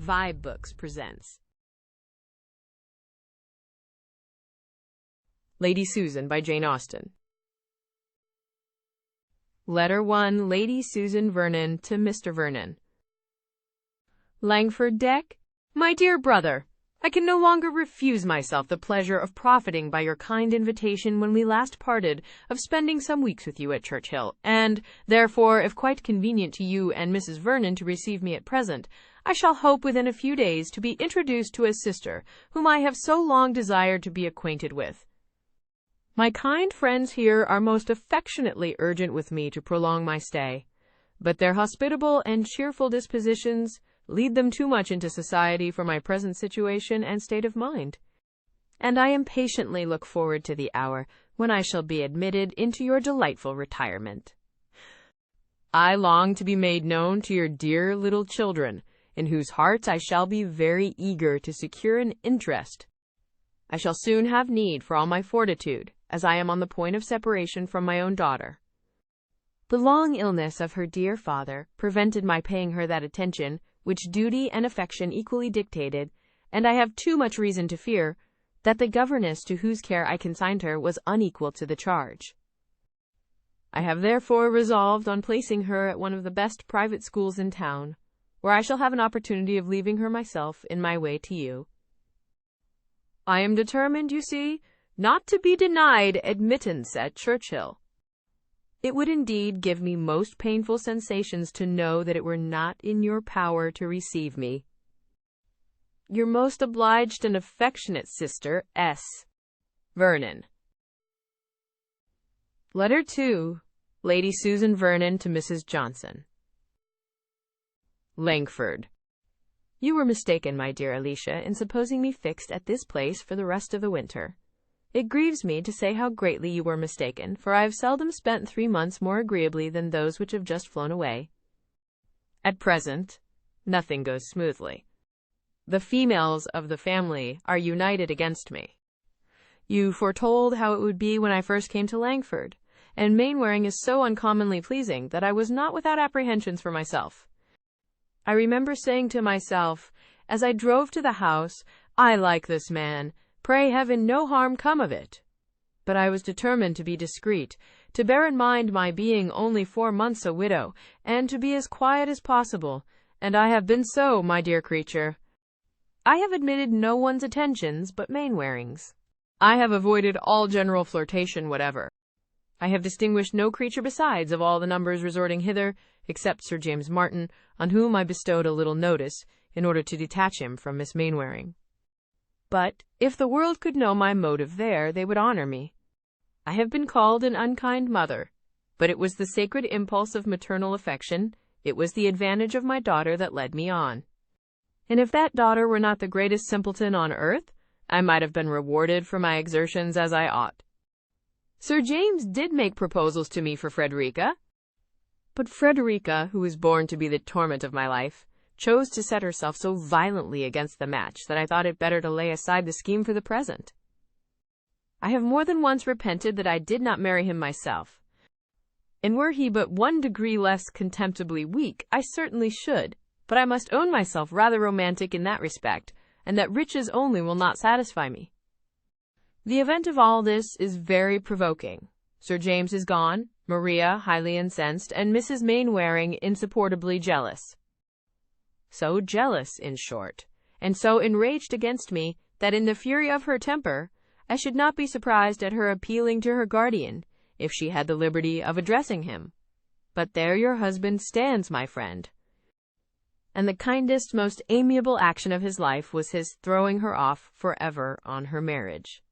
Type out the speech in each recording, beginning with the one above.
VIBEBooks presents Lady Susan by Jane Austen. Letter 1. Lady Susan Vernon to Mr. Vernon. Langford Deck, my dear brother, I can no longer refuse myself the pleasure of profiting by your kind invitation when we last parted of spending some weeks with you at Churchill, and, therefore, if quite convenient to you and Mrs. Vernon to receive me at present, I shall hope within a few days to be introduced to a sister whom I have so long desired to be acquainted with. My kind friends here are most affectionately urgent with me to prolong my stay, but their hospitable and cheerful dispositions lead them too much into society for my present situation and state of mind, and I impatiently look forward to the hour when I shall be admitted into your delightful retirement. I long to be made known to your dear little children, in whose hearts I shall be very eager to secure an interest. I shall soon have need for all my fortitude, as I am on the point of separation from my own daughter. The long illness of her dear father prevented my paying her that attention which duty and affection equally dictated, and I have too much reason to fear that the governess to whose care I consigned her was unequal to the charge. I have therefore resolved on placing her at one of the best private schools in town, where I shall have an opportunity of leaving her myself in my way to you. I am determined, you see, not to be denied admittance at Churchill. It would indeed give me most painful sensations to know that it were not in your power to receive me. Your most obliged and affectionate sister, S. Vernon. Letter 2. Lady Susan Vernon to Mrs. Johnson. Langford. You were mistaken, my dear Alicia, in supposing me fixed at this place for the rest of the winter. It grieves me to say how greatly you were mistaken, for I have seldom spent 3 months more agreeably than those which have just flown away. At present, nothing goes smoothly. The females of the family are united against me. You foretold how it would be when I first came to Langford, and Mainwaring is so uncommonly pleasing that I was not without apprehensions for myself. I remember saying to myself, as I drove to the house, I like this man. Pray heaven no harm come of it. But I was determined to be discreet, to bear in mind my being only 4 months a widow, and to be as quiet as possible, and I have been so, my dear creature. I have admitted no one's attentions but Mainwaring's. I have avoided all general flirtation whatever. I have distinguished no creature besides of all the numbers resorting hither, except Sir James Martin, on whom I bestowed a little notice, in order to detach him from Miss Mainwaring. But, if the world could know my motive there, they would honor me. I have been called an unkind mother, but it was the sacred impulse of maternal affection, it was the advantage of my daughter that led me on. And if that daughter were not the greatest simpleton on earth, I might have been rewarded for my exertions as I ought. Sir James did make proposals to me for Frederica, but Frederica, who was born to be the torment of my life, chose to set herself so violently against the match that I thought it better to lay aside the scheme for the present. I have more than once repented that I did not marry him myself, and were he but 1 degree less contemptibly weak, I certainly should, but I must own myself rather romantic in that respect, and that riches only will not satisfy me. The event of all this is very provoking. Sir James is gone, Maria highly incensed, and Mrs. Mainwaring insupportably jealous. So jealous, in short, and so enraged against me, that in the fury of her temper, I should not be surprised at her appealing to her guardian, if she had the liberty of addressing him. But there your husband stands, my friend. And the kindest, most amiable action of his life was his throwing her off forever on her marriage.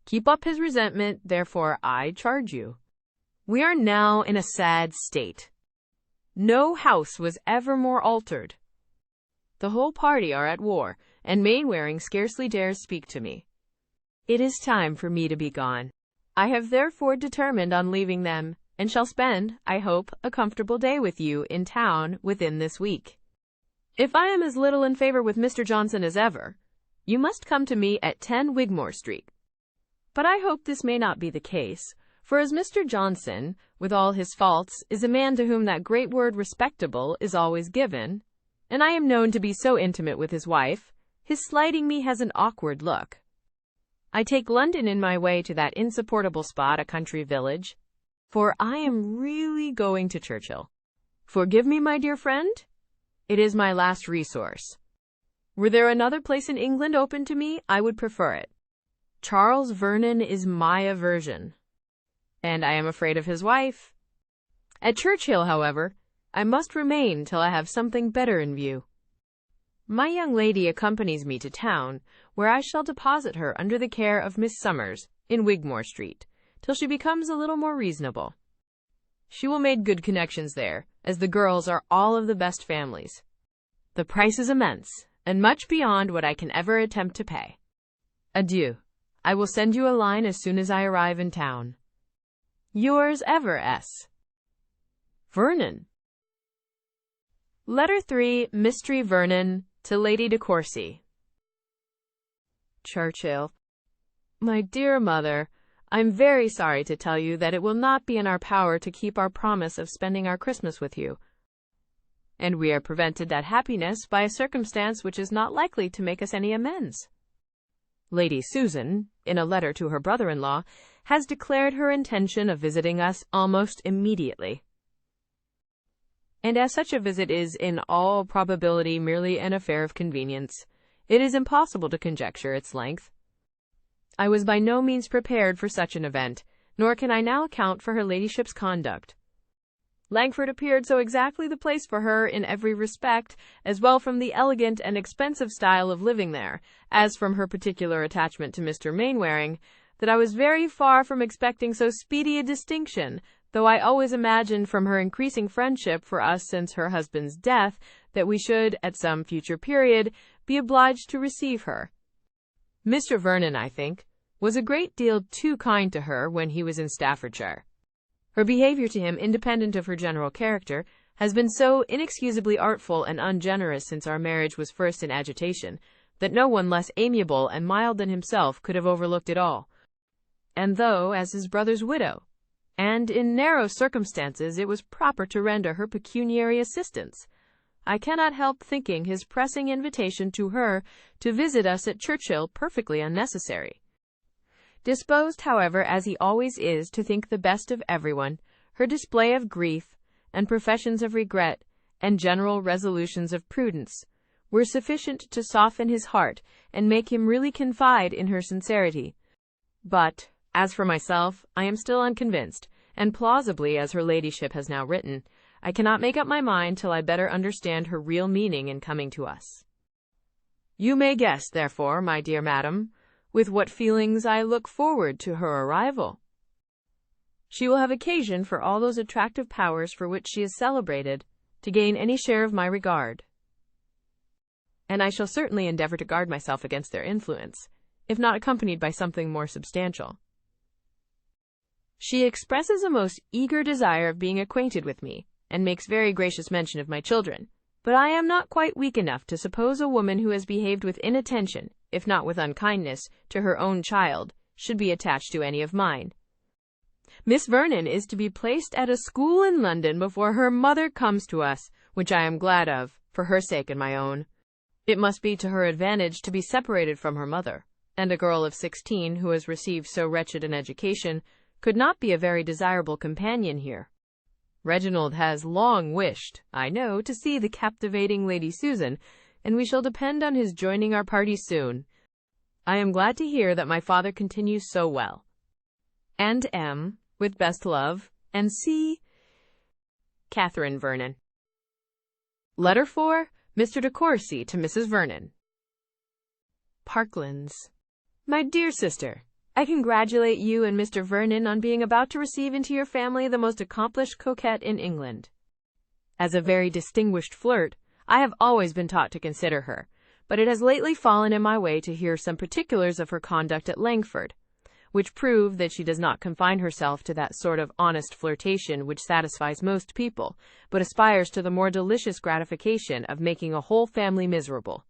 Keep up his resentment, therefore, I charge you. We are now in a sad state. No house was ever more altered. The whole party are at war, and Mainwaring scarcely dares speak to me. It is time for me to be gone. I have therefore determined on leaving them, and shall spend, I hope, a comfortable day with you in town within this week. If I am as little in favor with Mr. Johnson as ever, you must come to me at 10 Wigmore Street. But I hope this may not be the case, for as Mr. Johnson, with all his faults, is a man to whom that great word respectable is always given, and I am known to be so intimate with his wife, his slighting me has an awkward look. I take London in my way to that insupportable spot, a country village, for I am really going to Churchill. Forgive me, my dear friend. It is my last resource. Were there another place in England open to me, I would prefer it. Charles Vernon is my aversion, and I am afraid of his wife. At Churchill, however, I must remain till I have something better in view. My young lady accompanies me to town, where I shall deposit her under the care of Miss Summers in Wigmore Street, till she becomes a little more reasonable. She will make good connections there, as the girls are all of the best families. The price is immense, and much beyond what I can ever attempt to pay. Adieu. I will send you a line as soon as I arrive in town. Yours ever, S. Vernon. Letter 3, Mistree Vernon, to Lady de Courcy. Churchill. My dear mother, I'm very sorry to tell you that it will not be in our power to keep our promise of spending our Christmas with you, and we are prevented that happiness by a circumstance which is not likely to make us any amends. Lady Susan, in a letter to her brother-in-law, has declared her intention of visiting us almost immediately, and as such a visit is in all probability merely an affair of convenience, it is impossible to conjecture its length. I was by no means prepared for such an event, nor can I now account for her ladyship's conduct. Langford appeared so exactly the place for her in every respect, as well from the elegant and expensive style of living there, as from her particular attachment to Mr. Mainwaring, that I was very far from expecting so speedy a distinction, though I always imagined from her increasing friendship for us since her husband's death that we should, at some future period, be obliged to receive her. Mr. Vernon, I think, was a great deal too kind to her when he was in Staffordshire. Her behavior to him, independent of her general character, has been so inexcusably artful and ungenerous since our marriage was first in agitation, that no one less amiable and mild than himself could have overlooked it all. And though, as his brother's widow, and in narrow circumstances, it was proper to render her pecuniary assistance, I cannot help thinking his pressing invitation to her to visit us at Churchill perfectly unnecessary. Disposed, however, as he always is to think the best of everyone, her display of grief, and professions of regret, and general resolutions of prudence, were sufficient to soften his heart and make him really confide in her sincerity. But, as for myself, I am still unconvinced, and plausibly, as her ladyship has now written, I cannot make up my mind till I better understand her real meaning in coming to us. You may guess, therefore, my dear madam, with what feelings I look forward to her arrival. She will have occasion for all those attractive powers for which she is celebrated to gain any share of my regard, and I shall certainly endeavor to guard myself against their influence, if not accompanied by something more substantial. She expresses a most eager desire of being acquainted with me, and makes very gracious mention of my children, but I am not quite weak enough to suppose a woman who has behaved with inattention, if not with unkindness, to her own child, should be attached to any of mine. Miss Vernon is to be placed at a school in London before her mother comes to us, which I am glad of, for her sake and my own. It must be to her advantage to be separated from her mother, and a girl of 16 who has received so wretched an education could not be a very desirable companion here. Reginald has long wished, I know, to see the captivating Lady Susan, and we shall depend on his joining our party soon. I am glad to hear that my father continues so well. And M, with best love, and C. Catherine Vernon. Letter 4, Mr. de Courcy to Mrs. Vernon. Parklands. My dear sister, I congratulate you and Mr. Vernon on being about to receive into your family the most accomplished coquette in England. As a very distinguished flirt, I have always been taught to consider her, but it has lately fallen in my way to hear some particulars of her conduct at Langford, which prove that she does not confine herself to that sort of honest flirtation which satisfies most people, but aspires to the more delicious gratification of making a whole family miserable.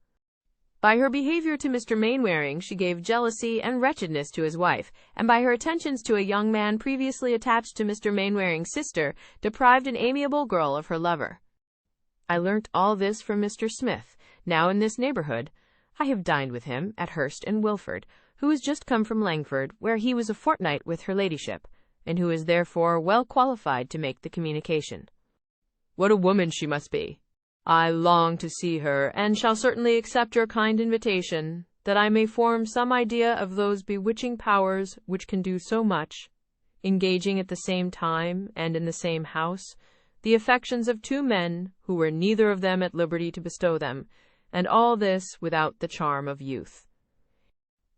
By her behavior to Mr. Mainwaring she gave jealousy and wretchedness to his wife, and by her attentions to a young man previously attached to Mr. Mainwaring's sister, deprived an amiable girl of her lover. I learnt all this from Mr. Smith, now in this neighbourhood. I have dined with him at Hurst and Wilford, who is just come from Langford, where he was a fortnight with her ladyship, and who is therefore well qualified to make the communication. What a woman she must be! I long to see her, and shall certainly accept your kind invitation, that I may form some idea of those bewitching powers which can do so much, engaging at the same time and in the same house the affections of two men who were neither of them at liberty to bestow them, and all this without the charm of youth.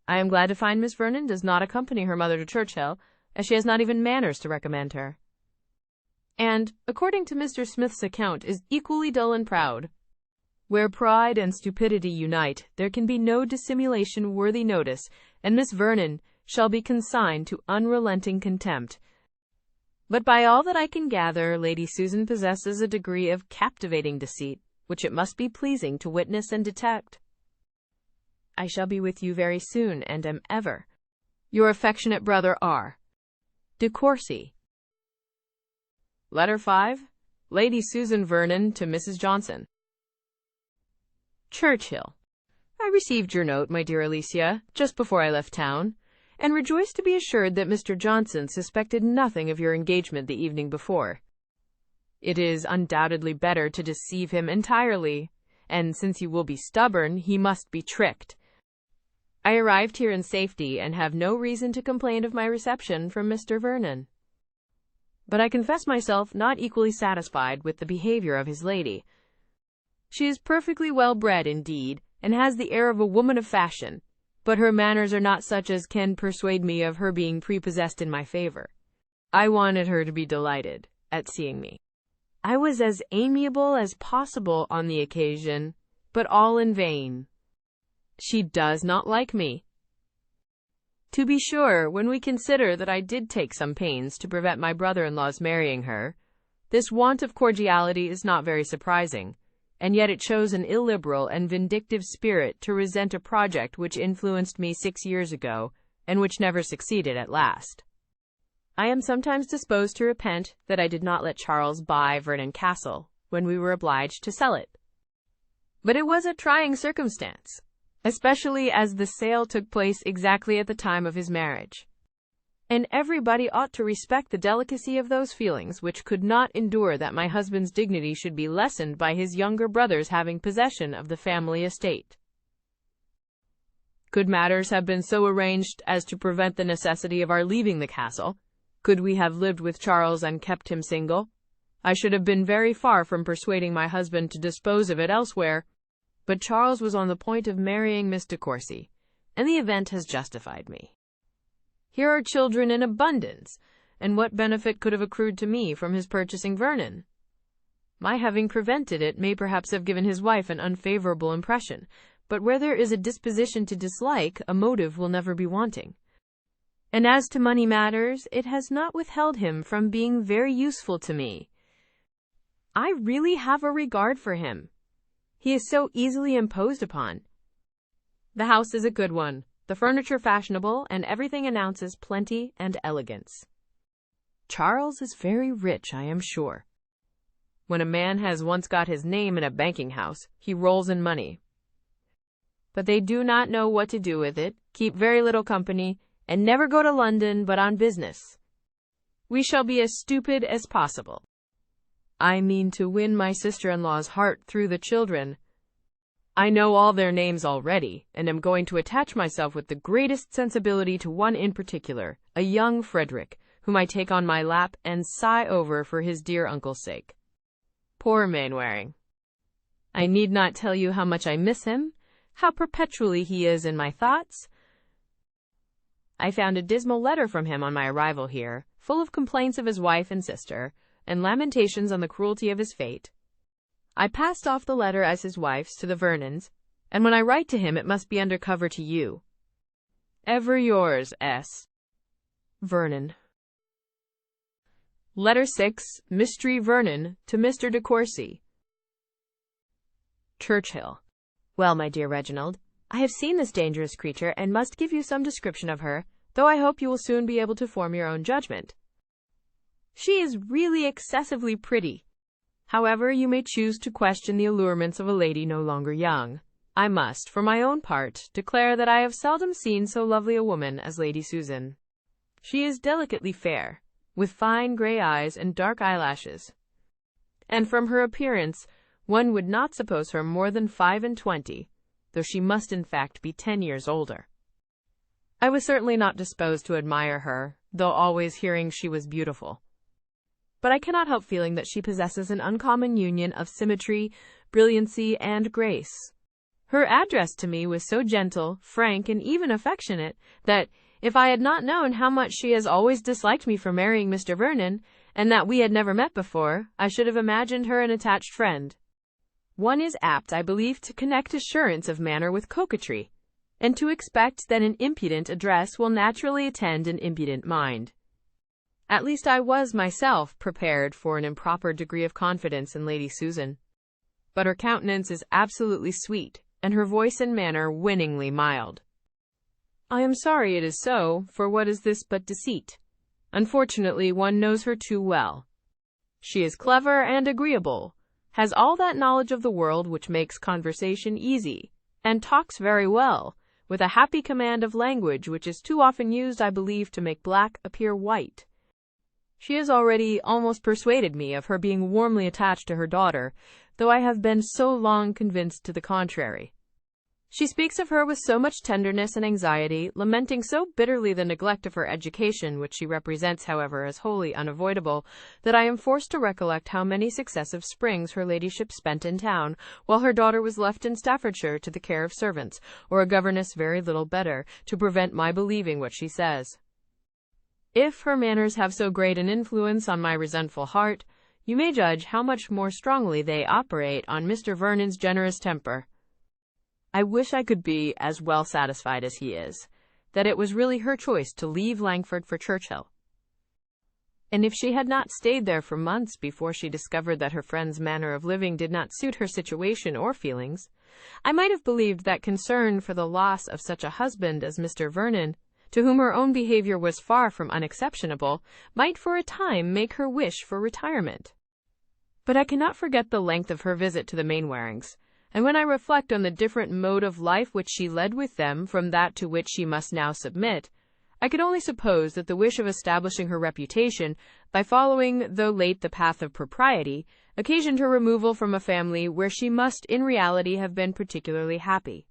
I am glad to find Miss Vernon does not accompany her mother to Churchill, as she has not even manners to recommend her, and, according to Mr. Smith's account, is equally dull and proud. Where pride and stupidity unite, there can be no dissimulation worthy notice, and Miss Vernon shall be consigned to unrelenting contempt. But by all that I can gather, Lady Susan possesses a degree of captivating deceit, which it must be pleasing to witness and detect. I shall be with you very soon, and am ever your affectionate brother R. de Courcy. Letter 5. Lady Susan Vernon to Mrs. Johnson. Churchill. I received your note, my dear Alicia, just before I left town, and rejoiced to be assured that Mr. Johnson suspected nothing of your engagement the evening before. It is undoubtedly better to deceive him entirely, and since he will be stubborn, he must be tricked. I arrived here in safety, and have no reason to complain of my reception from Mr. Vernon. But I confess myself not equally satisfied with the behavior of his lady. She is perfectly well bred indeed, and has the air of a woman of fashion, but her manners are not such as can persuade me of her being prepossessed in my favor. I wanted her to be delighted at seeing me. I was as amiable as possible on the occasion, but all in vain. She does not like me. To be sure, when we consider that I did take some pains to prevent my brother-in-law's marrying her, this want of cordiality is not very surprising, and yet it shows an illiberal and vindictive spirit to resent a project which influenced me 6 years ago, and which never succeeded at last. I am sometimes disposed to repent that I did not let Charles buy Vernon Castle, when we were obliged to sell it. But it was a trying circumstance, especially as the sale took place exactly at the time of his marriage. And everybody ought to respect the delicacy of those feelings which could not endure that my husband's dignity should be lessened by his younger brothers having possession of the family estate. Could matters have been so arranged as to prevent the necessity of our leaving the castle, could we have lived with Charles and kept him single, I should have been very far from persuading my husband to dispose of it elsewhere. But Charles was on the point of marrying Miss de Courcy, and the event has justified me. Here are children in abundance, and what benefit could have accrued to me from his purchasing Vernon? My having prevented it may perhaps have given his wife an unfavourable impression, but where there is a disposition to dislike, a motive will never be wanting. And as to money matters, it has not withheld him from being very useful to me. I really have a regard for him. He is so easily imposed upon. The house is a good one, the furniture fashionable, and everything announces plenty and elegance. Charles is very rich, I am sure. When a man has once got his name in a banking house, he rolls in money. But they do not know what to do with it, keep very little company, and never go to London but on business. We shall be as stupid as possible. I mean to win my sister-in-law's heart through the children. I know all their names already, and am going to attach myself with the greatest sensibility to one in particular, a young Frederick, whom I take on my lap and sigh over for his dear uncle's sake. Poor Mainwaring! I need not tell you how much I miss him, how perpetually he is in my thoughts. I found a dismal letter from him on my arrival here, full of complaints of his wife and sister, and lamentations on the cruelty of his fate. I passed off the letter as his wife's to the Vernons, and when I write to him it must be under cover to you. Ever yours, S. Vernon. Letter 6. Mistree Vernon to Mr. de Courcy. Churchill. Well, my dear Reginald, I have seen this dangerous creature, and must give you some description of her, though I hope you will soon be able to form your own judgment. She is really excessively pretty. However you may choose to question the allurements of a lady no longer young, I must, for my own part, declare that I have seldom seen so lovely a woman as Lady Susan. She is delicately fair, with fine grey eyes and dark eyelashes, and from her appearance one would not suppose her more than 25, though she must in fact be 10 years older. I was certainly not disposed to admire her, though always hearing she was beautiful. But I cannot help feeling that she possesses an uncommon union of symmetry, brilliancy, and grace. Her address to me was so gentle, frank, and even affectionate, that, if I had not known how much she has always disliked me for marrying Mr. Vernon, and that we had never met before, I should have imagined her an attached friend. One is apt, I believe, to connect assurance of manner with coquetry, and to expect that an impudent address will naturally attend an impudent mind. At least I was myself prepared for an improper degree of confidence in Lady Susan. But her countenance is absolutely sweet, and her voice and manner winningly mild. I am sorry it is so, for what is this but deceit? Unfortunately, one knows her too well. She is clever and agreeable, has all that knowledge of the world which makes conversation easy, and talks very well, with a happy command of language which is too often used, I believe, to make black appear white. She has already almost persuaded me of her being warmly attached to her daughter, though I have been so long convinced to the contrary. She speaks of her with so much tenderness and anxiety, lamenting so bitterly the neglect of her education, which she represents, however, as wholly unavoidable, that I am forced to recollect how many successive springs her ladyship spent in town, while her daughter was left in Staffordshire to the care of servants, or a governess very little better, to prevent my believing what she says. If her manners have so great an influence on my resentful heart, you may judge how much more strongly they operate on Mr. Vernon's generous temper. I wish I could be as well satisfied as he is, that it was really her choice to leave Langford for Churchill. And if she had not stayed there for months before she discovered that her friend's manner of living did not suit her situation or feelings, I might have believed that concern for the loss of such a husband as Mr. Vernon, to whom her own behavior was far from unexceptionable, might for a time make her wish for retirement. But I cannot forget the length of her visit to the Mainwarings, and when I reflect on the different mode of life which she led with them from that to which she must now submit, I could only suppose that the wish of establishing her reputation, by following, though late, the path of propriety, occasioned her removal from a family where she must in reality have been particularly happy.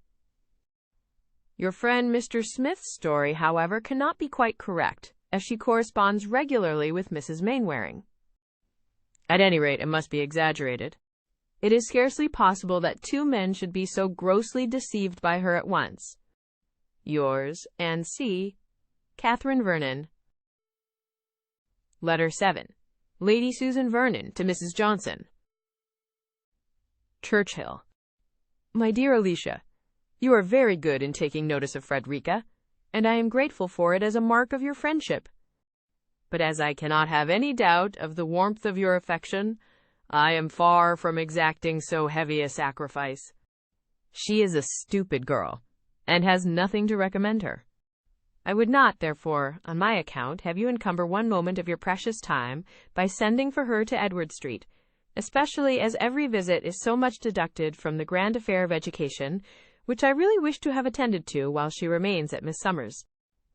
Your friend Mr. Smith's story, however, cannot be quite correct, as she corresponds regularly with Mrs. Mainwaring. At any rate, it must be exaggerated. It is scarcely possible that two men should be so grossly deceived by her at once. Yours, N.C., Catherine Vernon. Letter 7. Lady Susan Vernon to Mrs. Johnson. Churchill. My dear Alicia, you are very good in taking notice of Frederica, and I am grateful for it as a mark of your friendship. But as I cannot have any doubt of the warmth of your affection, I am far from exacting so heavy a sacrifice. She is a stupid girl, and has nothing to recommend her. I would not, therefore, on my account, have you encumber one moment of your precious time by sending for her to Edward Street, especially as every visit is so much deducted from the grand affair of education, which I really wish to have attended to while she remains at Miss Summer's.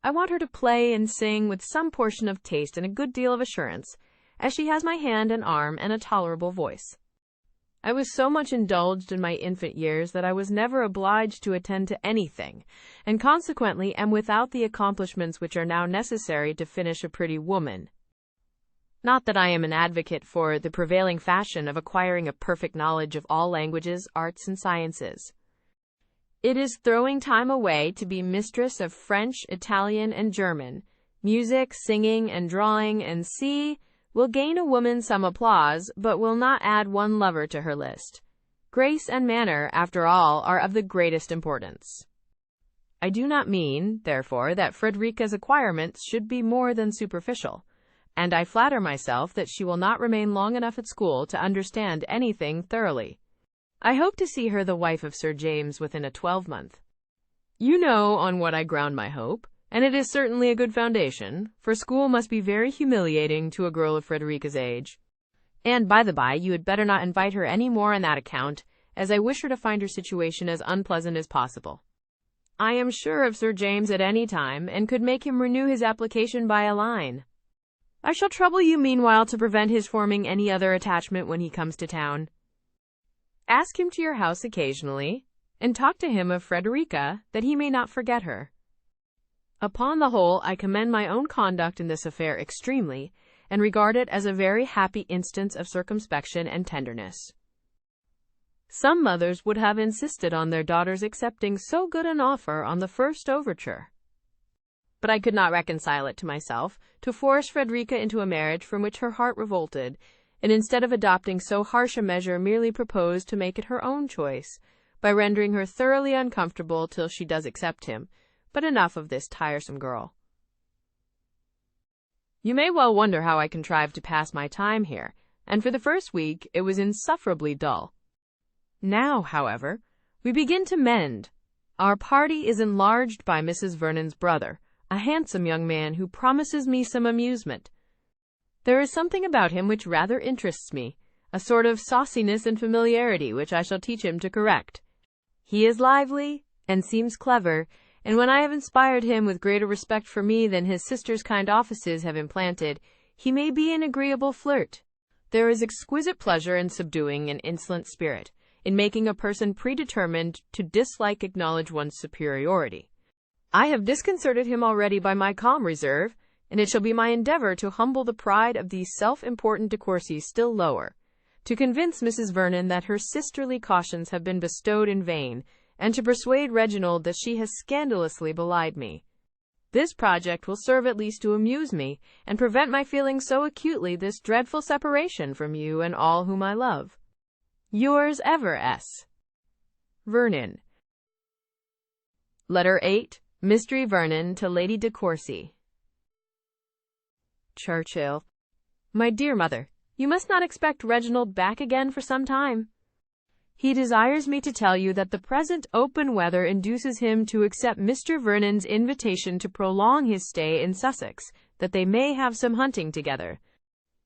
I want her to play and sing with some portion of taste and a good deal of assurance, as she has my hand and arm and a tolerable voice. I was so much indulged in my infant years that I was never obliged to attend to anything, and consequently am without the accomplishments which are now necessary to finish a pretty woman. Not that I am an advocate for the prevailing fashion of acquiring a perfect knowledge of all languages, arts, and sciences. It is throwing time away to be mistress of French, Italian, and German. Music, singing, and drawing, and will gain a woman some applause, but will not add one lover to her list. Grace and manner, after all, are of the greatest importance. I do not mean, therefore, that Frederica's acquirements should be more than superficial, and I flatter myself that she will not remain long enough at school to understand anything thoroughly. I hope to see her the wife of Sir James within a 12-month. You know on what I ground my hope, and it is certainly a good foundation, for school must be very humiliating to a girl of Frederica's age. And, by the by, you had better not invite her any more on that account, as I wish her to find her situation as unpleasant as possible. I am sure of Sir James at any time, and could make him renew his application by a line. I shall trouble you meanwhile to prevent his forming any other attachment when he comes to town. Ask him to your house occasionally, and talk to him of Frederica, that he may not forget her. Upon the whole, I commend my own conduct in this affair extremely, and regard it as a very happy instance of circumspection and tenderness. Some mothers would have insisted on their daughters accepting so good an offer on the first overture. But I could not reconcile it to myself to force Frederica into a marriage from which her heart revolted, and instead of adopting so harsh a measure, merely propose to make it her own choice, by rendering her thoroughly uncomfortable till she does accept him. But enough of this tiresome girl. You may well wonder how I contrived to pass my time here, and for the first week it was insufferably dull. Now, however, we begin to mend. Our party is enlarged by Mrs. Vernon's brother, a handsome young man who promises me some amusement. There is something about him which rather interests me, a sort of sauciness and familiarity which I shall teach him to correct. He is lively, and seems clever, and when I have inspired him with greater respect for me than his sister's kind offices have implanted, he may be an agreeable flirt. There is exquisite pleasure in subduing an insolent spirit, in making a person predetermined to dislike acknowledge one's superiority. I have disconcerted him already by my calm reserve, and it shall be my endeavor to humble the pride of these self-important de Courcy still lower, to convince Mrs. Vernon that her sisterly cautions have been bestowed in vain, and to persuade Reginald that she has scandalously belied me. This project will serve at least to amuse me, and prevent my feeling so acutely this dreadful separation from you and all whom I love. Yours ever, S. Vernon. Letter 8. Mistree Vernon to Lady de Courcy. Churchill. My dear mother, you must not expect Reginald back again for some time. He desires me to tell you that the present open weather induces him to accept Mr. Vernon's invitation to prolong his stay in Sussex, that they may have some hunting together.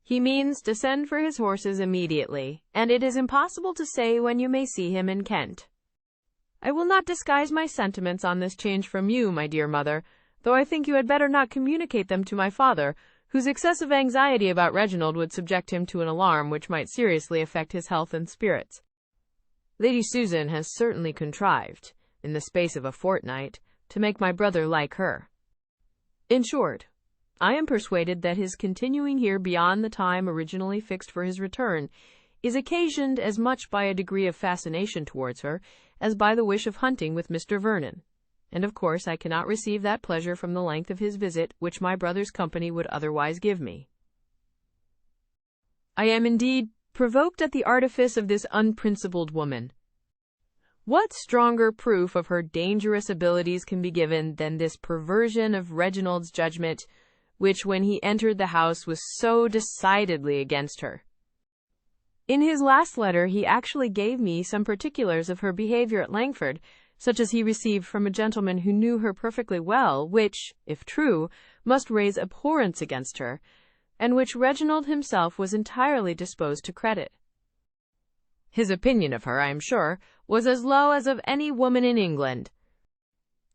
He means to send for his horses immediately, and it is impossible to say when you may see him in Kent. I will not disguise my sentiments on this change from you, my dear mother, though I think you had better not communicate them to my father, whose excessive anxiety about Reginald would subject him to an alarm which might seriously affect his health and spirits. Lady Susan has certainly contrived, in the space of a fortnight, to make my brother like her. In short, I am persuaded that his continuing here beyond the time originally fixed for his return is occasioned as much by a degree of fascination towards her as by the wish of hunting with Mr. Vernon, and of course I cannot receive that pleasure from the length of his visit which my brother's company would otherwise give me. I am indeed provoked at the artifice of this unprincipled woman. What stronger proof of her dangerous abilities can be given than this perversion of Reginald's judgment, which, when he entered the house, was so decidedly against her? In his last letter he actually gave me some particulars of her behaviour at Langford, such as he received from a gentleman who knew her perfectly well, which, if true, must raise abhorrence against her, and which Reginald himself was entirely disposed to credit. His opinion of her, I am sure, was as low as of any woman in England,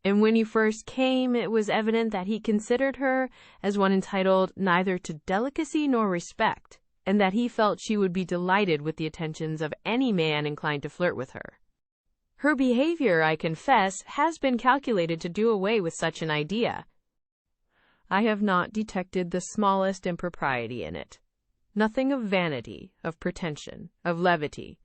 and when he first came it was evident that he considered her as one entitled neither to delicacy nor respect, and that he felt she would be delighted with the attentions of any man inclined to flirt with her. Her behaviour, I confess, has been calculated to do away with such an idea. I have not detected the smallest impropriety in it, nothing of vanity, of pretension, of levity,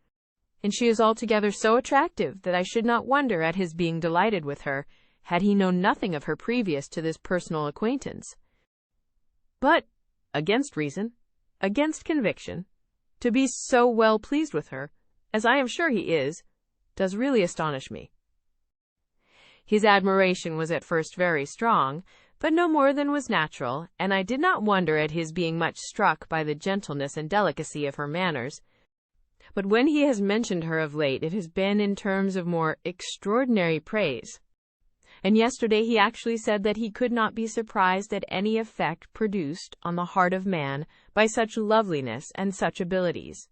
and she is altogether so attractive that I should not wonder at his being delighted with her, had he known nothing of her previous to this personal acquaintance. But, against reason, against conviction, to be so well pleased with her, as I am sure he is, does really astonish me. His admiration was at first very strong, but no more than was natural, and I did not wonder at his being much struck by the gentleness and delicacy of her manners. But when he has mentioned her of late, it has been in terms of more extraordinary praise. and yesterday he actually said that he could not be surprised at any effect produced on the heart of man by such loveliness and such abilities.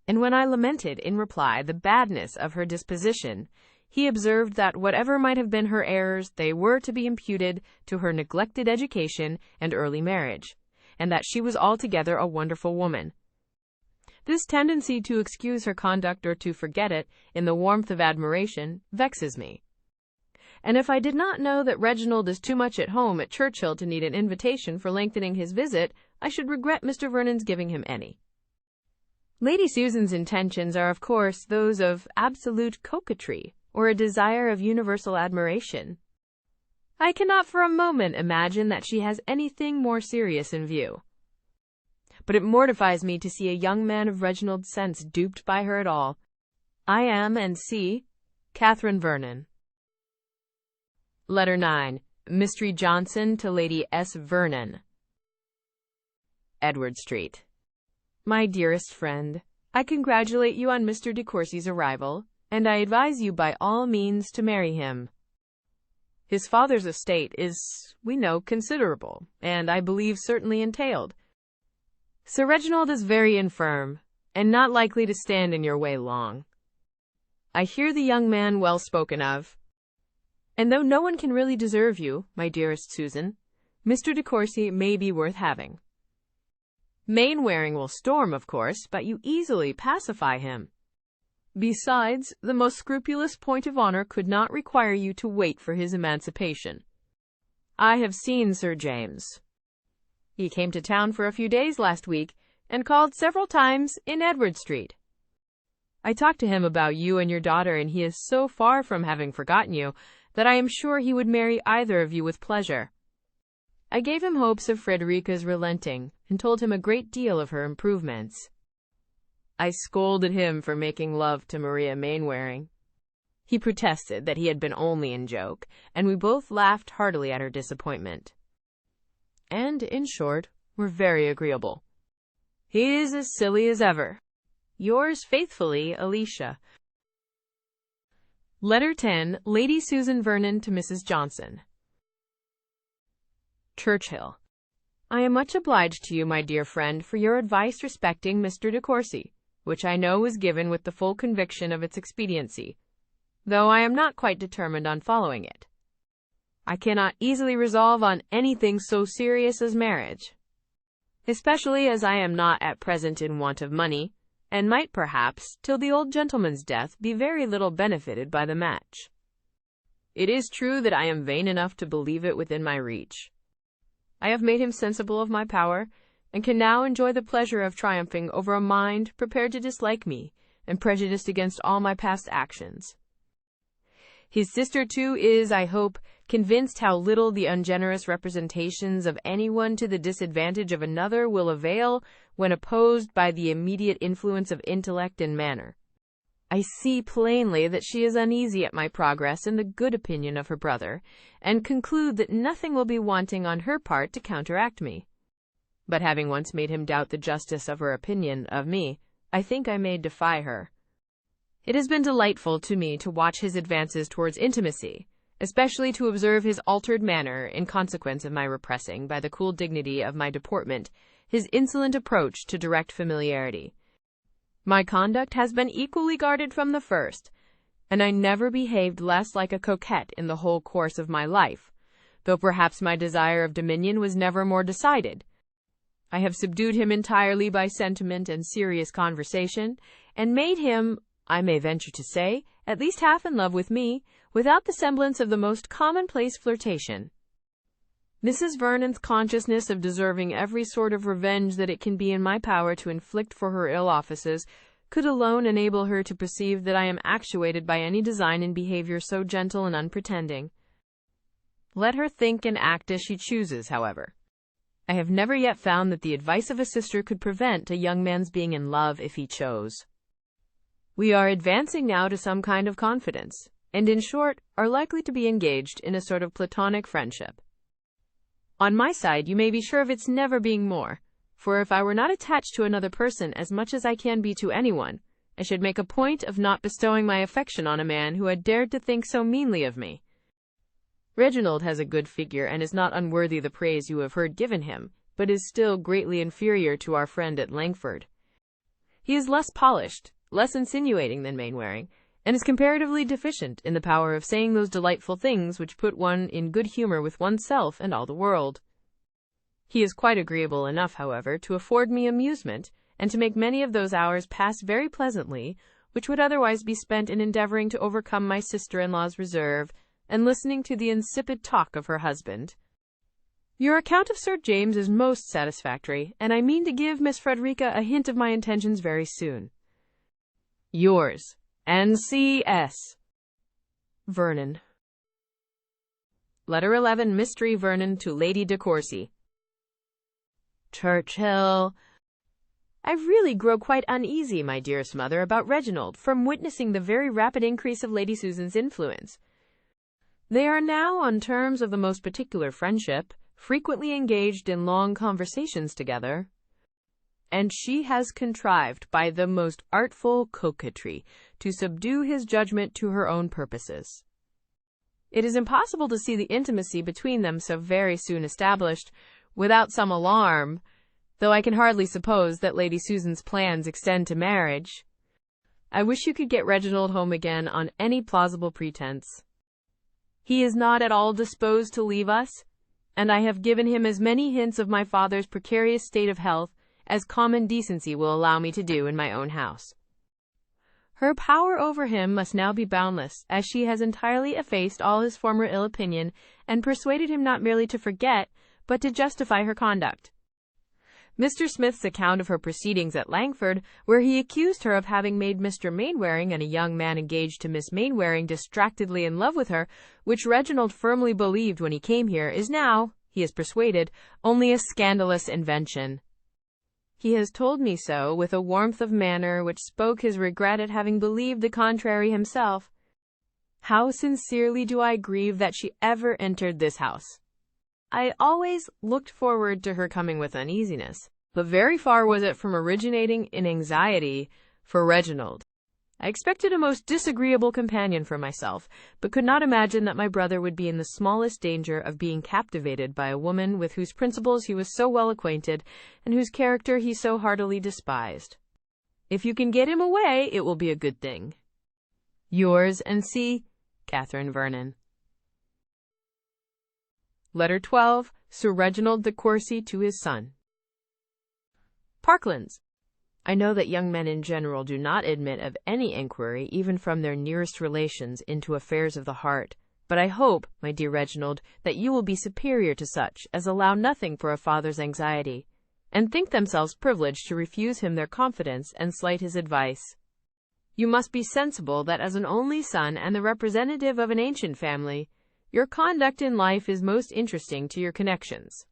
And when I lamented, in reply, the badness of her disposition, he observed that whatever might have been her errors, they were to be imputed to her neglected education and early marriage, and that she was altogether a wonderful woman. This tendency to excuse her conduct or to forget it in the warmth of admiration vexes me. And if I did not know that Reginald is too much at home at Churchill to need an invitation for lengthening his visit, I should regret Mr. Vernon's giving him any. Lady Susan's intentions are, of course, those of absolute coquetry, or a desire of universal admiration. I cannot for a moment imagine that she has anything more serious in view. But it mortifies me to see a young man of Reginald's sense duped by her at all. I am, and C. Catherine Vernon. Letter 9. Mistree Johnson to Lady S. Vernon. Edward Street. My dearest friend, I congratulate you on Mr. de Courcy's arrival, and I advise you by all means to marry him. His father's estate is, we know, considerable, and I believe certainly entailed. Sir Reginald is very infirm, and not likely to stand in your way long. I hear the young man well spoken of, and though no one can really deserve you, my dearest Susan, Mr. de Courcy may be worth having. Mainwaring will storm, of course, but you easily pacify him. Besides, the most scrupulous point of honor could not require you to wait for his emancipation. I have seen Sir James. He came to town for a few days last week, and called several times in Edward Street. I talked to him about you and your daughter, and he is so far from having forgotten you that I am sure he would marry either of you with pleasure. I gave him hopes of Frederica's relenting, and told him a great deal of her improvements. I scolded him for making love to Maria Mainwaring. He protested that he had been only in joke, and we both laughed heartily at her disappointment. And, in short, were very agreeable. He is as silly as ever. Yours faithfully, Alicia. Letter 10. Lady Susan Vernon to Mrs. Johnson. Churchill. I am much obliged to you, my dear friend, for your advice respecting Mr. de Courcy, which I know was given with the full conviction of its expediency, though I am not quite determined on following it. I cannot easily resolve on anything so serious as marriage, especially as I am not at present in want of money, and might perhaps, till the old gentleman's death, be very little benefited by the match. It is true that I am vain enough to believe it within my reach. I have made him sensible of my power, and can now enjoy the pleasure of triumphing over a mind prepared to dislike me, and prejudiced against all my past actions. His sister, too, is, I hope, convinced how little the ungenerous representations of anyone to the disadvantage of another will avail when opposed by the immediate influence of intellect and manner. I see plainly that she is uneasy at my progress in the good opinion of her brother, and conclude that nothing will be wanting on her part to counteract me. But having once made him doubt the justice of her opinion of me, I think I may defy her. It has been delightful to me to watch his advances towards intimacy, especially to observe his altered manner in consequence of my repressing, by the cool dignity of my deportment, his insolent approach to direct familiarity. My conduct has been equally guarded from the first, and I never behaved less like a coquette in the whole course of my life, though perhaps my desire of dominion was never more decided. I have subdued him entirely by sentiment and serious conversation, and made him, I may venture to say, at least half in love with me, without the semblance of the most commonplace flirtation. Mrs. Vernon's consciousness of deserving every sort of revenge that it can be in my power to inflict for her ill offices could alone enable her to perceive that I am actuated by any design in behavior so gentle and unpretending. Let her think and act as she chooses, however. I have never yet found that the advice of a sister could prevent a young man's being in love if he chose. We are advancing now to some kind of confidence, and in short, are likely to be engaged in a sort of platonic friendship. On my side, you may be sure of its never being more, for if I were not attached to another person as much as I can be to anyone, I should make a point of not bestowing my affection on a man who had dared to think so meanly of me. Reginald has a good figure and is not unworthy the praise you have heard given him, but is still greatly inferior to our friend at Langford. He is less polished, less insinuating than Mainwaring, and is comparatively deficient in the power of saying those delightful things which put one in good humour with oneself and all the world. He is quite agreeable enough, however, to afford me amusement, and to make many of those hours pass very pleasantly, which would otherwise be spent in endeavouring to overcome my sister-in-law's reserve, and listening to the insipid talk of her husband. Your account of Sir James is most satisfactory, and I mean to give Miss Frederica a hint of my intentions very soon. Yours, N.C.S. Vernon. Letter 11. Mistree Vernon to Lady de Courcy. Churchill. I really grow quite uneasy, my dearest mother, about Reginald, from witnessing the very rapid increase of Lady Susan's influence. They are now on terms of the most particular friendship, frequently engaged in long conversations together, and she has contrived by the most artful coquetry to subdue his judgment to her own purposes. It is impossible to see the intimacy between them so very soon established without some alarm, though I can hardly suppose that Lady Susan's plans extend to marriage. I wish you could get Reginald home again on any plausible pretence. He is not at all disposed to leave us, and I have given him as many hints of my father's precarious state of health as common decency will allow me to do in my own house. Her power over him must now be boundless, as she has entirely effaced all his former ill opinion, and persuaded him not merely to forget, but to justify her conduct. Mr. Smith's account of her proceedings at Langford, where he accused her of having made Mr. Mainwaring and a young man engaged to Miss Mainwaring distractedly in love with her, which Reginald firmly believed when he came here, is now, he is persuaded, only a scandalous invention. He has told me so with a warmth of manner which spoke his regret at having believed the contrary himself. How sincerely do I grieve that she ever entered this house! I always looked forward to her coming with uneasiness, but very far was it from originating in anxiety for Reginald. I expected a most disagreeable companion for myself, but could not imagine that my brother would be in the smallest danger of being captivated by a woman with whose principles he was so well acquainted, and whose character he so heartily despised. If you can get him away, it will be a good thing. Yours, N.C. Catherine Vernon. Letter 12. Sir Reginald de Courcy to his son. Parklands. I know that young men in general do not admit of any inquiry, even from their nearest relations, into affairs of the heart, but I hope, my dear Reginald, that you will be superior to such as allow nothing for a father's anxiety, and think themselves privileged to refuse him their confidence and slight his advice. You must be sensible that as an only son and the representative of an ancient family, your conduct in life is most interesting to your connections.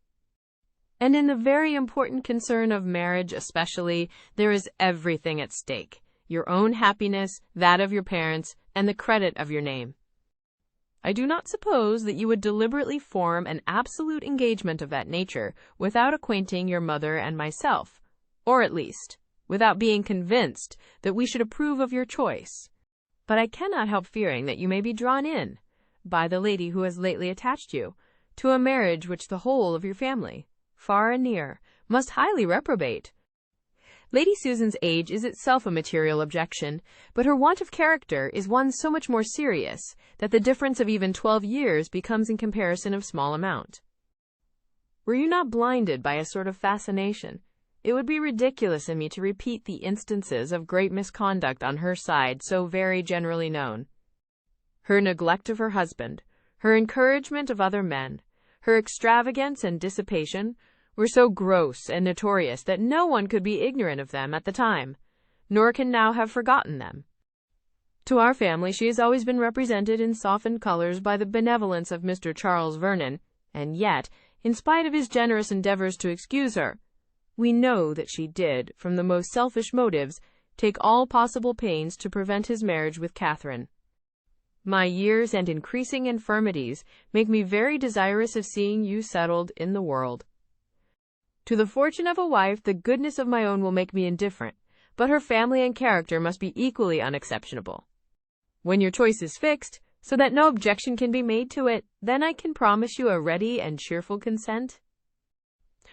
And in the very important concern of marriage especially, there is everything at stake, your own happiness, that of your parents, and the credit of your name. I do not suppose that you would deliberately form an absolute engagement of that nature without acquainting your mother and myself, or at least, without being convinced that we should approve of your choice. But I cannot help fearing that you may be drawn in, by the lady who has lately attached you, to a marriage which the whole of your family, far and near, must highly reprobate. Lady Susan's age is itself a material objection, but her want of character is one so much more serious, that the difference of even 12 years becomes in comparison of small amount. Were you not blinded by a sort of fascination, it would be ridiculous in me to repeat the instances of great misconduct on her side so very generally known. Her neglect of her husband, her encouragement of other men, her extravagance and dissipation, were so gross and notorious that no one could be ignorant of them at the time, nor can now have forgotten them. To our family she has always been represented in softened colors by the benevolence of Mr. Charles Vernon, and yet, in spite of his generous endeavors to excuse her, we know that she did, from the most selfish motives, take all possible pains to prevent his marriage with Catherine. My years and increasing infirmities make me very desirous of seeing you settled in the world. To the fortune of a wife, the goodness of my own will make me indifferent, but her family and character must be equally unexceptionable. When your choice is fixed, so that no objection can be made to it, then I can promise you a ready and cheerful consent.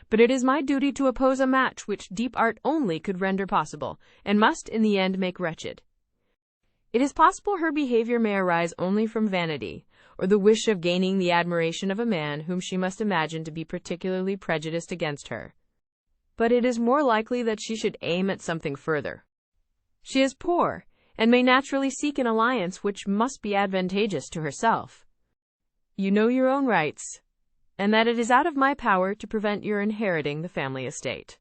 But it is my duty to oppose a match which deep art only could render possible, and must in the end make wretched. It is possible her behavior may arise only from vanity, or the wish of gaining the admiration of a man whom she must imagine to be particularly prejudiced against her. But it is more likely that she should aim at something further. She is poor, and may naturally seek an alliance which must be advantageous to herself. You know your own rights, and that it is out of my power to prevent your inheriting the family estate.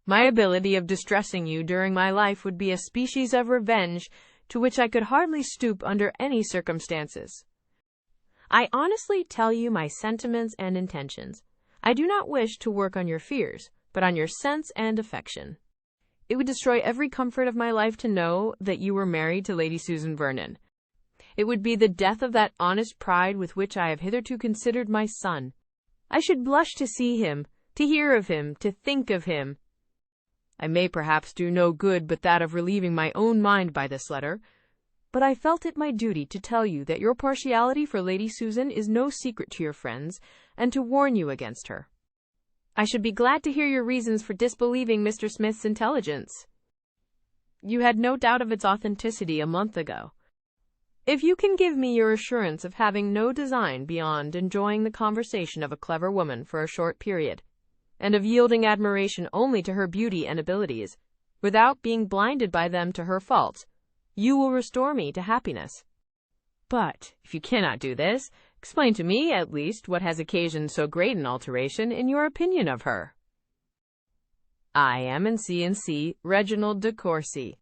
My ability of distressing you during my life would be a species of revenge to which I could hardly stoop under any circumstances. I honestly tell you my sentiments and intentions. I do not wish to work on your fears, but on your sense and affection. It would destroy every comfort of my life to know that you were married to Lady Susan Vernon. It would be the death of that honest pride with which I have hitherto considered my son. I should blush to see him, to hear of him, to think of him. I may perhaps do no good but that of relieving my own mind by this letter, but I felt it my duty to tell you that your partiality for Lady Susan is no secret to your friends, and to warn you against her. I should be glad to hear your reasons for disbelieving Mr. Smith's intelligence. You had no doubt of its authenticity a month ago. If you can give me your assurance of having no design beyond enjoying the conversation of a clever woman for a short period, and of yielding admiration only to her beauty and abilities, without being blinded by them to her faults, you will restore me to happiness. But, if you cannot do this, explain to me, at least, what has occasioned so great an alteration in your opinion of her. I am in C&C, Reginald de Courcy.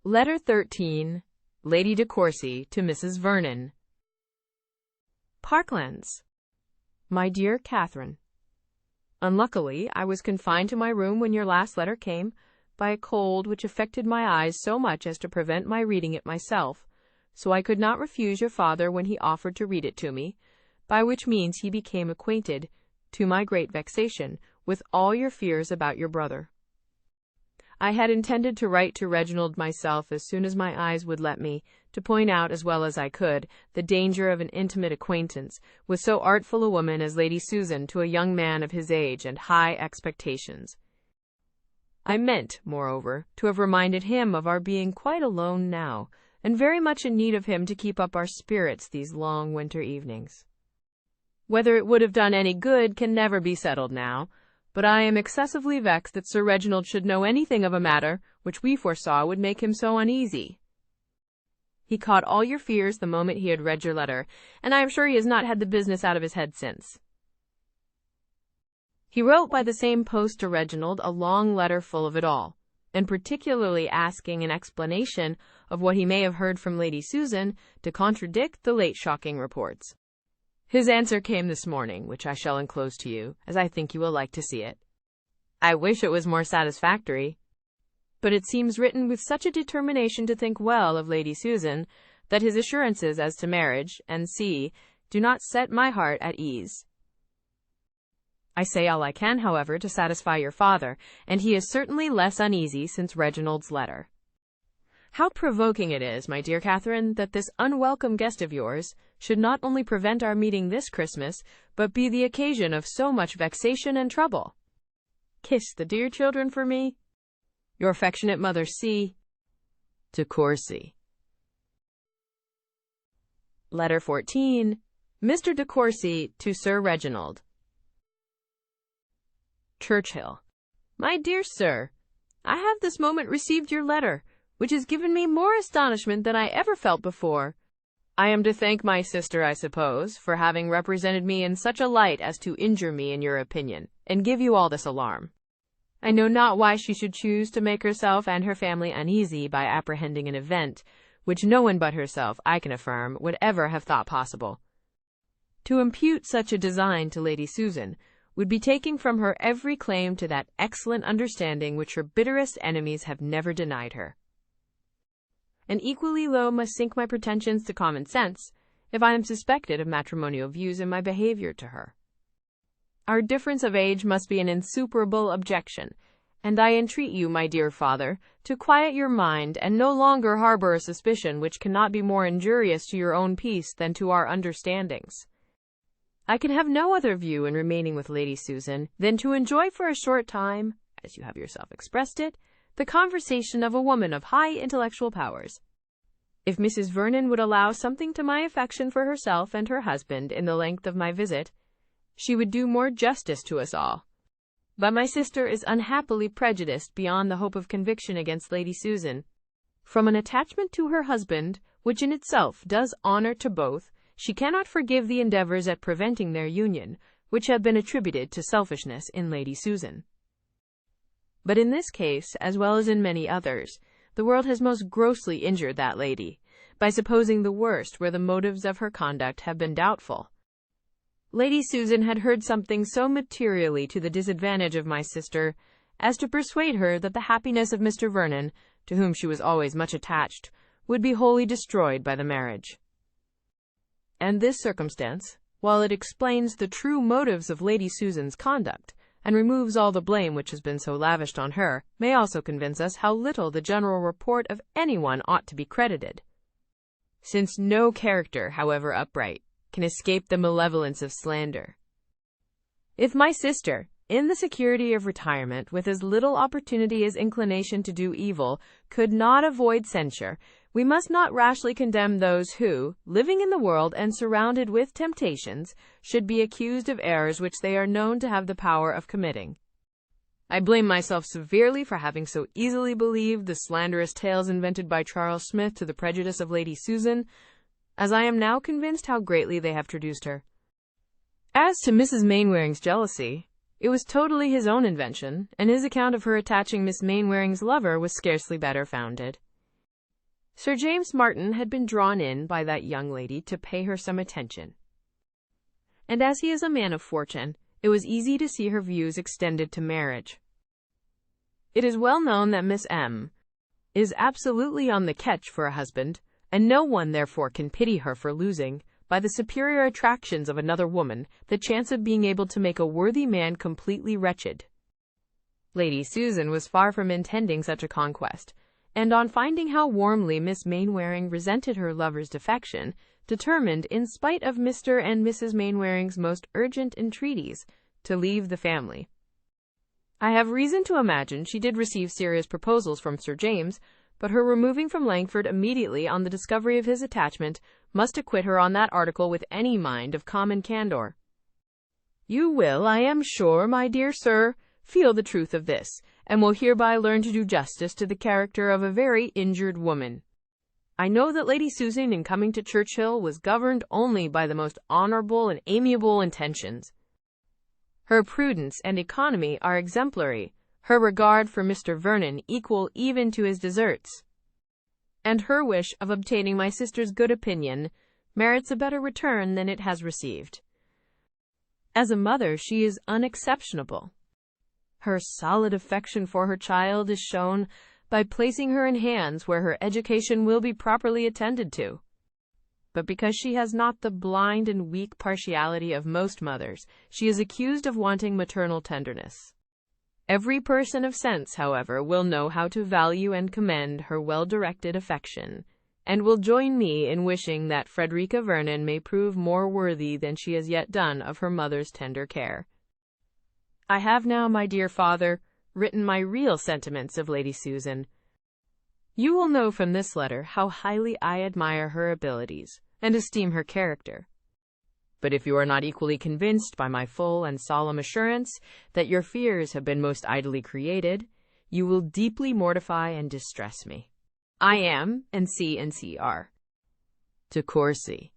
Letter 13. Lady de Courcy to Mrs. Vernon. Parklands. My dear Catherine, unluckily, I was confined to my room when your last letter came, by a cold which affected my eyes so much as to prevent my reading it myself, so I could not refuse your father when he offered to read it to me, by which means he became acquainted, to my great vexation, with all your fears about your brother. I had intended to write to Reginald myself as soon as my eyes would let me, to point out as well as I could the danger of an intimate acquaintance with so artful a woman as Lady Susan to a young man of his age and high expectations. I meant, moreover, to have reminded him of our being quite alone now, and very much in need of him to keep up our spirits these long winter evenings. Whether it would have done any good can never be settled now, but I am excessively vexed that Sir Reginald should know anything of a matter which we foresaw would make him so uneasy. He caught all your fears the moment he had read your letter, and I am sure he has not had the business out of his head since. He wrote by the same post to Reginald a long letter full of it all, and particularly asking an explanation of what he may have heard from Lady Susan to contradict the late shocking reports. His answer came this morning, which I shall enclose to you, as I think you will like to see it. I wish it was more satisfactory, but it seems written with such a determination to think well of Lady Susan, that his assurances as to marriage, &c., do not set my heart at ease. I say all I can, however, to satisfy your father, and he is certainly less uneasy since Reginald's letter. How provoking it is, my dear Catherine, that this unwelcome guest of yours should not only prevent our meeting this Christmas, but be the occasion of so much vexation and trouble. Kiss the dear children for me. Your affectionate mother, C. de Courcy. Letter 14. Mr. de Courcy to Sir Reginald. Churchill. My dear Sir, I have this moment received your letter, which has given me more astonishment than I ever felt before. I am to thank my sister, I suppose, for having represented me in such a light as to injure me in your opinion, and give you all this alarm. I know not why she should choose to make herself and her family uneasy by apprehending an event, which no one but herself, I can affirm, would ever have thought possible. To impute such a design to Lady Susan would be taking from her every claim to that excellent understanding which her bitterest enemies have never denied her. And equally low must sink my pretensions to common sense, if I am suspected of matrimonial views in my behavior to her. Our difference of age must be an insuperable objection, and I entreat you, my dear father, to quiet your mind, and no longer harbor a suspicion which cannot be more injurious to your own peace than to our understandings. I can have no other view in remaining with Lady Susan than to enjoy for a short time, as you have yourself expressed it, the conversation of a woman of high intellectual powers. If Mrs. Vernon would allow something to my affection for herself and her husband in the length of my visit, she would do more justice to us all. But my sister is unhappily prejudiced beyond the hope of conviction against Lady Susan. From an attachment to her husband, which in itself does honor to both, she cannot forgive the endeavors at preventing their union, which have been attributed to selfishness in Lady Susan. But in this case, as well as in many others, the world has most grossly injured that lady, by supposing the worst where the motives of her conduct have been doubtful. Lady Susan had heard something so materially to the disadvantage of my sister as to persuade her that the happiness of Mr. Vernon, to whom she was always much attached, would be wholly destroyed by the marriage. And this circumstance, while it explains the true motives of Lady Susan's conduct, and removes all the blame which has been so lavished on her, may also convince us how little the general report of anyone ought to be credited, since no character, however upright, can escape the malevolence of slander. If my sister, in the security of retirement, with as little opportunity as inclination to do evil, could not avoid censure, we must not rashly condemn those who, living in the world and surrounded with temptations, should be accused of errors which they are known to have the power of committing. I blame myself severely for having so easily believed the slanderous tales invented by Charles Smith to the prejudice of Lady Susan, as I am now convinced how greatly they have traduced her. As to Mrs. Mainwaring's jealousy, it was totally his own invention, and his account of her attaching Miss Mainwaring's lover was scarcely better founded. Sir James Martin had been drawn in by that young lady to pay her some attention, and as he is a man of fortune, it was easy to see her views extended to marriage. It is well known that Miss M. is absolutely on the catch for a husband, and no one therefore can pity her for losing, by the superior attractions of another woman, the chance of being able to make a worthy man completely wretched. Lady Susan was far from intending such a conquest, and on finding how warmly Miss Mainwaring resented her lover's defection, determined, in spite of Mr. and Mrs. Mainwaring's most urgent entreaties, to leave the family. I have reason to imagine she did receive serious proposals from Sir James, but her removing from Langford immediately on the discovery of his attachment must acquit her on that article with any mind of common candour. You will, I am sure, my dear sir, feel the truth of this, and will hereby learn to do justice to the character of a very injured woman. I know that Lady Susan, in coming to Churchill, was governed only by the most honourable and amiable intentions. Her prudence and economy are exemplary, her regard for Mr. Vernon equal even to his deserts, and her wish of obtaining my sister's good opinion merits a better return than it has received. As a mother, she is unexceptionable. Her solid affection for her child is shown by placing her in hands where her education will be properly attended to. But because she has not the blind and weak partiality of most mothers, she is accused of wanting maternal tenderness. Every person of sense, however, will know how to value and commend her well-directed affection, and will join me in wishing that Frederica Vernon may prove more worthy than she has yet done of her mother's tender care. I have now, my dear father, written my real sentiments of Lady Susan. You will know from this letter how highly I admire her abilities, and esteem her character. But if you are not equally convinced by my full and solemn assurance that your fears have been most idly created, you will deeply mortify and distress me. I am, and C.R. To Courcy.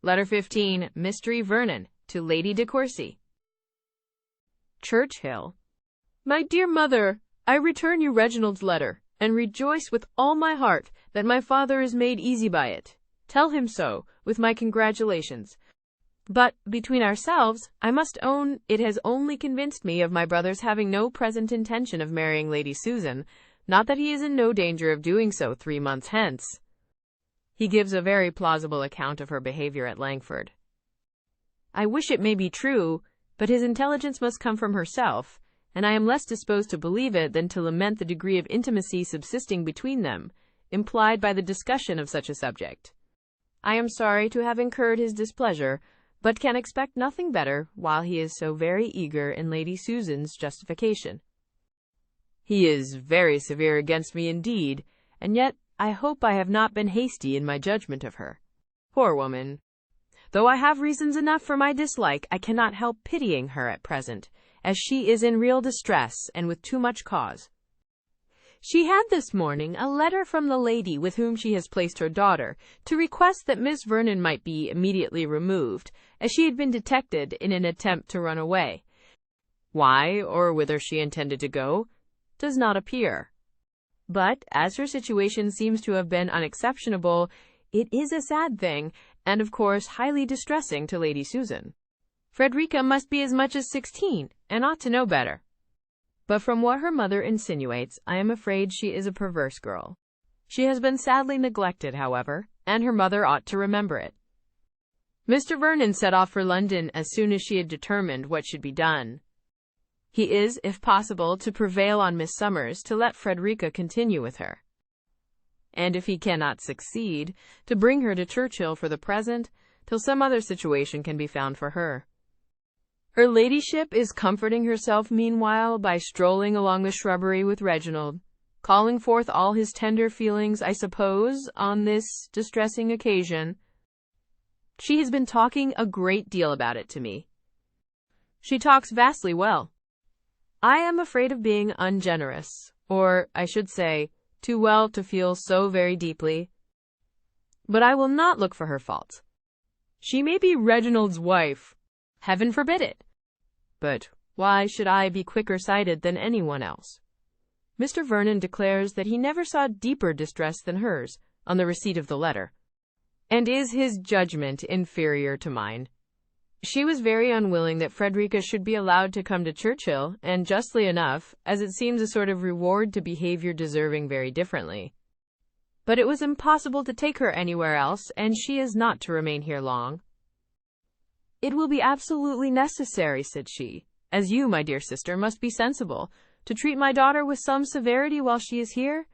Letter 15. Mistree Vernon, to Lady de Courcy. Churchill. My dear mother, I return you Reginald's letter, and rejoice with all my heart that my father is made easy by it. Tell him so, with my congratulations. But, between ourselves, I must own it has only convinced me of my brother's having no present intention of marrying Lady Susan, not that he is in no danger of doing so 3 months hence. He gives a very plausible account of her behaviour at Langford. I wish it may be true, but his intelligence must come from herself, and I am less disposed to believe it than to lament the degree of intimacy subsisting between them, implied by the discussion of such a subject. I am sorry to have incurred his displeasure, but can expect nothing better while he is so very eager in Lady Susan's justification. He is very severe against me indeed, and yet I hope I have not been hasty in my judgment of her. Poor woman! Though I have reasons enough for my dislike, I cannot help pitying her at present, as she is in real distress, and with too much cause. She had this morning a letter from the lady with whom she has placed her daughter, to request that Miss Vernon might be immediately removed, as she had been detected in an attempt to run away. Why, or whither she intended to go, does not appear. But, as her situation seems to have been unexceptionable, it is a sad thing, and of course highly distressing to Lady Susan. Frederica must be as much as 16, and ought to know better. But from what her mother insinuates, I am afraid she is a perverse girl. She has been sadly neglected, however, and her mother ought to remember it. Mr. Vernon set off for London as soon as she had determined what should be done. He is, if possible, to prevail on Miss Summers to let Frederica continue with her, and if he cannot succeed, to bring her to Churchill for the present, till some other situation can be found for her. Her ladyship is comforting herself meanwhile by strolling along the shrubbery with Reginald, calling forth all his tender feelings, I suppose, on this distressing occasion. She has been talking a great deal about it to me. She talks vastly well. I am afraid of being ungenerous, or, I should say, too well to feel so very deeply. But I will not look for her faults. She may be Reginald's wife. Heaven forbid it! But why should I be quicker-sighted than anyone else? Mr. Vernon declares that he never saw deeper distress than hers on the receipt of the letter, and is his judgment inferior to mine. She was very unwilling that Frederica should be allowed to come to Churchill, and justly enough, as it seems a sort of reward to behavior deserving very differently. But it was impossible to take her anywhere else, and she is not to remain here long. It will be absolutely necessary, said she, as you, my dear sister, must be sensible, to treat my daughter with some severity while she is here.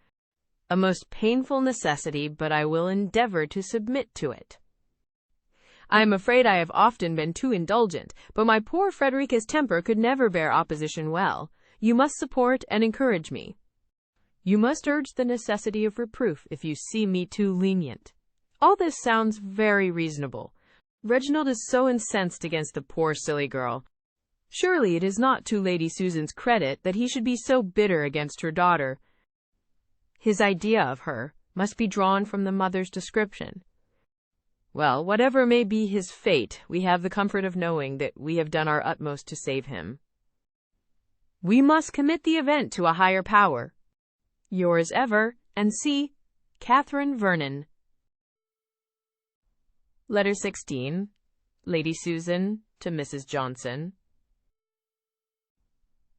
A most painful necessity, but I will endeavor to submit to it. I am afraid I have often been too indulgent, but my poor Frederica's temper could never bear opposition well. You must support and encourage me. You must urge the necessity of reproof if you see me too lenient. All this sounds very reasonable. Reginald is so incensed against the poor silly girl. Surely it is not to Lady Susan's credit that he should be so bitter against her daughter. His idea of her must be drawn from the mother's description. Well, whatever may be his fate, we have the comfort of knowing that we have done our utmost to save him. We must commit the event to a higher power. Yours ever, and C. Catherine Vernon. Letter 16. Lady Susan to Mrs. Johnson.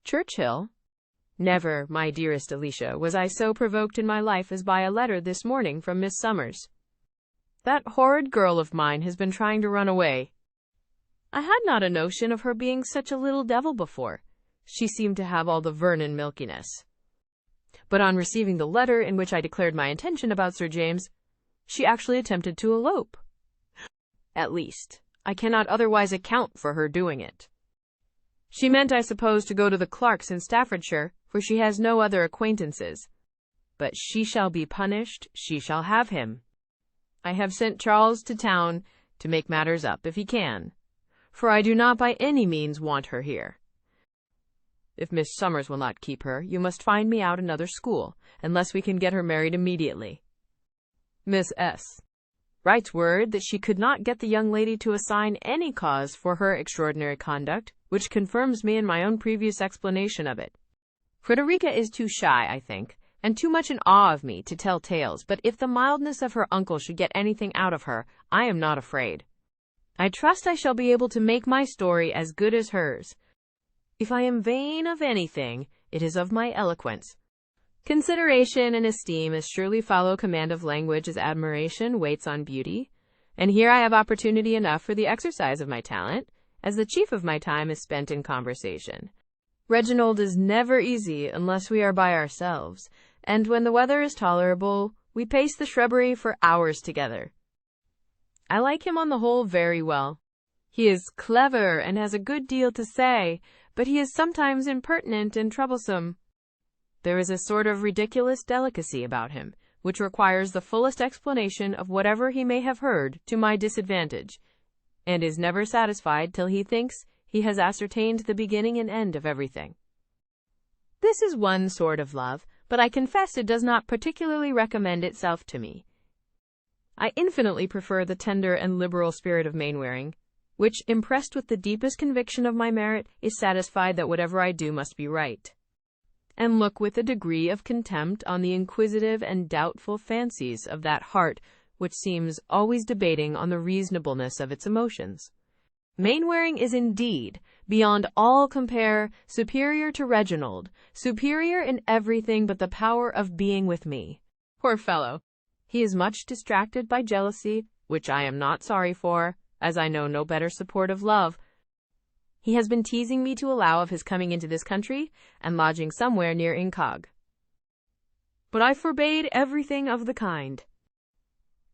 Churchill. Never, my dearest Alicia, was I so provoked in my life as by a letter this morning from Miss Summers. That horrid girl of mine has been trying to run away. I had not a notion of her being such a little devil before. She seemed to have all the Vernon milkiness. But on receiving the letter in which I declared my intention about Sir James, she actually attempted to elope. At least, I cannot otherwise account for her doing it. She meant, I suppose, to go to the Clarks in Staffordshire, for she has no other acquaintances. But she shall be punished, she shall have him. I have sent Charles to town to make matters up, if he can, for I do not by any means want her here. If Miss Summers will not keep her, you must find me out another school, unless we can get her married immediately. Miss S. writes word that she could not get the young lady to assign any cause for her extraordinary conduct, which confirms me in my own previous explanation of it. Frederica is too shy, I think, and too much in awe of me to tell tales, but if the mildness of her uncle should get anything out of her, I am not afraid. I trust I shall be able to make my story as good as hers. If I am vain of anything, it is of my eloquence. Consideration and esteem as surely follow command of language as admiration waits on beauty, and here I have opportunity enough for the exercise of my talent, as the chief of my time is spent in conversation. Reginald is never easy unless we are by ourselves, and when the weather is tolerable, we pace the shrubbery for hours together. I like him on the whole very well. He is clever and has a good deal to say, but he is sometimes impertinent and troublesome. There is a sort of ridiculous delicacy about him, which requires the fullest explanation of whatever he may have heard to my disadvantage, and is never satisfied till he thinks he has ascertained the beginning and end of everything. This is one sort of love, but I confess it does not particularly recommend itself to me. I infinitely prefer the tender and liberal spirit of Mainwaring, which, impressed with the deepest conviction of my merit, is satisfied that whatever I do must be right, and look with a degree of contempt on the inquisitive and doubtful fancies of that heart which seems always debating on the reasonableness of its emotions. Mainwaring is indeed, beyond all compare, superior to Reginald, superior in everything but the power of being with me. Poor fellow! He is much distracted by jealousy, which I am not sorry for, as I know no better support of love. He has been teasing me to allow of his coming into this country, and lodging somewhere near Incog. But I forbade everything of the kind.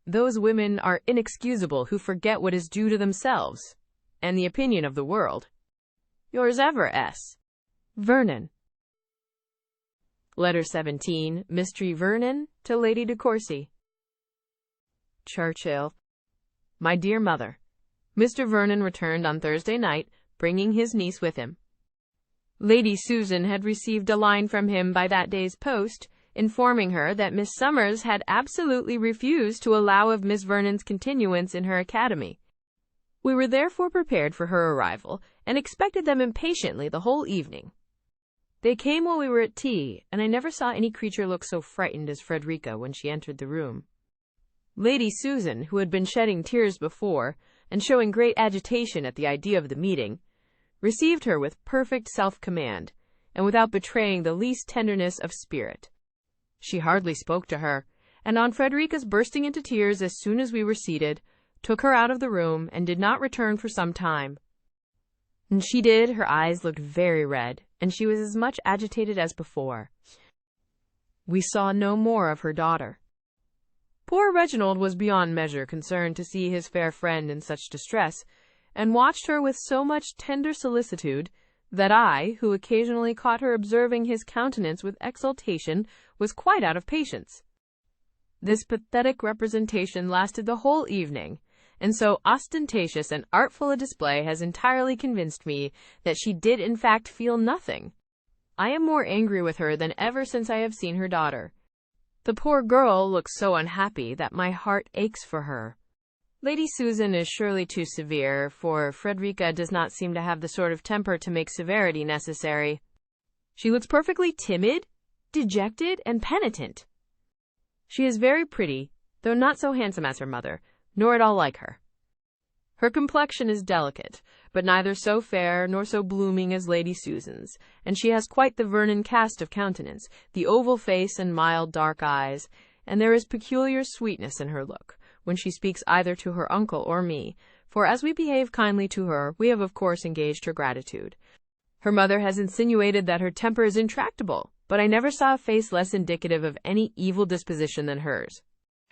Those women are inexcusable who forget what is due to themselves, and the opinion of the world. Yours ever, S. Vernon. Letter 17, Mistree Vernon, to Lady de Courcy. Churchill. My dear mother, Mr. Vernon returned on Thursday night, bringing his niece with him. Lady Susan had received a line from him by that day's post, informing her that Miss Summers had absolutely refused to allow of Miss Vernon's continuance in her academy. We were therefore prepared for her arrival, and expected them impatiently the whole evening. They came while we were at tea, and I never saw any creature look so frightened as Frederica when she entered the room. Lady Susan, who had been shedding tears before, and showing great agitation at the idea of the meeting, received her with perfect self-command, and without betraying the least tenderness of spirit. She hardly spoke to her, and on Frederica's bursting into tears as soon as we were seated, took her out of the room, and did not return for some time. And she did, her eyes looked very red, and she was as much agitated as before. We saw no more of her daughter. Poor Reginald was beyond measure concerned to see his fair friend in such distress, and watched her with so much tender solicitude, that I, who occasionally caught her observing his countenance with exultation, was quite out of patience. This pathetic representation lasted the whole evening, and so ostentatious and artful a display has entirely convinced me that she did in fact feel nothing. I am more angry with her than ever since I have seen her daughter. The poor girl looks so unhappy that my heart aches for her. Lady Susan is surely too severe, for Frederica does not seem to have the sort of temper to make severity necessary. She looks perfectly timid, dejected, and penitent. She is very pretty, though not so handsome as her mother, nor at all like her. Her complexion is delicate, but neither so fair nor so blooming as Lady Susan's, and she has quite the Vernon cast of countenance, the oval face and mild dark eyes, and there is peculiar sweetness in her look, when she speaks either to her uncle or me, for as we behave kindly to her, we have of course engaged her gratitude. Her mother has insinuated that her temper is intractable, but I never saw a face less indicative of any evil disposition than hers.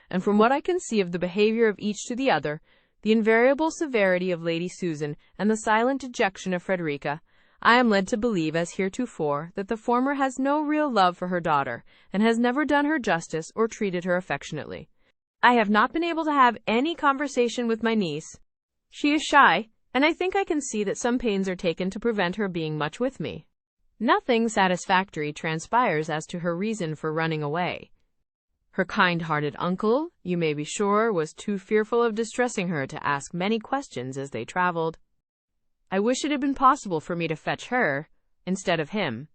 And from what I can see of the behavior of each to the other, the invariable severity of Lady Susan and the silent dejection of Frederica, I am led to believe, as heretofore, that the former has no real love for her daughter, and has never done her justice or treated her affectionately. I have not been able to have any conversation with my niece. She is shy, and I think I can see that some pains are taken to prevent her being much with me. Nothing satisfactory transpires as to her reason for running away. Her kind-hearted uncle, you may be sure, was too fearful of distressing her to ask many questions as they travelled. I wish it had been possible for me to fetch her, instead of him.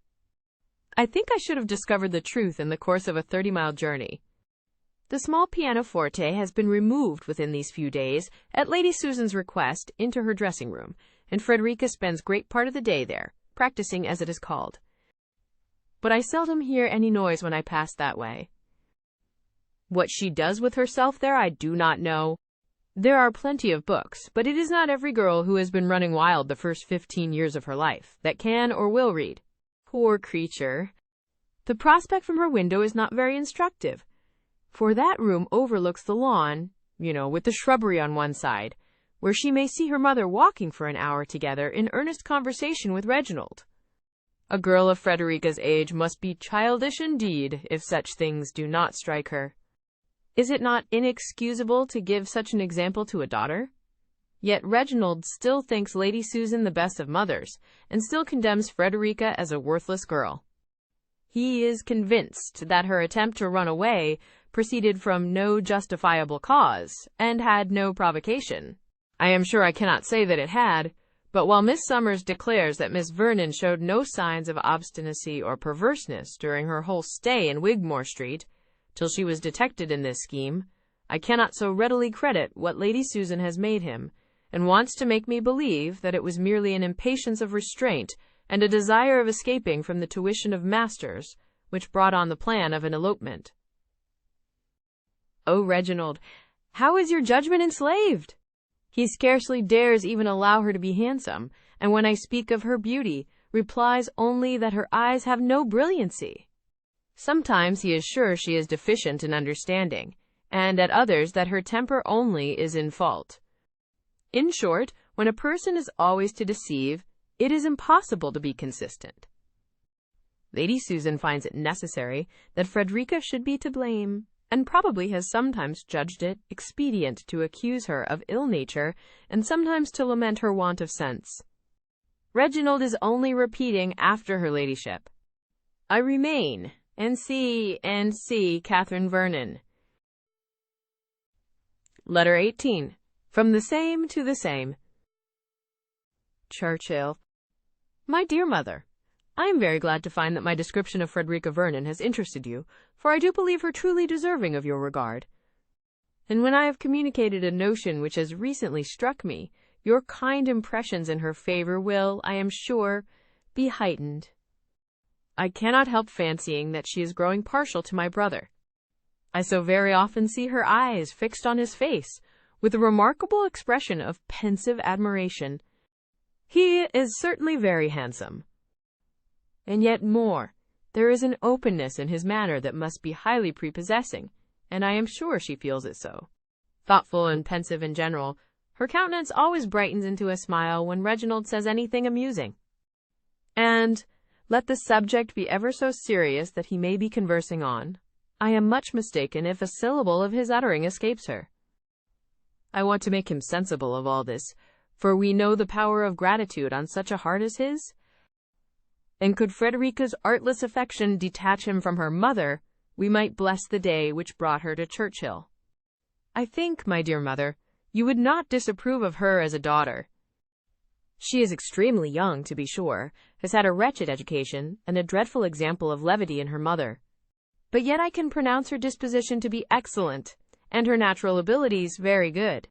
I think I should have discovered the truth in the course of a 30-mile journey. The small pianoforte has been removed within these few days, at Lady Susan's request, into her dressing-room, and Frederica spends great part of the day there, practising as it is called. But I seldom hear any noise when I pass that way. What she does with herself there I do not know. There are plenty of books, but it is not every girl who has been running wild the first 15 years of her life that can or will read. Poor creature. The prospect from her window is not very instructive, for that room overlooks the lawn, with the shrubbery on one side, where she may see her mother walking for an hour together in earnest conversation with Reginald. A girl of Frederica's age must be childish indeed if such things do not strike her. Is it not inexcusable to give such an example to a daughter? Yet Reginald still thinks Lady Susan the best of mothers, and still condemns Frederica as a worthless girl. He is convinced that her attempt to run away proceeded from no justifiable cause, and had no provocation. I am sure I cannot say that it had, but while Miss Summers declares that Miss Vernon showed no signs of obstinacy or perverseness during her whole stay in Wigmore Street, till she was detected in this scheme, I cannot so readily credit what Lady Susan has made him, and wants to make me believe that it was merely an impatience of restraint and a desire of escaping from the tuition of masters, which brought on the plan of an elopement. Oh, Reginald, how is your judgment enslaved? He scarcely dares even allow her to be handsome, and when I speak of her beauty, replies only that her eyes have no brilliancy. Sometimes he is sure she is deficient in understanding, and at others that her temper only is in fault. In short, when a person is always to deceive, it is impossible to be consistent. Lady Susan finds it necessary that Frederica should be to blame, and probably has sometimes judged it expedient to accuse her of ill nature, and sometimes to lament her want of sense. Reginald is only repeating after her ladyship, I remain, N.C. Catherine Vernon. Letter 18. From the same to the same. Churchill. My dear Mother, I am very glad to find that my description of Frederica Vernon has interested you, for I do believe her truly deserving of your regard. And when I have communicated a notion which has recently struck me, your kind impressions in her favor will, I am sure, be heightened. I cannot help fancying that she is growing partial to my brother. I so very often see her eyes fixed on his face, with a remarkable expression of pensive admiration. He is certainly very handsome. And yet more, there is an openness in his manner that must be highly prepossessing, and I am sure she feels it so. Thoughtful and pensive in general, her countenance always brightens into a smile when Reginald says anything amusing. And, let the subject be ever so serious that he may be conversing on, I am much mistaken if a syllable of his uttering escapes her. I want to make him sensible of all this, for we know the power of gratitude on such a heart as his. And could Frederica's artless affection detach him from her mother, we might bless the day which brought her to Churchill. I think, my dear mother, you would not disapprove of her as a daughter. She is extremely young, to be sure, has had a wretched education, and a dreadful example of levity in her mother. But yet I can pronounce her disposition to be excellent, and her natural abilities very good.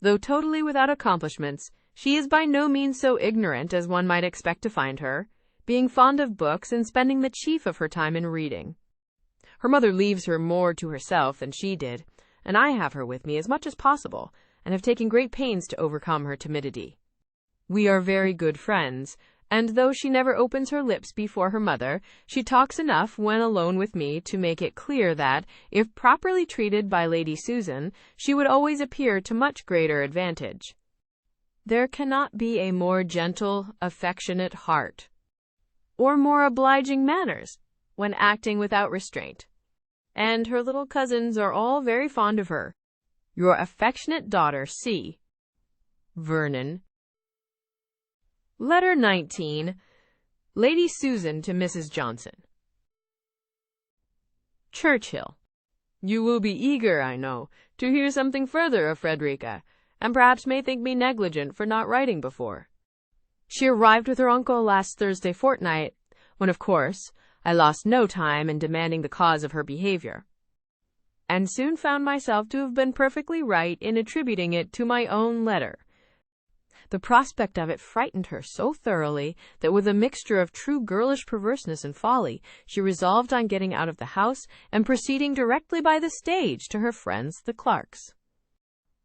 Though totally without accomplishments, she is by no means so ignorant as one might expect to find her, being fond of books and spending the chief of her time in reading. Her mother leaves her more to herself than she did, and I have her with me as much as possible, and have taken great pains to overcome her timidity. We are very good friends, and though she never opens her lips before her mother, she talks enough when alone with me to make it clear that, if properly treated by Lady Susan, she would always appear to much greater advantage. There cannot be a more gentle, affectionate heart, or more obliging manners, when acting without restraint, and her little cousins are all very fond of her. Your affectionate daughter, C. Vernon. Letter 19. Lady Susan to Mrs. Johnson. Churchill. You will be eager, I know, to hear something further of Frederica, and perhaps may think me negligent for not writing before. She arrived with her uncle last Thursday fortnight, when, of course, I lost no time in demanding the cause of her behavior, and soon found myself to have been perfectly right in attributing it to my own letter. The prospect of it frightened her so thoroughly that with a mixture of true girlish perverseness and folly, she resolved on getting out of the house and proceeding directly by the stage to her friends the Clarks,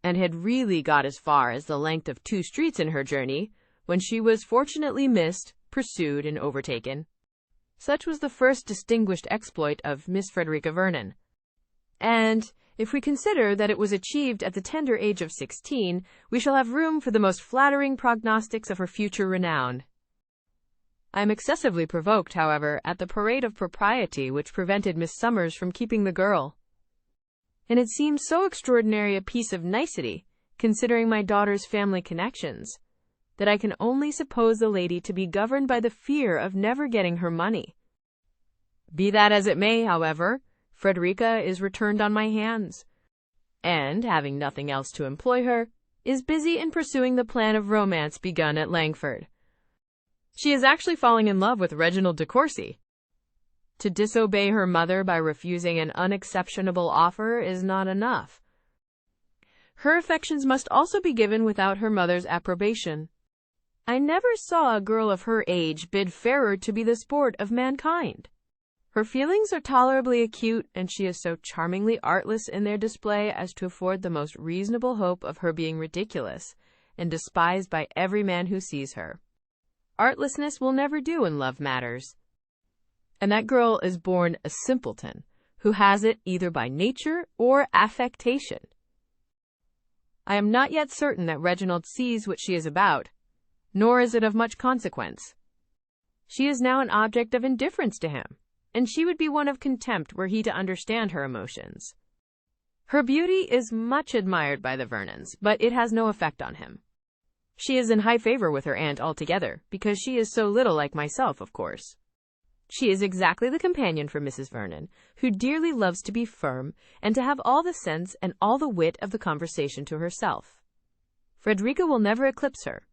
and had really got as far as the length of 2 streets in her journey, when she was fortunately missed, pursued, and overtaken. Such was the first distinguished exploit of Miss Frederica Vernon. And if we consider that it was achieved at the tender age of 16, we shall have room for the most flattering prognostics of her future renown. I am excessively provoked, however, at the parade of propriety which prevented Miss Summers from keeping the girl. And it seems so extraordinary a piece of nicety, considering my daughter's family connections, that I can only suppose the lady to be governed by the fear of never getting her money. Be that as it may, however, Frederica is returned on my hands, and, having nothing else to employ her, is busy in pursuing the plan of romance begun at Langford. She is actually falling in love with Reginald de Courcy. To disobey her mother by refusing an unexceptionable offer is not enough. Her affections must also be given without her mother's approbation. I never saw a girl of her age bid fairer to be the sport of mankind. Her feelings are tolerably acute, and she is so charmingly artless in their display as to afford the most reasonable hope of her being ridiculous and despised by every man who sees her. Artlessness will never do in love matters. And that girl is born a simpleton, who has it either by nature or affectation. I am not yet certain that Reginald sees what she is about, nor is it of much consequence. She is now an object of indifference to him, and she would be one of contempt were he to understand her emotions. Her beauty is much admired by the Vernons, but it has no effect on him. She is in high favor with her aunt altogether, because she is so little like myself, of course. She is exactly the companion for Mrs. Vernon, who dearly loves to be firm, and to have all the sense and all the wit of the conversation to herself. Frederica will never eclipse her.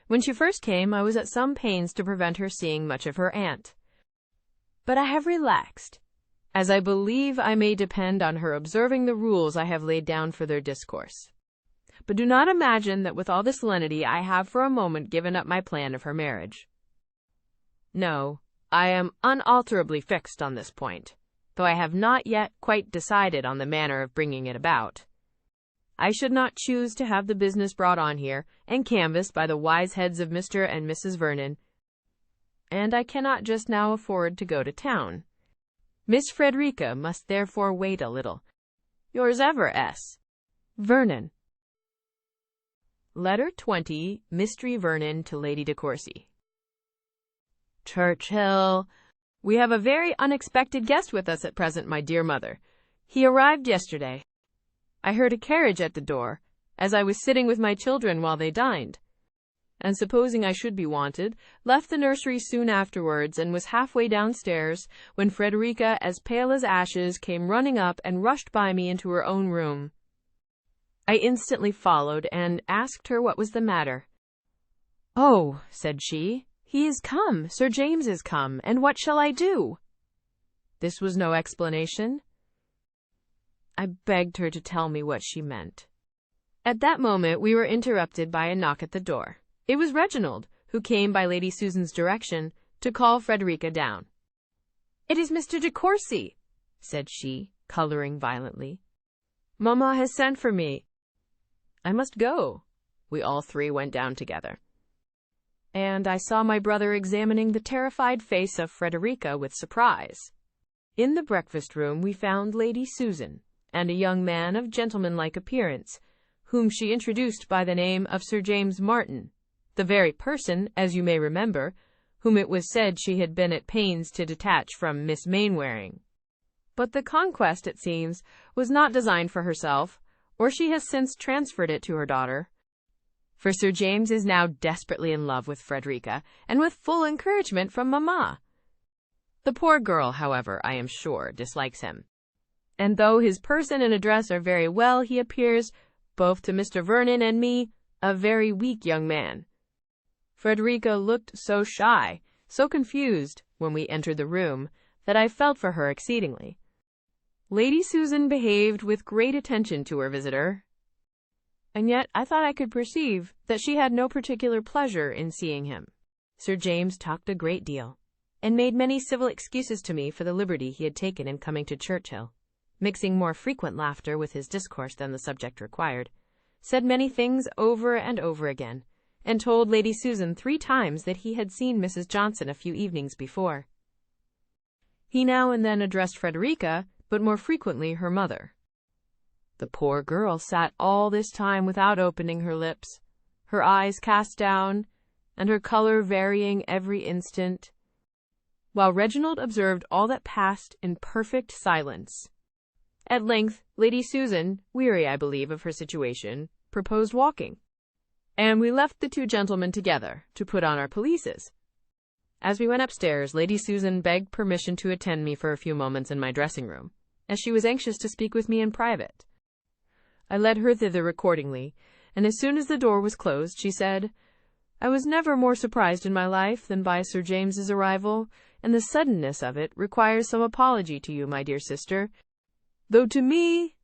When she first came, I was at some pains to prevent her seeing much of her aunt. But I have relaxed, as I believe I may depend on her observing the rules I have laid down for their discourse. But do not imagine that with all this lenity I have for a moment given up my plan of her marriage. No, I am unalterably fixed on this point, though I have not yet quite decided on the manner of bringing it about. I should not choose to have the business brought on here and canvassed by the wise heads of Mr. and Mrs. Vernon, and I cannot just now afford to go to town. Miss Frederica must therefore wait a little. Yours ever, S. Vernon. Letter 20, Mistree Vernon to Lady de Courcy. Churchill, we have a very unexpected guest with us at present, my dear mother. He arrived yesterday. I heard a carriage at the door, as I was sitting with my children while they dined, and supposing I should be wanted, left the nursery soon afterwards, and was halfway downstairs, when Frederica, as pale as ashes, came running up and rushed by me into her own room. I instantly followed, and asked her what was the matter. "Oh," said she, "he is come, Sir James is come, and what shall I do?" This was no explanation. I begged her to tell me what she meant. At that moment we were interrupted by a knock at the door. It was Reginald, who came by Lady Susan's direction to call Frederica down. "It is Mr. de Courcy," said she, colouring violently. "Mamma has sent for me." "I must go." We all three went down together, and I saw my brother examining the terrified face of Frederica with surprise. In the breakfast-room we found Lady Susan, and a young man of gentlemanlike appearance, whom she introduced by the name of Sir James Martin, the very person, as you may remember, whom it was said she had been at pains to detach from Miss Mainwaring. But the conquest, it seems, was not designed for herself, or she has since transferred it to her daughter. For Sir James is now desperately in love with Frederica, and with full encouragement from mamma. The poor girl, however, I am sure, dislikes him. And though his person and address are very well, he appears, both to Mr. Vernon and me, a very weak young man. Frederica looked so shy, so confused, when we entered the room, that I felt for her exceedingly. Lady Susan behaved with great attention to her visitor, and yet I thought I could perceive that she had no particular pleasure in seeing him. Sir James talked a great deal, and made many civil excuses to me for the liberty he had taken in coming to Churchill, mixing more frequent laughter with his discourse than the subject required, said many things over and over again, and told Lady Susan 3 times that he had seen Mrs. Johnson a few evenings before. He now and then addressed Frederica, but more frequently her mother. The poor girl sat all this time without opening her lips, her eyes cast down, and her color varying every instant, while Reginald observed all that passed in perfect silence. At length, Lady Susan, weary, I believe, of her situation, proposed walking, and we left the 2 gentlemen together to put on our pelisses. As we went upstairs, Lady Susan begged permission to attend me for a few moments in my dressing-room, as she was anxious to speak with me in private. I led her thither accordingly, and as soon as the door was closed, she said, "I was never more surprised in my life than by Sir James's arrival, and the suddenness of it requires some apology to you, my dear sister, though to me,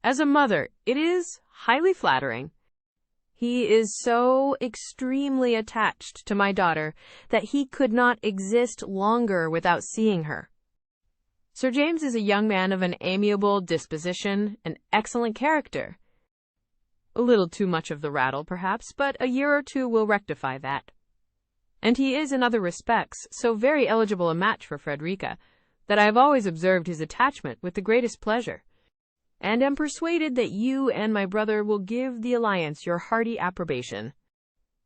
as a mother, it is highly flattering. He is so extremely attached to my daughter that he could not exist longer without seeing her. Sir James is a young man of an amiable disposition, an excellent character. A little too much of the rattle, perhaps, but a year or 2 will rectify that. And he is, in other respects, so very eligible a match for Frederica, that I have always observed his attachment with the greatest pleasure, and am persuaded that you and my brother will give the alliance your hearty approbation.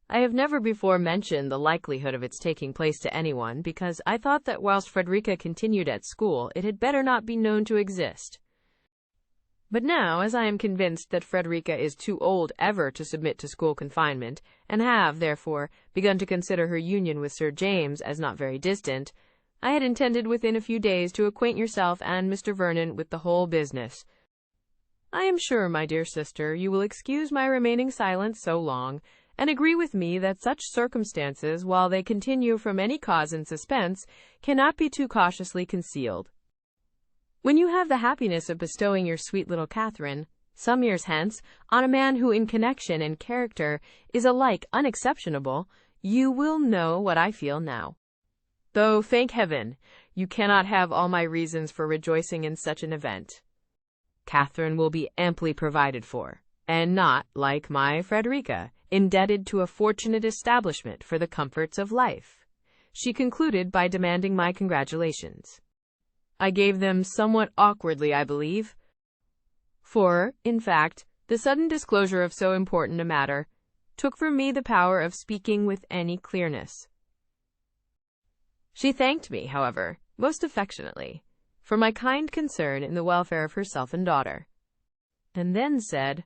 I have never before mentioned the likelihood of its taking place to anyone, because I thought that whilst Frederica continued at school, it had better not be known to exist. But now, as I am convinced that Frederica is too old ever to submit to school confinement, and have, therefore, begun to consider her union with Sir James as not very distant, I had intended within a few days to acquaint yourself and Mr. Vernon with the whole business. I am sure, my dear sister, you will excuse my remaining silent so long, and agree with me that such circumstances, while they continue from any cause in suspense, cannot be too cautiously concealed. When you have the happiness of bestowing your sweet little Catherine, some years hence, on a man who in connection and character is alike unexceptionable, you will know what I feel now. Though, thank heaven, you cannot have all my reasons for rejoicing in such an event. Catherine will be amply provided for, and not, like my Frederica, indebted to a fortunate establishment for the comforts of life. She concluded by demanding my congratulations. I gave them somewhat awkwardly, I believe, for, in fact, the sudden disclosure of so important a matter took from me the power of speaking with any clearness. She thanked me, however, most affectionately, for my kind concern in the welfare of herself and daughter, and then said,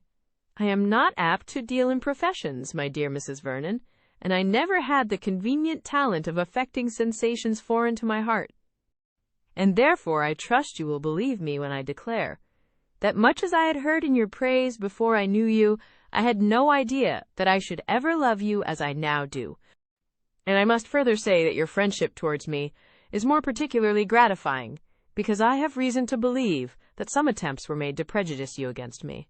"I am not apt to deal in professions, my dear Mrs. Vernon, and I never had the convenient talent of affecting sensations foreign to my heart. And therefore I trust you will believe me when I declare that much as I had heard in your praise before I knew you, I had no idea that I should ever love you as I now do. And I must further say that your friendship towards me is more particularly gratifying, because I have reason to believe that some attempts were made to prejudice you against me.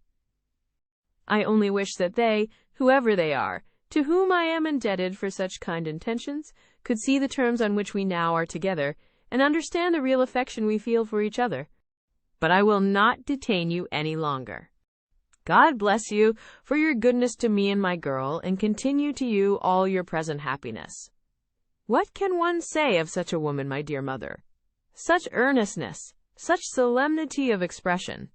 I only wish that they, whoever they are, to whom I am indebted for such kind intentions, could see the terms on which we now are together, and understand the real affection we feel for each other. But I will not detain you any longer. God bless you for your goodness to me and my girl, and continue to you all your present happiness. What can one say of such a woman, my dear mother? Such earnestness, such solemnity of expression.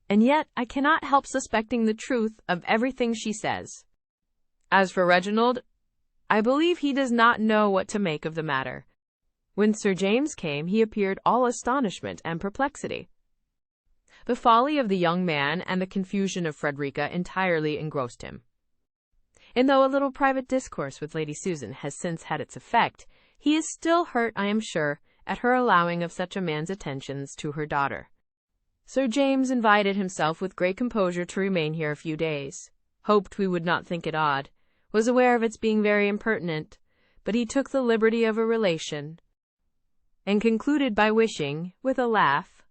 And yet I cannot help suspecting the truth of everything she says. As for Reginald, I believe he does not know what to make of the matter. When Sir James came, he appeared all astonishment and perplexity. The folly of the young man and the confusion of Frederica entirely engrossed him. And though a little private discourse with Lady Susan has since had its effect, he is still hurt, I am sure, at her allowing of such a man's attentions to her daughter. Sir James invited himself with great composure to remain here a few days, hoped we would not think it odd, was aware of its being very impertinent, but he took the liberty of a relation, and concluded by wishing, with a laugh,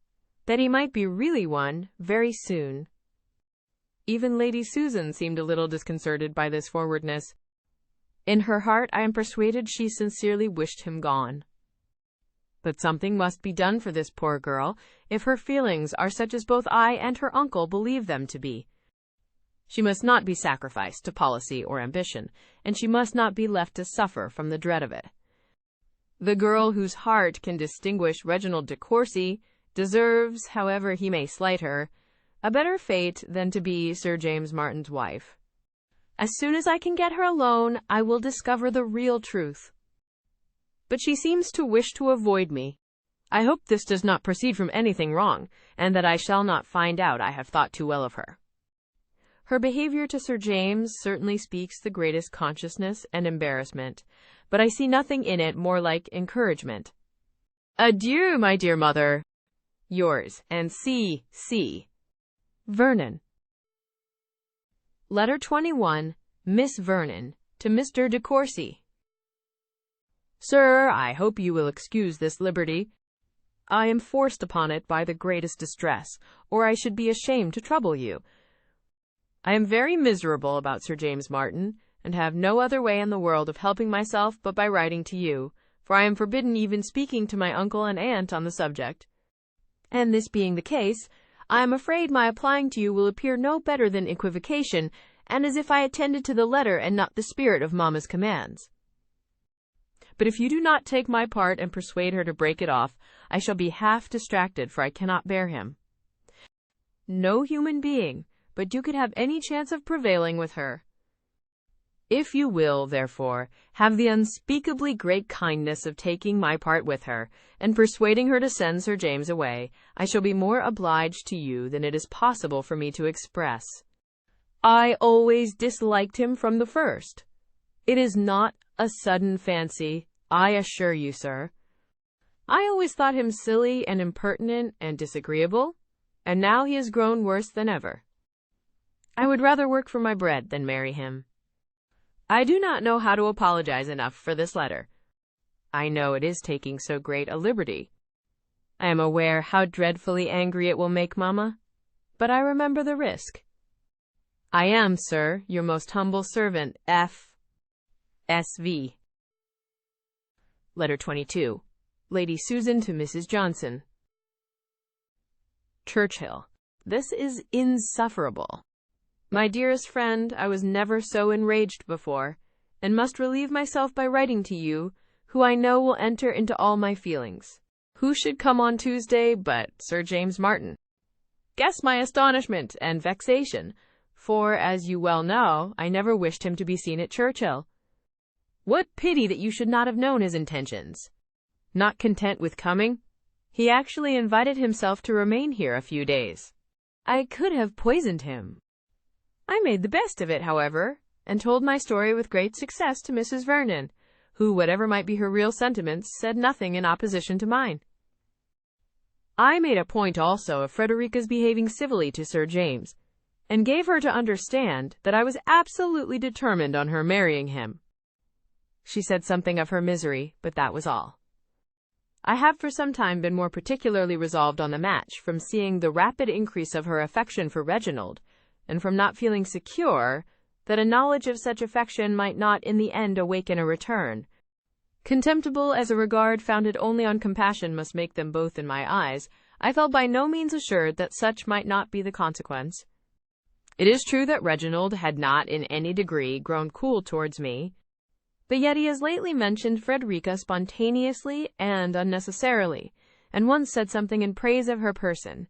that he might be really one very soon. Even Lady Susan seemed a little disconcerted by this forwardness. In her heart, I am persuaded she sincerely wished him gone. But something must be done for this poor girl, if her feelings are such as both I and her uncle believe them to be. She must not be sacrificed to policy or ambition, and she must not be left to suffer from the dread of it. The girl whose heart can distinguish Reginald de Courcy deserves, however he may slight her, a better fate than to be Sir James Martin's wife. As soon as I can get her alone, I will discover the real truth. But she seems to wish to avoid me. I hope this does not proceed from anything wrong, and that I shall not find out I have thought too well of her. Her behavior to Sir James certainly speaks the greatest consciousness and embarrassment, but I see nothing in it more like encouragement. Adieu, my dear mother. Yours, and C. Vernon. Letter 21, Miss Vernon, to Mr. de Courcy. Sir, I hope you will excuse this liberty. I am forced upon it by the greatest distress, or I should be ashamed to trouble you. I am very miserable about Sir James Martin, and have no other way in the world of helping myself but by writing to you, for I am forbidden even speaking to my uncle and aunt on the subject. And this being the case, I am afraid my applying to you will appear no better than equivocation, and as if I attended to the letter and not the spirit of Mamma's commands. But if you do not take my part and persuade her to break it off, I shall be half distracted, for I cannot bear him. No human being but you could have any chance of prevailing with her. If you will, therefore, have the unspeakably great kindness of taking my part with her, and persuading her to send Sir James away, I shall be more obliged to you than it is possible for me to express. I always disliked him from the first. It is not a sudden fancy, I assure you, sir. I always thought him silly and impertinent and disagreeable, and now he has grown worse than ever. I would rather work for my bread than marry him. I do not know how to apologize enough for this letter. I know it is taking so great a liberty. I am aware how dreadfully angry it will make Mamma, but I remember the risk. I am, sir, your most humble servant, F. S.V. Letter 22. Lady Susan to Mrs. Johnson. Churchill. This is insufferable. My dearest friend, I was never so enraged before, and must relieve myself by writing to you, who I know will enter into all my feelings. Who should come on Tuesday but Sir James Martin? Guess my astonishment and vexation, for, as you well know, I never wished him to be seen at Churchill. What pity that you should not have known his intentions. Not content with coming, he actually invited himself to remain here a few days. I could have poisoned him. I made the best of it, however, and told my story with great success to Mrs. Vernon, who, whatever might be her real sentiments, said nothing in opposition to mine. I made a point also of Frederica's behaving civilly to Sir James, and gave her to understand that I was absolutely determined on her marrying him. She said something of her misery, but that was all. I have for some time been more particularly resolved on the match, from seeing the rapid increase of her affection for Reginald, and from not feeling secure that a knowledge of such affection might not in the end awaken a return. Contemptible as a regard founded only on compassion must make them both in my eyes, I felt by no means assured that such might not be the consequence. It is true that Reginald had not in any degree grown cool towards me, but yet he has lately mentioned Frederica spontaneously and unnecessarily, and once said something in praise of her person.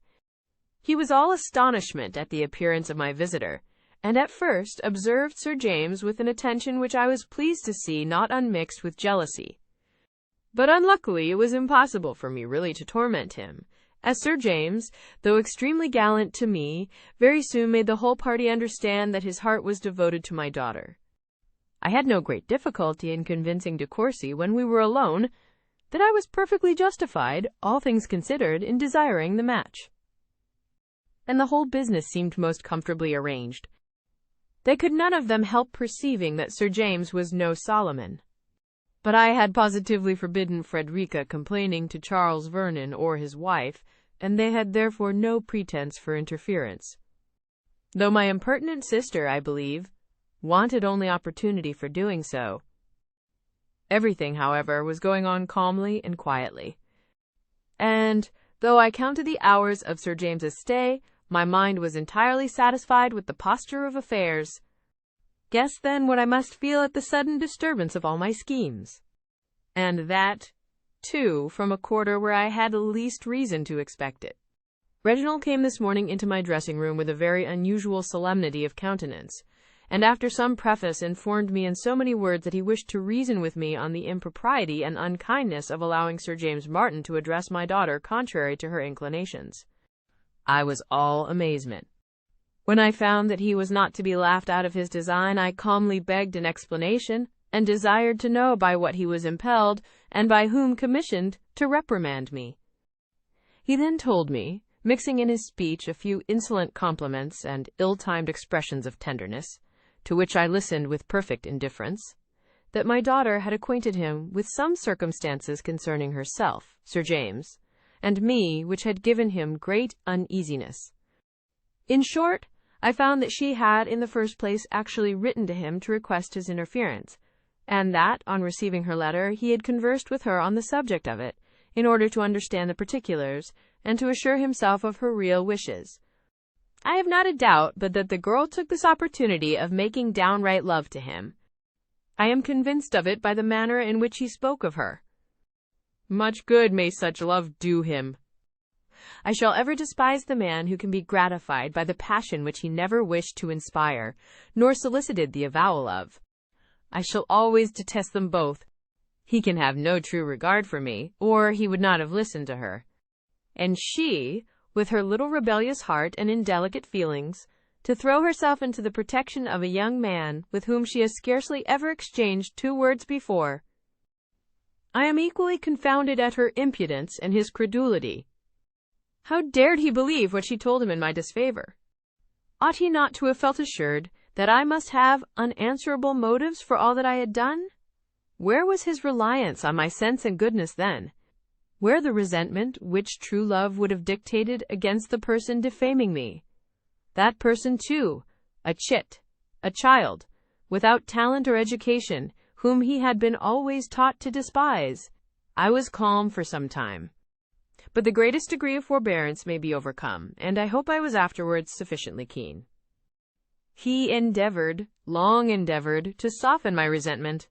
He was all astonishment at the appearance of my visitor, and at first observed Sir James with an attention which I was pleased to see not unmixed with jealousy. But unluckily it was impossible for me really to torment him, as Sir James, though extremely gallant to me, very soon made the whole party understand that his heart was devoted to my daughter. I had no great difficulty in convincing de Courcy, when we were alone, that I was perfectly justified, all things considered, in desiring the match. And the whole business seemed most comfortably arranged. They could none of them help perceiving that Sir James was no Solomon. But I had positively forbidden Frederica complaining to Charles Vernon or his wife, and they had therefore no pretence for interference. Though my impertinent sister, I believe, wanted only opportunity for doing so. Everything, however, was going on calmly and quietly. And, though I counted the hours of Sir James's stay, My mind was entirely satisfied with the posture of affairs. Guess then what I must feel at the sudden disturbance of all my schemes. And that, too, from a quarter where I had least reason to expect it. Reginald came this morning into my dressing-room with a very unusual solemnity of countenance, and after some preface informed me in so many words that he wished to reason with me on the impropriety and unkindness of allowing Sir James Martin to address my daughter contrary to her inclinations. I was all amazement. When I found that he was not to be laughed out of his design, I calmly begged an explanation, and desired to know by what he was impelled, and by whom commissioned, to reprimand me. He then told me, mixing in his speech a few insolent compliments and ill-timed expressions of tenderness, to which I listened with perfect indifference, that my daughter had acquainted him with some circumstances concerning herself, Sir James, and me, which had given him great uneasiness. In short, I found that she had in the first place actually written to him to request his interference, and that, on receiving her letter, he had conversed with her on the subject of it, in order to understand the particulars, and to assure himself of her real wishes. I have not a doubt but that the girl took this opportunity of making downright love to him. I am convinced of it by the manner in which he spoke of her. Much good may such love do him. I shall ever despise the man who can be gratified by the passion which he never wished to inspire, nor solicited the avowal of. I shall always detest them both. He can have no true regard for me, or he would not have listened to her. And she, with her little rebellious heart and indelicate feelings, to throw herself into the protection of a young man with whom she has scarcely ever exchanged 2 words before. I am equally confounded at her impudence and his credulity. How dared he believe what she told him in my disfavor? Ought he not to have felt assured that I must have unanswerable motives for all that I had done? Where was his reliance on my sense and goodness then? Where the resentment which true love would have dictated against the person defaming me? That person, too, a chit, a child, without talent or education, whom he had been always taught to despise. I was calm for some time. But the greatest degree of forbearance may be overcome, and I hope I was afterwards sufficiently keen. He long endeavored, to soften my resentment.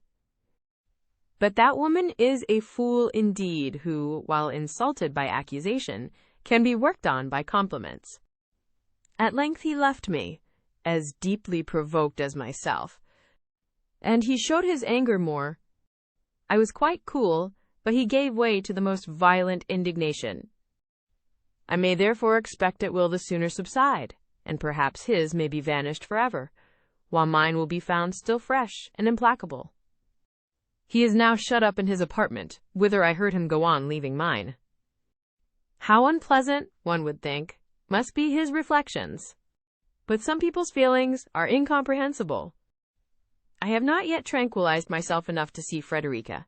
But that woman is a fool indeed, who, while insulted by accusation, can be worked on by compliments. At length he left me, as deeply provoked as myself, and he showed his anger more. I was quite cool, but he gave way to the most violent indignation. I may therefore expect it will the sooner subside, and perhaps his may be vanished forever, while mine will be found still fresh and implacable. He is now shut up in his apartment, whither I heard him go on leaving mine. How unpleasant, one would think, must be his reflections. But some people's feelings are incomprehensible. I have not yet tranquilized myself enough to see Frederica.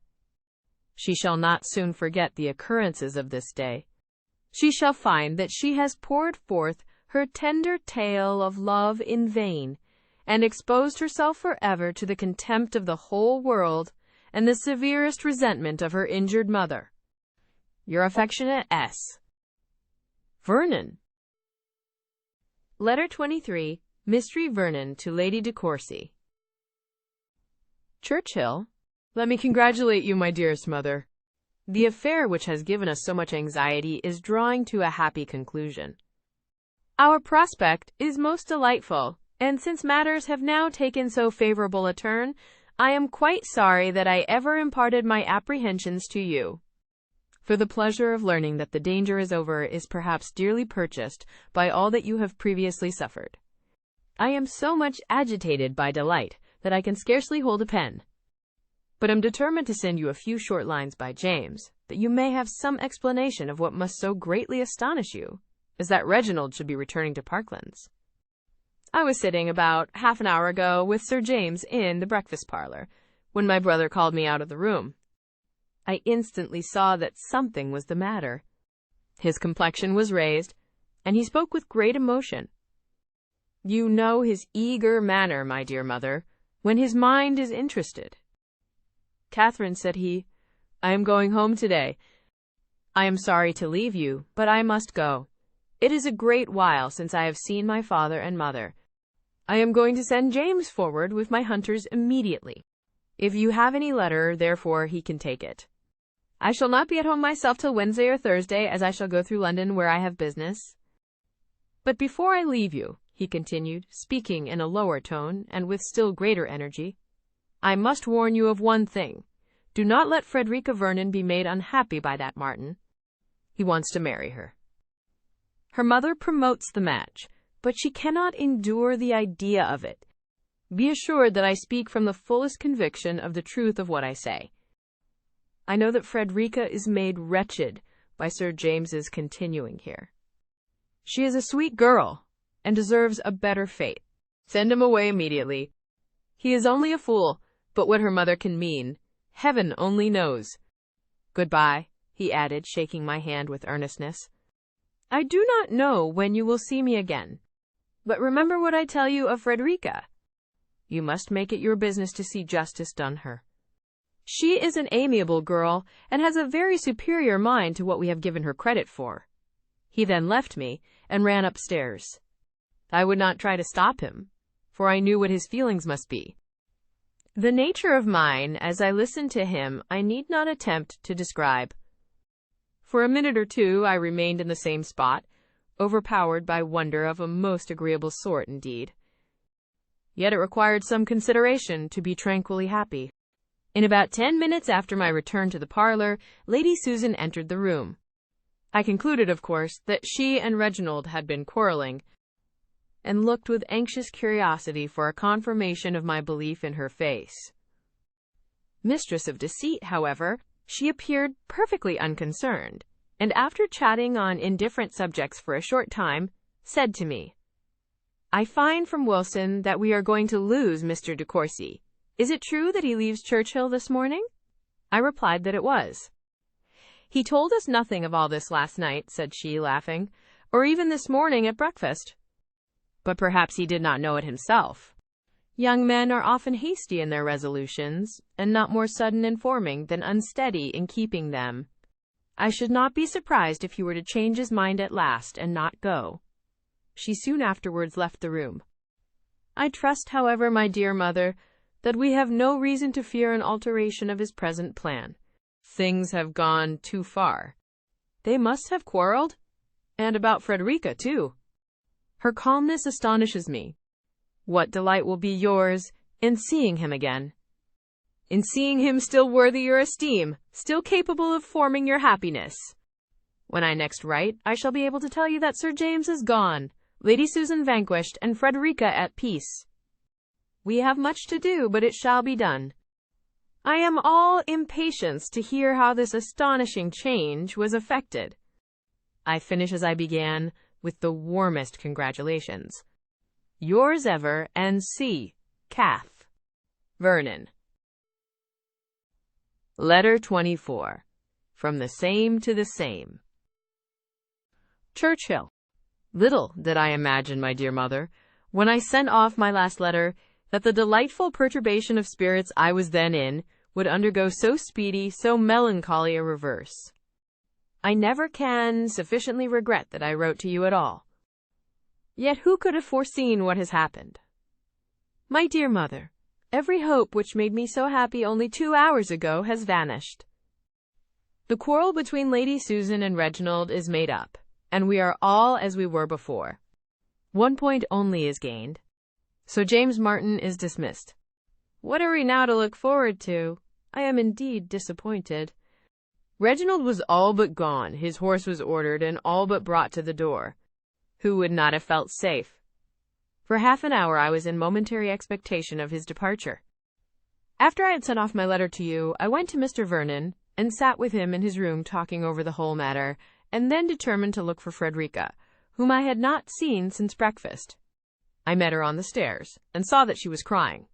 She shall not soon forget the occurrences of this day. She shall find that she has poured forth her tender tale of love in vain, and exposed herself forever to the contempt of the whole world, and the severest resentment of her injured mother. Your affectionate S. Vernon. Letter 23, Mistree Vernon to Lady de Courcy. Churchill, let me congratulate you, my dearest mother. The affair which has given us so much anxiety is drawing to a happy conclusion. Our prospect is most delightful, and since matters have now taken so favorable a turn, I am quite sorry that I ever imparted my apprehensions to you. For the pleasure of learning that the danger is over is perhaps dearly purchased by all that you have previously suffered. I am so much agitated by delight that I can scarcely hold a pen, but am determined to send you a few short lines by James, that you may have some explanation of what must so greatly astonish you, as that Reginald should be returning to Parklands. I was sitting about half an hour ago with Sir James in the breakfast parlour, when my brother called me out of the room. I instantly saw that something was the matter. His complexion was raised, and he spoke with great emotion. You know his eager manner, my dear mother, when his mind is interested. Catherine, said he, I am going home today. I am sorry to leave you, but I must go. It is a great while since I have seen my father and mother. I am going to send James forward with my hunters immediately. If you have any letter, therefore, he can take it. I shall not be at home myself till Wednesday or Thursday, as I shall go through London where I have business. But before I leave you," he continued, speaking in a lower tone and with still greater energy, "I must warn you of one thing. Do not let Frederica Vernon be made unhappy by that Martin. He wants to marry her. Her mother promotes the match, but she cannot endure the idea of it. Be assured that I speak from the fullest conviction of the truth of what I say. I know that Frederica is made wretched by Sir James's continuing here. She is a sweet girl, and deserves a better fate. Send him away immediately. He is only a fool, but what her mother can mean, heaven only knows. Goodbye," he added, shaking my hand with earnestness. "I do not know when you will see me again, but remember what I tell you of Frederica. You must make it your business to see justice done her. She is an amiable girl, and has a very superior mind to what we have given her credit for." He then left me, and ran upstairs. I would not try to stop him, for I knew what his feelings must be. The nature of mine, as I listened to him, I need not attempt to describe. For a minute or two I remained in the same spot, overpowered by wonder of a most agreeable sort indeed. Yet it required some consideration to be tranquilly happy. In about 10 minutes after my return to the parlor, Lady Susan entered the room. I concluded, of course, that she and Reginald had been quarreling, and looked with anxious curiosity for a confirmation of my belief in her face. Mistress of deceit, however, she appeared perfectly unconcerned, and after chatting on indifferent subjects for a short time, said to me, "I find from Wilson that we are going to lose Mr. de Courcy. Is it true that he leaves Churchill this morning?" I replied that it was. "He told us nothing of all this last night," said she, laughing, "or even this morning at breakfast. But perhaps he did not know it himself. Young men are often hasty in their resolutions, and not more sudden in forming than unsteady in keeping them. I should not be surprised if he were to change his mind at last and not go." She soon afterwards left the room. "I trust, however, my dear mother, that we have no reason to fear an alteration of his present plan. Things have gone too far. They must have quarreled, and about Frederica, too. Her calmness astonishes me. What delight will be yours in seeing him again? In seeing him still worthy your esteem, still capable of forming your happiness. When I next write, I shall be able to tell you that Sir James is gone, Lady Susan vanquished, and Frederica at peace. We have much to do, but it shall be done. I am all impatience to hear how this astonishing change was effected. I finish as I began, with the warmest congratulations. Yours ever, N.C. Cath. Vernon. Letter 24. From the same to the same. Churchill. Little did I imagine, my dear mother, when I sent off my last letter, that the delightful perturbation of spirits I was then in would undergo so speedy, so melancholy a reverse. I never can sufficiently regret that I wrote to you at all. Yet who could have foreseen what has happened? My dear mother, every hope which made me so happy only 2 hours ago has vanished. The quarrel between Lady Susan and Reginald is made up, and we are all as we were before. One point only is gained. So James Martin is dismissed. What are we now to look forward to? I am indeed disappointed. Reginald was all but gone, his horse was ordered, and all but brought to the door. Who would not have felt safe? For half an hour I was in momentary expectation of his departure. After I had sent off my letter to you, I went to Mr. Vernon, and sat with him in his room talking over the whole matter, and then determined to look for Frederica, whom I had not seen since breakfast. I met her on the stairs, and saw that she was crying.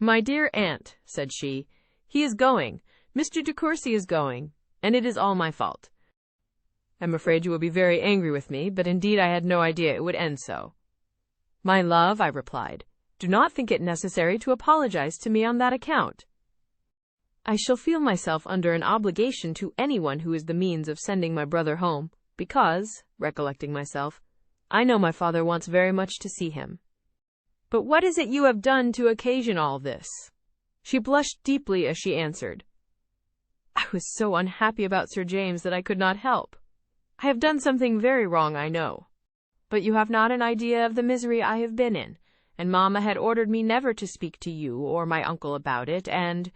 "My dear aunt," said she, "he is going, Mr. de Courcy is going, and it is all my fault. I'm afraid you will be very angry with me, but indeed I had no idea it would end so." "My love," I replied, "do not think it necessary to apologize to me on that account. I shall feel myself under an obligation to anyone who is the means of sending my brother home. Because, recollecting myself, I know my father wants very much to see him. But what is it you have done to occasion all this? She blushed deeply as she answered. I was so unhappy about Sir James that I could not help. I have done something very wrong, I know. But you have not an idea of the misery I have been in, and Mamma had ordered me never to speak to you or my uncle about it, and—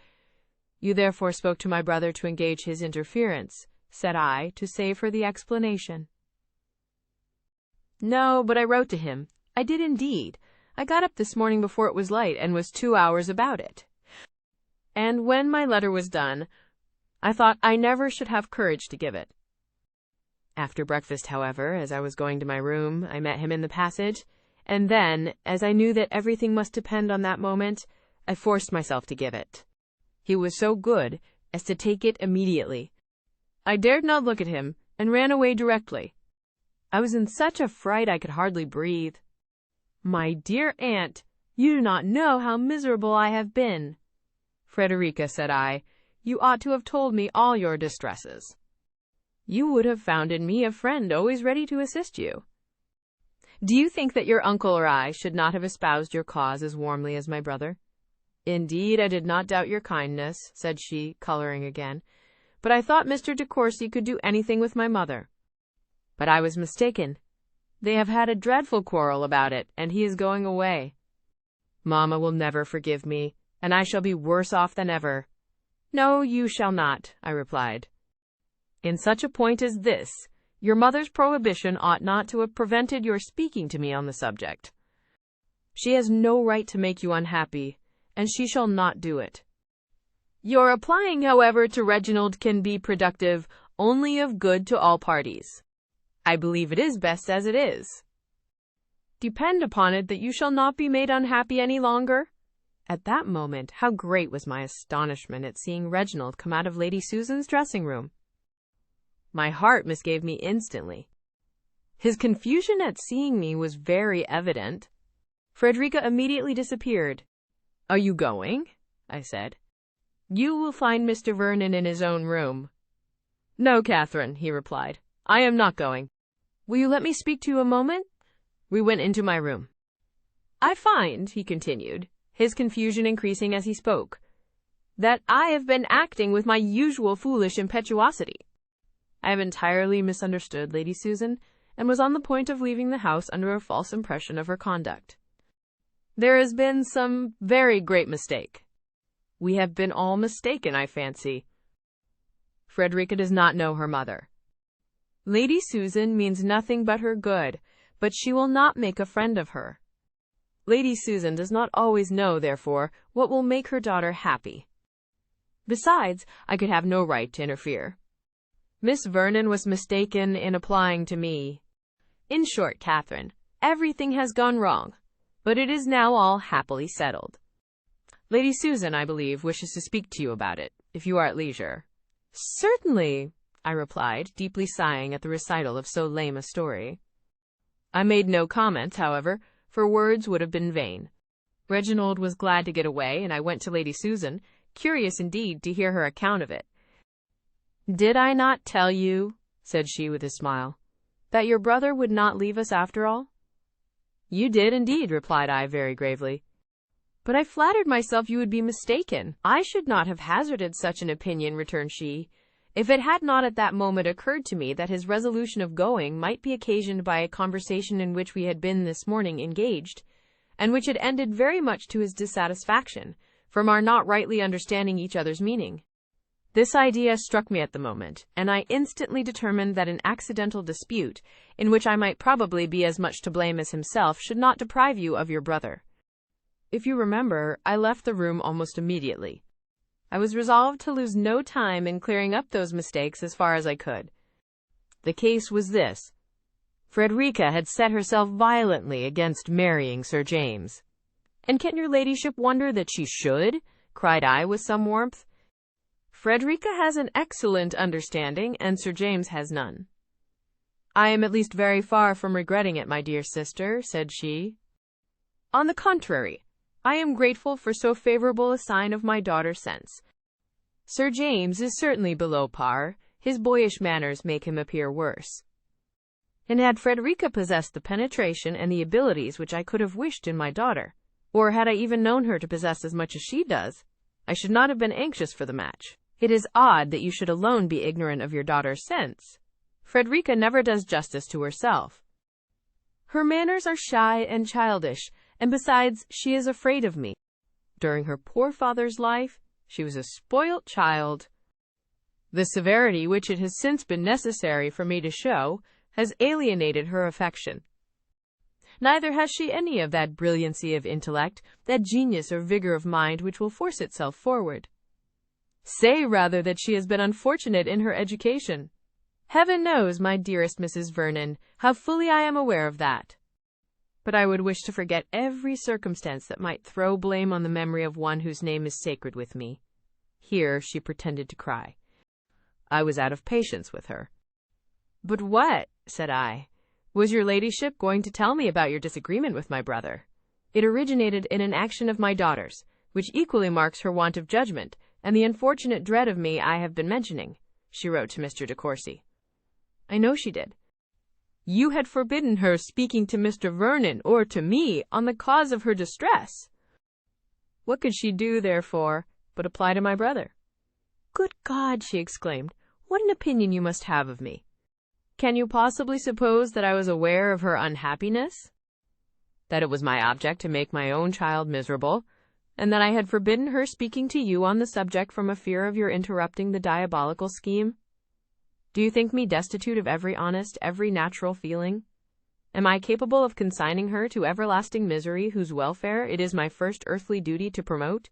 You therefore spoke to my brother to engage his interference, said I, to save her the explanation. No, but I wrote to him. I did indeed. I got up this morning before it was light, and was 2 hours about it. And when my letter was done, I thought I never should have courage to give it. After breakfast, however, as I was going to my room, I met him in the passage, and then, as I knew that everything must depend on that moment, I forced myself to give it. He was so good as to take it immediately. I dared not look at him, and ran away directly. I was in such a fright I could hardly breathe. My dear aunt, you do not know how miserable I have been. Frederica, said I, you ought to have told me all your distresses. You would have found in me a friend always ready to assist you. Do you think that your uncle or I should not have espoused your cause as warmly as my brother? Indeed, I did not doubt your kindness, said she, coloring again, but I thought Mr. de Courcy could do anything with my mother. But I was mistaken. They have had a dreadful quarrel about it, and he is going away. Mamma will never forgive me, and I shall be worse off than ever. No, you shall not, I replied. In such a point as this, your mother's prohibition ought not to have prevented your speaking to me on the subject. She has no right to make you unhappy, and she shall not do it. Your applying, however, to Reginald can be productive only of good to all parties. I believe it is best as it is. Depend upon it that you shall not be made unhappy any longer. At that moment, how great was my astonishment at seeing Reginald come out of Lady Susan's dressing-room. My heart misgave me instantly. His confusion at seeing me was very evident. Frederica immediately disappeared. Are you going? I said. You will find Mr. Vernon in his own room. No, Catherine, he replied. I am not going. Will you let me speak to you a moment? We went into my room. I find, he continued, his confusion increasing as he spoke, that I have been acting with my usual foolish impetuosity. I have entirely misunderstood Lady Susan, and was on the point of leaving the house under a false impression of her conduct. There has been some very great mistake. We have been all mistaken, I fancy. Frederica does not know her mother. Lady Susan means nothing but her good, but she will not make a friend of her. Lady Susan does not always know, therefore, what will make her daughter happy. Besides, I could have no right to interfere. Miss Vernon was mistaken in applying to me. In short, Catherine, everything has gone wrong, but it is now all happily settled. Lady Susan, I believe, wishes to speak to you about it, if you are at leisure. Certainly, I replied, deeply sighing at the recital of so lame a story. I made no comment, however, for words would have been vain. Reginald was glad to get away, and I went to Lady Susan, curious indeed to hear her account of it. Did I not tell you, said she with a smile, that your brother would not leave us after all? You did indeed, replied I very gravely. But I flattered myself you would be mistaken. I should not have hazarded such an opinion, returned she, if it had not at that moment occurred to me that his resolution of going might be occasioned by a conversation in which we had been this morning engaged, and which had ended very much to his dissatisfaction, from our not rightly understanding each other's meaning. This idea struck me at the moment, and I instantly determined that an accidental dispute, in which I might probably be as much to blame as himself, should not deprive you of your brother. If you remember, I left the room almost immediately. I was resolved to lose no time in clearing up those mistakes as far as I could. The case was this. Frederica had set herself violently against marrying Sir James. And can your ladyship wonder that she should? Cried I with some warmth. Frederica has an excellent understanding, and Sir James has none. I am at least very far from regretting it, my dear sister, said she. On the contrary, I am grateful for so favorable a sign of my daughter's sense. Sir James is certainly below par. His boyish manners make him appear worse. And had Frederica possessed the penetration and the abilities which I could have wished in my daughter, or had I even known her to possess as much as she does, I should not have been anxious for the match. It is odd that you should alone be ignorant of your daughter's sense. Frederica never does justice to herself. Her manners are shy and childish, and besides, she is afraid of me. During her poor father's life, she was a spoilt child. The severity which it has since been necessary for me to show has alienated her affection. Neither has she any of that brilliancy of intellect, that genius or vigor of mind which will force itself forward. Say rather that she has been unfortunate in her education. Heaven knows, my dearest Mrs. Vernon, how fully I am aware of that. But I would wish to forget every circumstance that might throw blame on the memory of one whose name is sacred with me. Here she pretended to cry. I was out of patience with her. But what, said I, was your ladyship going to tell me about your disagreement with my brother? It originated in an action of my daughter's, which equally marks her want of judgment, and the unfortunate dread of me I have been mentioning, she wrote to Mr. de Courcy. I know she did. You had forbidden her speaking to Mr. Vernon or to me on the cause of her distress. What could she do, therefore, but apply to my brother? Good God, she exclaimed, what an opinion you must have of me! Can you possibly suppose that I was aware of her unhappiness? That it was my object to make my own child miserable, and that I had forbidden her speaking to you on the subject from a fear of your interrupting the diabolical scheme? Do you think me destitute of every honest, every natural feeling? Am I capable of consigning her to everlasting misery whose welfare it is my first earthly duty to promote?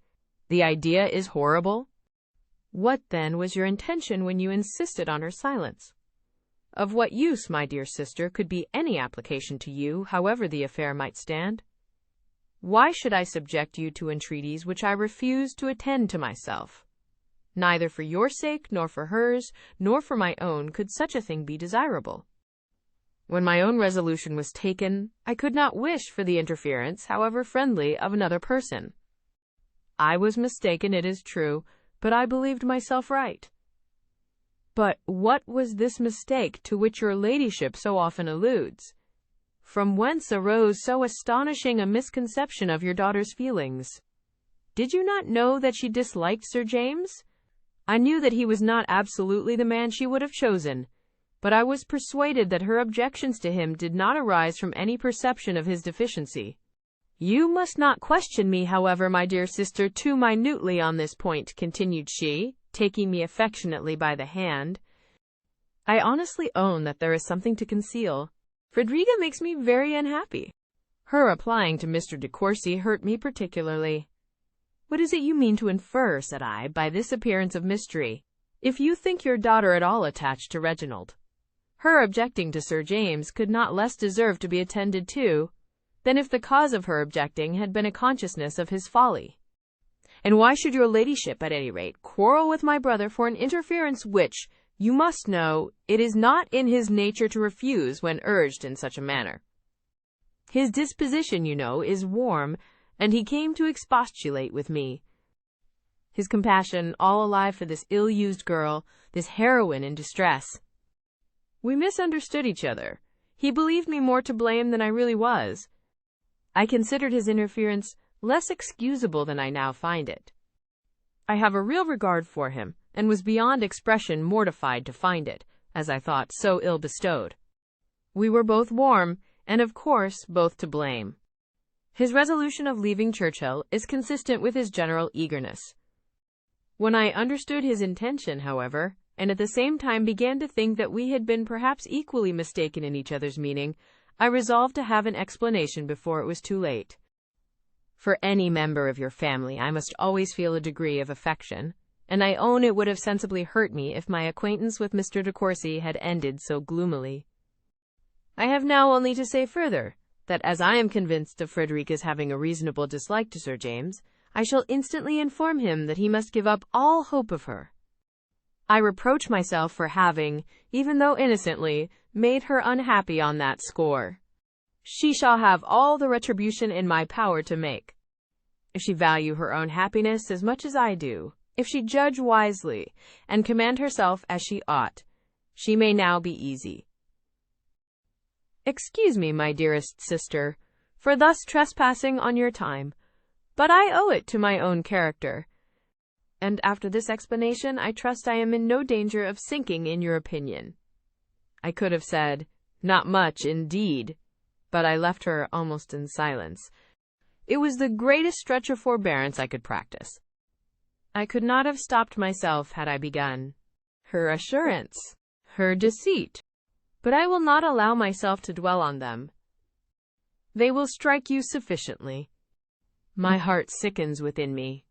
The idea is horrible. What, then, was your intention when you insisted on her silence? Of what use, my dear sister, could be any application to you, however the affair might stand? Why should I subject you to entreaties which I refuse to attend to myself? Neither for your sake, nor for hers, nor for my own, could such a thing be desirable. When my own resolution was taken, I could not wish for the interference, however friendly, of another person. I was mistaken, it is true, but I believed myself right. But what was this mistake to which your ladyship so often alludes? From whence arose so astonishing a misconception of your daughter's feelings? Did you not know that she disliked Sir James? I knew that he was not absolutely the man she would have chosen, but I was persuaded that her objections to him did not arise from any perception of his deficiency. You must not question me, however, my dear sister, too minutely on this point, continued she, taking me affectionately by the hand. I honestly own that there is something to conceal. Frederica makes me very unhappy. Her applying to Mr. de Courcy hurt me particularly. What is it you mean to infer, said I, by this appearance of mystery, if you think your daughter at all attached to Reginald? Her objecting to Sir James could not less deserve to be attended to, than if the cause of her objecting had been a consciousness of his folly. And why should your ladyship, at any rate, quarrel with my brother for an interference which, you must know, it is not in his nature to refuse when urged in such a manner? His disposition, you know, is warm, and he came to expostulate with me. His compassion all alive for this ill-used girl, this heroine in distress. We misunderstood each other. He believed me more to blame than I really was. I considered his interference less excusable than I now find it. I have a real regard for him, and was beyond expression mortified to find it, as I thought, so ill bestowed. We were both warm, and of course both to blame. His resolution of leaving Churchill is consistent with his general eagerness. When I understood his intention, however, and at the same time began to think that we had been perhaps equally mistaken in each other's meaning, I resolved to have an explanation before it was too late. For any member of your family I must always feel a degree of affection, and I own it would have sensibly hurt me if my acquaintance with Mr. de Courcy had ended so gloomily. I have now only to say further, that as I am convinced of Frederica's having a reasonable dislike to Sir James, I shall instantly inform him that he must give up all hope of her. I reproach myself for having, even though innocently, made her unhappy on that score. She shall have all the retribution in my power to make. If she value her own happiness as much as I do, if she judge wisely, and command herself as she ought, she may now be easy. Excuse me, my dearest sister, for thus trespassing on your time, but I owe it to my own character. And after this explanation, I trust I am in no danger of sinking in your opinion. I could have said, not much, indeed, but I left her almost in silence. It was the greatest stretch of forbearance I could practice. I could not have stopped myself had I begun. Her assurance, her deceit, but I will not allow myself to dwell on them. They will strike you sufficiently. My heart sickens within me.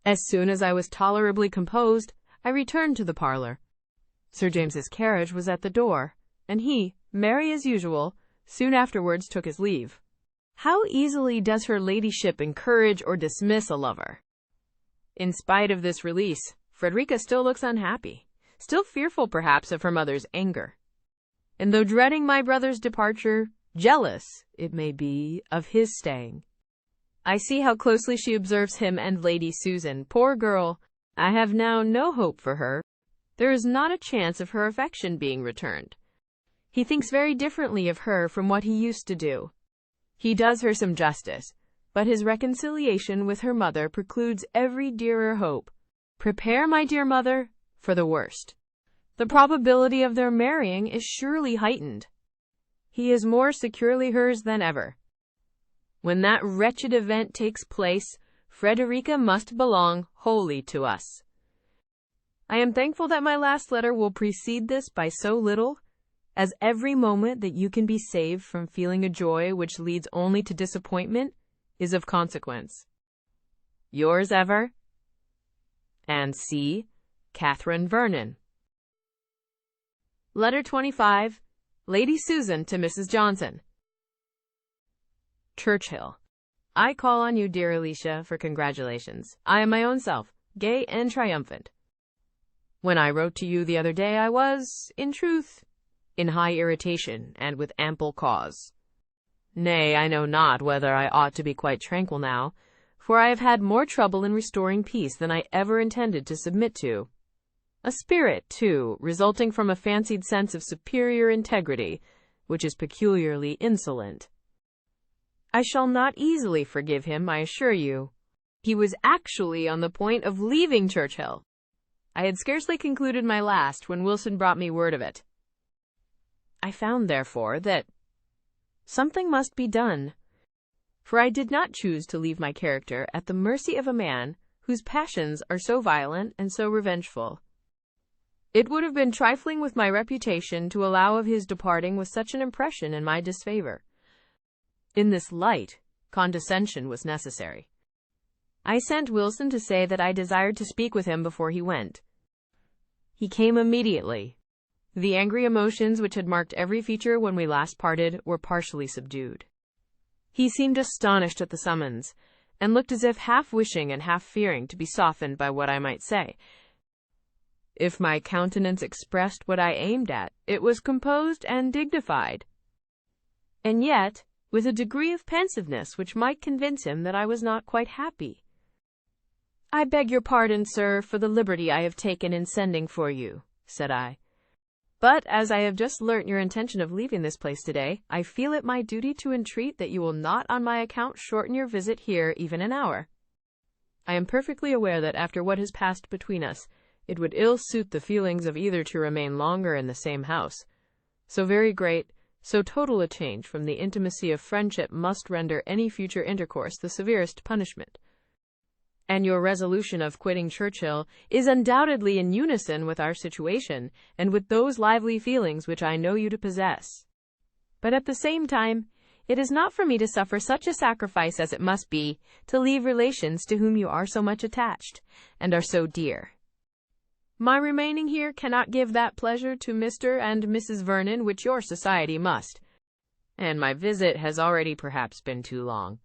As soon as I was tolerably composed, I returned to the parlor. Sir James's carriage was at the door, and he, merry as usual, soon afterwards took his leave. How easily does her ladyship encourage or dismiss a lover! In spite of this release, Frederica still looks unhappy, still fearful perhaps of her mother's anger. And though dreading my brother's departure, jealous, it may be, of his staying. I see how closely she observes him and Lady Susan. Poor girl, I have now no hope for her. There is not a chance of her affection being returned. He thinks very differently of her from what he used to do. He does her some justice, but his reconciliation with her mother precludes every dearer hope. Prepare, my dear mother, for the worst. The probability of their marrying is surely heightened. He is more securely hers than ever. When that wretched event takes place, Frederica must belong wholly to us. I am thankful that my last letter will precede this by so little, as every moment that you can be saved from feeling a joy which leads only to disappointment is of consequence. Yours ever, and C. Catherine Vernon. Letter 25. Lady Susan to Mrs. Johnson. Churchill. I call on you, dear Alicia, for congratulations. I am my own self, gay and triumphant. When I wrote to you the other day, I was, in truth, in high irritation, and with ample cause. Nay, I know not whether I ought to be quite tranquil now, for I have had more trouble in restoring peace than I ever intended to submit to. A spirit, too, resulting from a fancied sense of superior integrity, which is peculiarly insolent. I shall not easily forgive him, I assure you. He was actually on the point of leaving Churchill. I had scarcely concluded my last when Wilson brought me word of it. I found, therefore, that something must be done, for I did not choose to leave my character at the mercy of a man whose passions are so violent and so revengeful. It would have been trifling with my reputation to allow of his departing with such an impression in my disfavor. In this light, condescension was necessary. I sent Wilson to say that I desired to speak with him before he went. He came immediately. The angry emotions which had marked every feature when we last parted were partially subdued. He seemed astonished at the summons, and looked as if half wishing and half fearing to be softened by what I might say. If my countenance expressed what I aimed at, it was composed and dignified, and yet with a degree of pensiveness which might convince him that I was not quite happy. "I beg your pardon, sir, for the liberty I have taken in sending for you," said I. "But as I have just learnt your intention of leaving this place today, I feel it my duty to entreat that you will not on my account shorten your visit here even an hour. I am perfectly aware that after what has passed between us, it would ill suit the feelings of either to remain longer in the same house. So very great, so total a change from the intimacy of friendship must render any future intercourse the severest punishment. And your resolution of quitting Churchill is undoubtedly in unison with our situation, and with those lively feelings which I know you to possess. But at the same time, it is not for me to suffer such a sacrifice as it must be to leave relations to whom you are so much attached, and are so dear. My remaining here cannot give that pleasure to Mr. and Mrs. Vernon which your society must, and my visit has already perhaps been too long.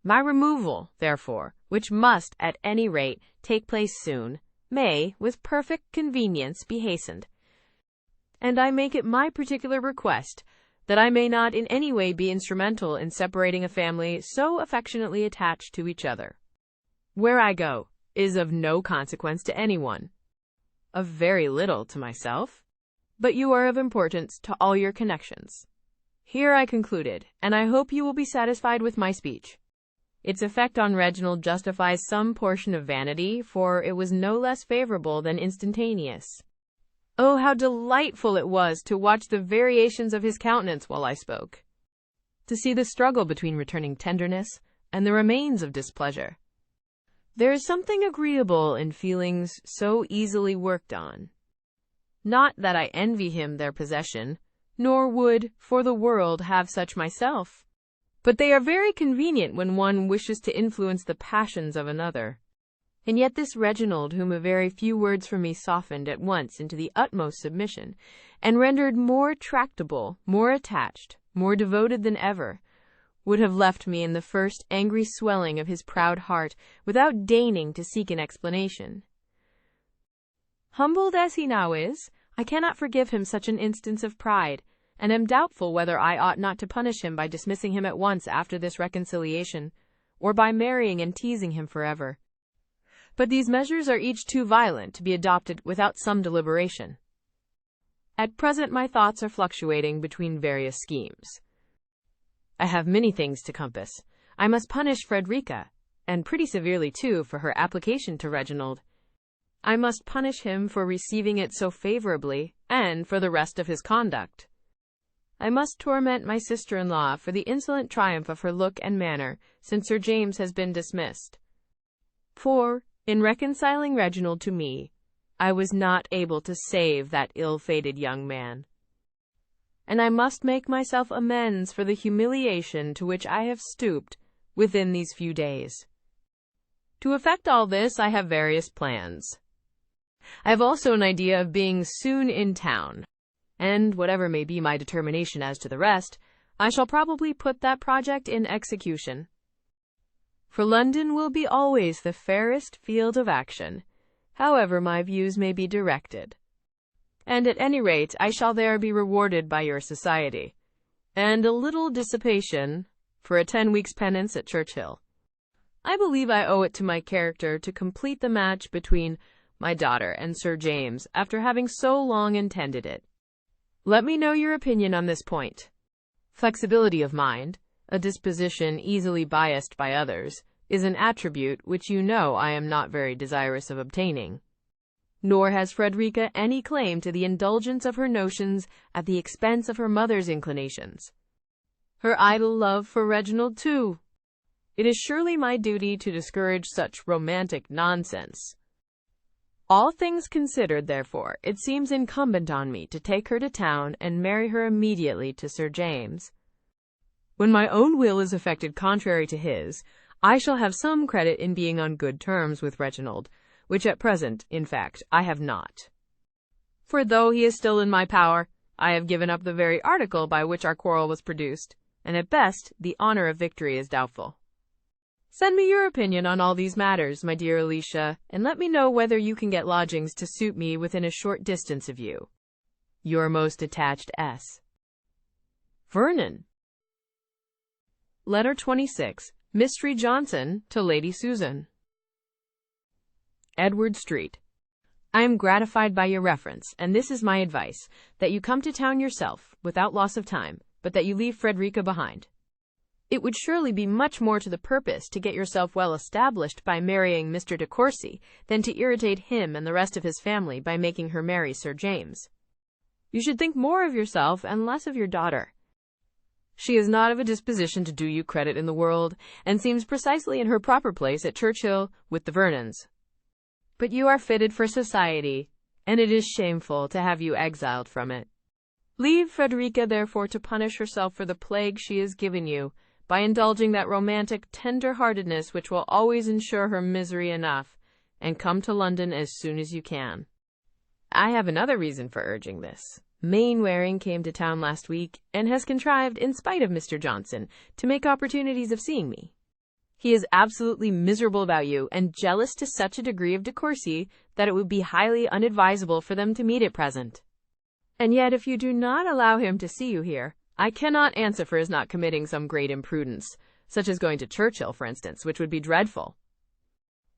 My removal, therefore, which must, at any rate, take place soon, may, with perfect convenience, be hastened. And I make it my particular request that I may not in any way be instrumental in separating a family so affectionately attached to each other. Where I go is of no consequence to anyone, of very little to myself, but you are of importance to all your connections. Here I concluded, and I hope you will be satisfied with my speech. Its effect on Reginald justifies some portion of vanity, for it was no less favorable than instantaneous. Oh, how delightful it was to watch the variations of his countenance while I spoke, to see the struggle between returning tenderness and the remains of displeasure. There is something agreeable in feelings so easily worked on. Not that I envy him their possession, nor would, for the world, have such myself. But they are very convenient when one wishes to influence the passions of another. And yet this Reginald, whom a very few words from me softened at once into the utmost submission, and rendered more tractable, more attached, more devoted than ever, would have left me in the first angry swelling of his proud heart, without deigning to seek an explanation. Humbled as he now is, I cannot forgive him such an instance of pride, and am doubtful whether I ought not to punish him by dismissing him at once after this reconciliation, or by marrying and teasing him forever. But these measures are each too violent to be adopted without some deliberation. At present my thoughts are fluctuating between various schemes. I have many things to compass. I must punish Frederica, and pretty severely too, for her application to Reginald. I must punish him for receiving it so favorably, and for the rest of his conduct. I must torment my sister-in-law for the insolent triumph of her look and manner since Sir James has been dismissed. For, in reconciling Reginald to me, I was not able to save that ill-fated young man. And I must make myself amends for the humiliation to which I have stooped within these few days. To effect all this, I have various plans. I have also an idea of being soon in town, and whatever may be my determination as to the rest, I shall probably put that project in execution. For London will be always the fairest field of action, however my views may be directed. And at any rate I shall there be rewarded by your society, and a little dissipation for a 10 weeks' penance at Churchill. I believe I owe it to my character to complete the match between my daughter and Sir James after having so long intended it. Let me know your opinion on this point. Flexibility of mind, a disposition easily biased by others, is an attribute which you know I am not very desirous of obtaining. Nor has Frederica any claim to the indulgence of her notions at the expense of her mother's inclinations. Her idle love for Reginald, too. It is surely my duty to discourage such romantic nonsense. All things considered, therefore, it seems incumbent on me to take her to town and marry her immediately to Sir James. When my own will is effected contrary to his, I shall have some credit in being on good terms with Reginald, which at present, in fact, I have not. For though he is still in my power, I have given up the very article by which our quarrel was produced, and at best the honor of victory is doubtful. Send me your opinion on all these matters, my dear Alicia, and let me know whether you can get lodgings to suit me within a short distance of you. Your most attached S. Vernon. Letter 26. Mistree Johnson to Lady Susan. Edward Street. I am gratified by your reference, and this is my advice, that you come to town yourself, without loss of time, but that you leave Frederica behind. It would surely be much more to the purpose to get yourself well established by marrying Mr. de Courcy than to irritate him and the rest of his family by making her marry Sir James. You should think more of yourself and less of your daughter. She is not of a disposition to do you credit in the world, and seems precisely in her proper place at Churchill with the Vernons. But you are fitted for society, and it is shameful to have you exiled from it. Leave Frederica, therefore, to punish herself for the plague she has given you, by indulging that romantic tender-heartedness which will always ensure her misery enough, and come to London as soon as you can. I have another reason for urging this. Mainwaring came to town last week, and has contrived, in spite of Mr. Johnson, to make opportunities of seeing me. He is absolutely miserable about you, and jealous to such a degree of de Courcy that it would be highly unadvisable for them to meet at present. And yet, if you do not allow him to see you here, I cannot answer for his not committing some great imprudence, such as going to Churchill, for instance, which would be dreadful.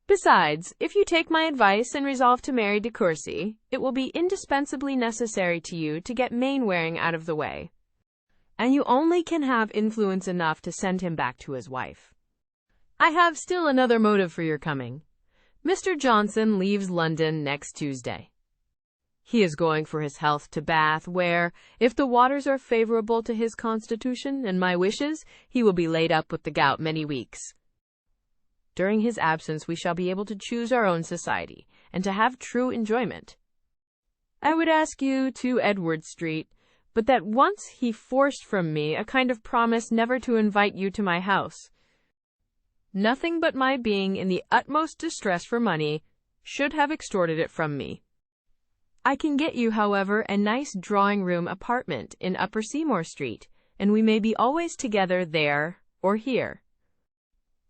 Besides, if you take my advice and resolve to marry de Courcy, it will be indispensably necessary to you to get Mainwaring out of the way. and you only can have influence enough to send him back to his wife. I have still another motive for your coming. Mr. Johnson leaves London next Tuesday. He is going for his health to Bath, where, if the waters are favorable to his constitution and my wishes, he will be laid up with the gout many weeks. During his absence we shall be able to choose our own society, and to have true enjoyment. I would ask you to Edward Street, but that once he forced from me a kind of promise never to invite you to my house. Nothing but my being in the utmost distress for money should have extorted it from me. I can get you, however, a nice drawing-room apartment in Upper Seymour Street, and we may be always together there or here.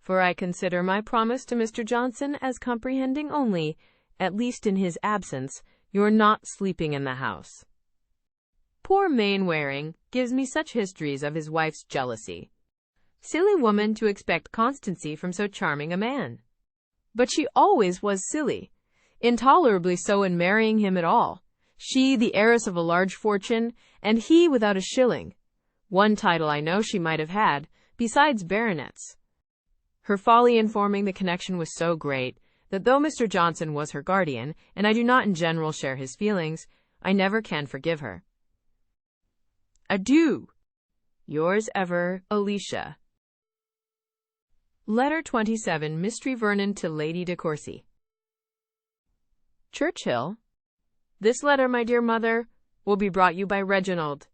For I consider my promise to Mr. Johnson as comprehending only, at least in his absence, your not sleeping in the house. Poor Mainwaring gives me such histories of his wife's jealousy. Silly woman to expect constancy from so charming a man. But she always was silly. Intolerably so in marrying him at all. She, the heiress of a large fortune, and he without a shilling. One title I know she might have had, besides baronets. Her folly in forming the connection was so great, that though Mr. Johnson was her guardian, and I do not in general share his feelings, I never can forgive her. Adieu. Yours ever, Alicia. Letter 27, Mistree Vernon to Lady de Courcy. Churchill. This letter, my dear mother, will be brought you by Reginald.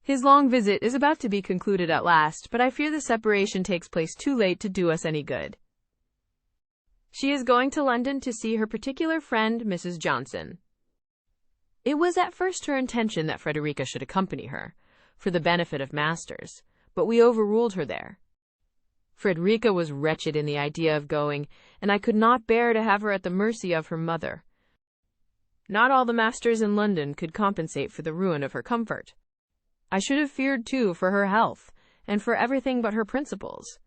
His long visit is about to be concluded at last, but I fear the separation takes place too late to do us any good. She is going to London to see her particular friend, Mrs. Johnson. It was at first her intention that Frederica should accompany her, for the benefit of masters, but we overruled her there. Frederica was wretched in the idea of going, and I could not bear to have her at the mercy of her mother. Not all the masters in London could compensate for the ruin of her comfort. I should have feared, too, for her health, and for everything but her principles.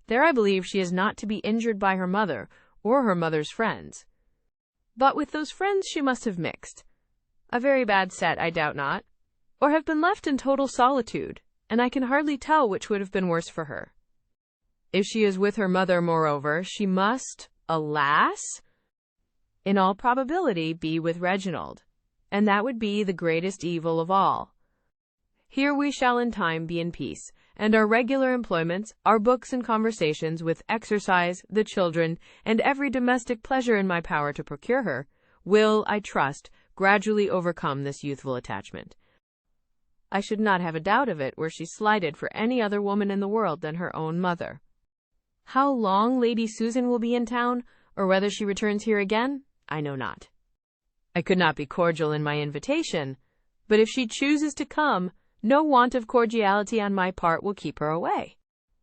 There I believe she is not to be injured by her mother, or her mother's friends. But with those friends she must have mixed. A very bad set, I doubt not, or have been left in total solitude, and I can hardly tell which would have been worse for her. If she is with her mother, moreover, she must, alas, in all probability be with Reginald, and that would be the greatest evil of all. Here we shall in time be in peace, and our regular employments, our books and conversations, with exercise, the children, and every domestic pleasure in my power to procure her, will, I trust, gradually overcome this youthful attachment. I should not have a doubt of it were she slighted for any other woman in the world than her own mother. How long Lady Susan will be in town, or whether she returns here again, I know not. I could not be cordial in my invitation, but if she chooses to come, no want of cordiality on my part will keep her away.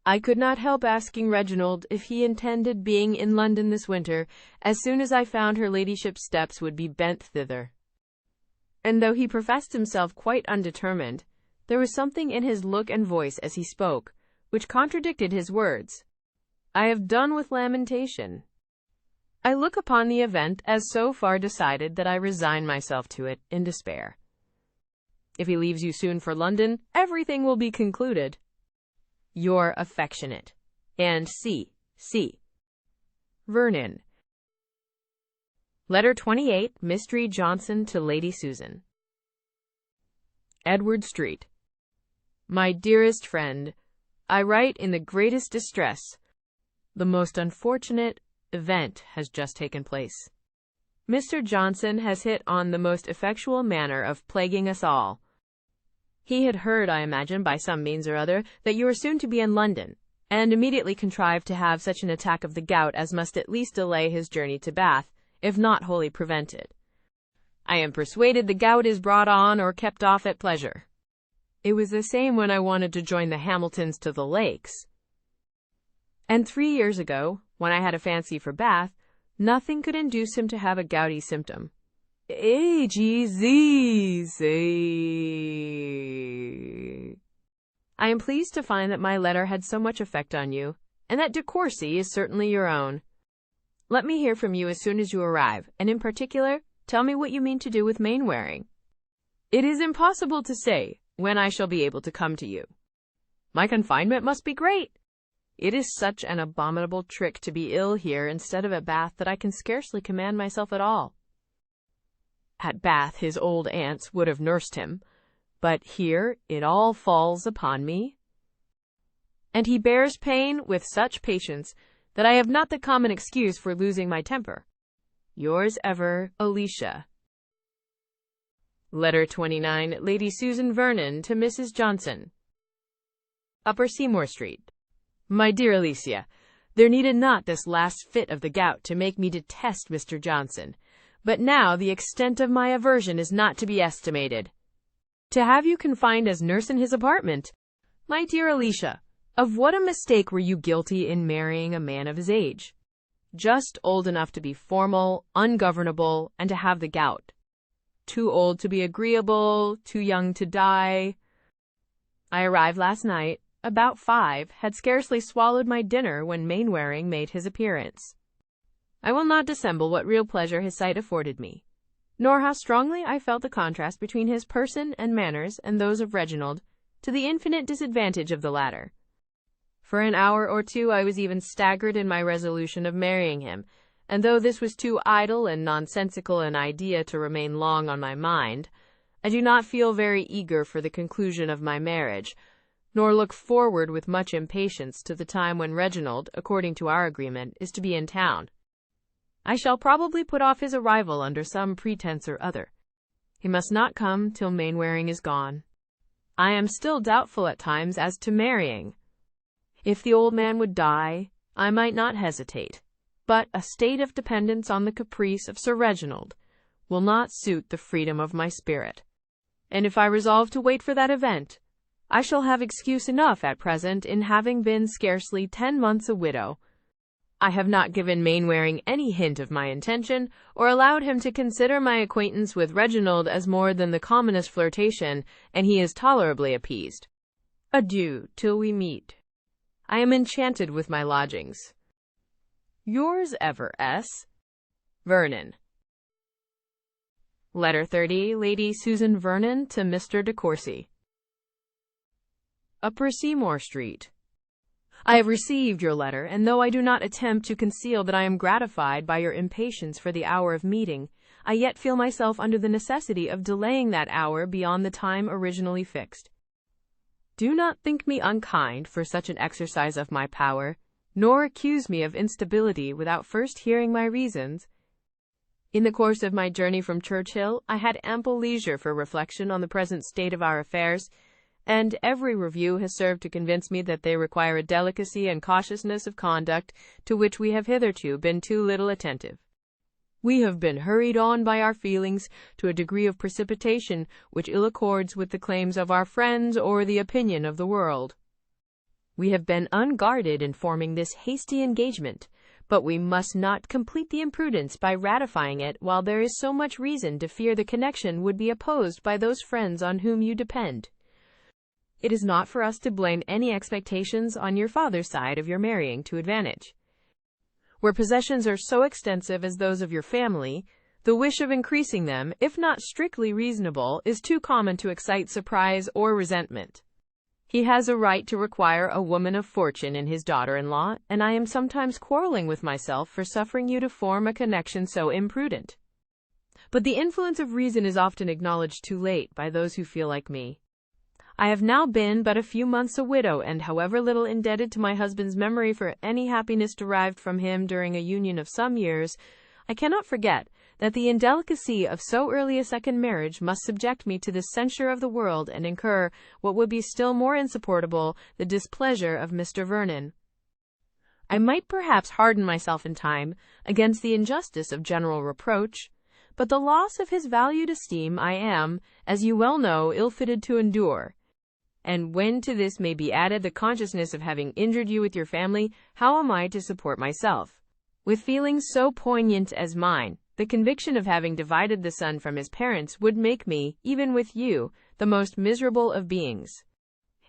I could not help asking Reginald if he intended being in London this winter, as soon as I found her ladyship's steps would be bent thither. And though he professed himself quite undetermined, there was something in his look and voice as he spoke, which contradicted his words. I have done with lamentation. I look upon the event as so far decided that I resign myself to it in despair. If he leaves you soon for London, everything will be concluded. Your affectionate, and C. Vernon. Letter 28, Mistree Johnson to Lady Susan. Edward Street. My dearest friend, I write in the greatest distress. The most unfortunate event has just taken place. Mr. Johnson has hit on the most effectual manner of plaguing us all. He had heard, I imagine, by some means or other, that you are soon to be in London, and immediately contrived to have such an attack of the gout as must at least delay his journey to Bath, if not wholly prevent it. I am persuaded the gout is brought on or kept off at pleasure. It was the same when I wanted to join the Hamiltons to the Lakes. And 3 years ago, when I had a fancy for Bath, nothing could induce him to have a gouty symptom. XXXIV. I am pleased to find that my letter had so much effect on you, and that de Courcy is certainly your own. Let me hear from you as soon as you arrive, and in particular, tell me what you mean to do with Mainwaring. It is impossible to say, when I shall be able to come to you. My confinement must be great. It is such an abominable trick to be ill here instead of at Bath that I can scarcely command myself at all. At Bath his old aunts would have nursed him, but here it all falls upon me, and he bears pain with such patience that I have not the common excuse for losing my temper. Yours ever, Alicia. Letter 29, Lady Susan Vernon to Mrs. Johnson. Upper Seymour Street. My dear Alicia, there needed not this last fit of the gout to make me detest Mr. Johnson, but now the extent of my aversion is not to be estimated. To have you confined as nurse in his apartment! My dear Alicia, of what a mistake were you guilty in marrying a man of his age? Just old enough to be formal, ungovernable, and to have the gout. Too old to be agreeable, too young to die. I arrived last night, about 5, had scarcely swallowed my dinner when Mainwaring made his appearance. I will not dissemble what real pleasure his sight afforded me, nor how strongly I felt the contrast between his person and manners and those of Reginald, to the infinite disadvantage of the latter. For an hour or two I was even staggered in my resolution of marrying him, and though this was too idle and nonsensical an idea to remain long on my mind, I do not feel very eager for the conclusion of my marriage, nor look forward with much impatience to the time when Reginald, according to our agreement, is to be in town. I shall probably put off his arrival under some pretence or other. He must not come till Mainwaring is gone. I am still doubtful at times as to marrying. If the old man would die, I might not hesitate, but a state of dependence on the caprice of Sir Reginald will not suit the freedom of my spirit, and if I resolve to wait for that event, I shall have excuse enough at present in having been scarcely 10 months a widow. I have not given Mainwaring any hint of my intention, or allowed him to consider my acquaintance with Reginald as more than the commonest flirtation, and he is tolerably appeased. Adieu till we meet. I am enchanted with my lodgings. Yours ever, S. Vernon. Letter 30, Lady Susan Vernon to Mr. de Courcy. Upper Seymour Street. I have received your letter, and though I do not attempt to conceal that I am gratified by your impatience for the hour of meeting, I yet feel myself under the necessity of delaying that hour beyond the time originally fixed. Do not think me unkind for such an exercise of my power, nor accuse me of instability without first hearing my reasons. In the course of my journey from Churchill, I had ample leisure for reflection on the present state of our affairs, and every review has served to convince me that they require a delicacy and cautiousness of conduct to which we have hitherto been too little attentive. We have been hurried on by our feelings to a degree of precipitation which ill accords with the claims of our friends or the opinion of the world. We have been unguarded in forming this hasty engagement, but we must not complete the imprudence by ratifying it while there is so much reason to fear the connection would be opposed by those friends on whom you depend. It is not for us to blame any expectations on your father's side of your marrying to advantage. Where possessions are so extensive as those of your family, the wish of increasing them, if not strictly reasonable, is too common to excite surprise or resentment. He has a right to require a woman of fortune in his daughter-in-law, and I am sometimes quarreling with myself for suffering you to form a connection so imprudent. But the influence of reason is often acknowledged too late by those who feel like me. I have now been but a few months a widow, and however little indebted to my husband's memory for any happiness derived from him during a union of some years, I cannot forget that the indelicacy of so early a second marriage must subject me to the censure of the world and incur, what would be still more insupportable, the displeasure of Mr. Vernon. I might perhaps harden myself in time against the injustice of general reproach, but the loss of his valued esteem I am, as you well know, ill-fitted to endure. And when to this may be added the consciousness of having injured you with your family, how am I to support myself? With feelings so poignant as mine, the conviction of having divided the son from his parents would make me, even with you, the most miserable of beings.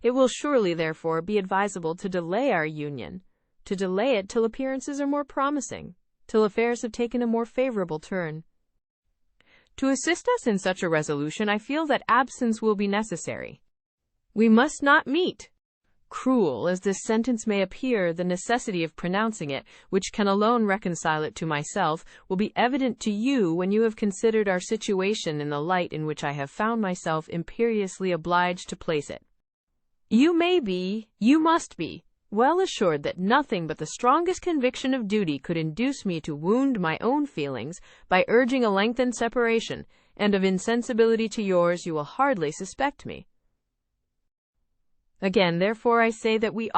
It will surely, therefore, be advisable to delay our union, to delay it till appearances are more promising, till affairs have taken a more favorable turn. To assist us in such a resolution, I feel that absence will be necessary. We must not meet. Cruel as this sentence may appear, the necessity of pronouncing it, which can alone reconcile it to myself, will be evident to you when you have considered our situation in the light in which I have found myself imperiously obliged to place it. You must be, well assured that nothing but the strongest conviction of duty could induce me to wound my own feelings by urging a lengthened separation, and of insensibility to yours you will hardly suspect me. Again, therefore, I say that we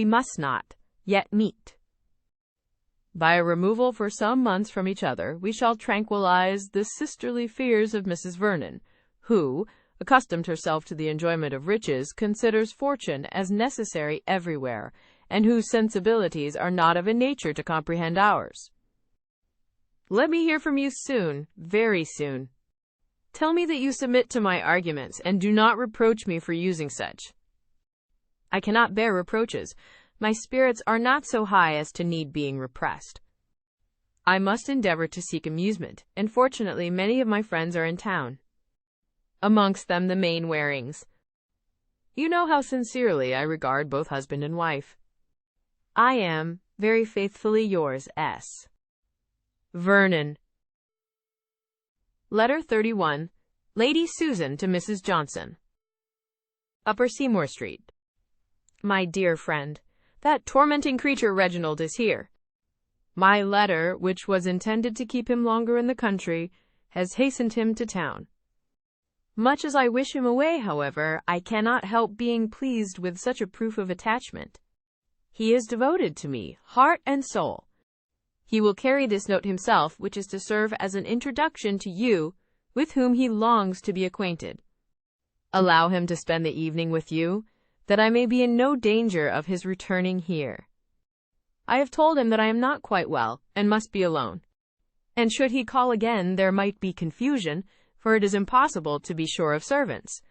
must not, yet meet. By a removal for some months from each other, we shall tranquilize the sisterly fears of Mrs. Vernon, who, accustomed herself to the enjoyment of riches, considers fortune as necessary everywhere, and whose sensibilities are not of a nature to comprehend ours. Let me hear from you soon, very soon. Tell me that you submit to my arguments, and do not reproach me for using such. I cannot bear reproaches. My spirits are not so high as to need being repressed. I must endeavor to seek amusement, and fortunately many of my friends are in town. Amongst them the Mainwarings. You know how sincerely I regard both husband and wife. I am, very faithfully yours, S. Vernon. Letter 31. Lady Susan to Mrs. Johnson. Upper Seymour Street. My dear friend, that tormenting creature Reginald is here. My letter, which was intended to keep him longer in the country, has hastened him to town. Much as I wish him away, however, I cannot help being pleased with such a proof of attachment. He is devoted to me, heart and soul. He will carry this note himself, which is to serve as an introduction to you, with whom he longs to be acquainted. Allow him to spend the evening with you, that I may be in no danger of his returning here. I have told him that I am not quite well, and must be alone. And should he call again, there might be confusion, for it is impossible to be sure of servants.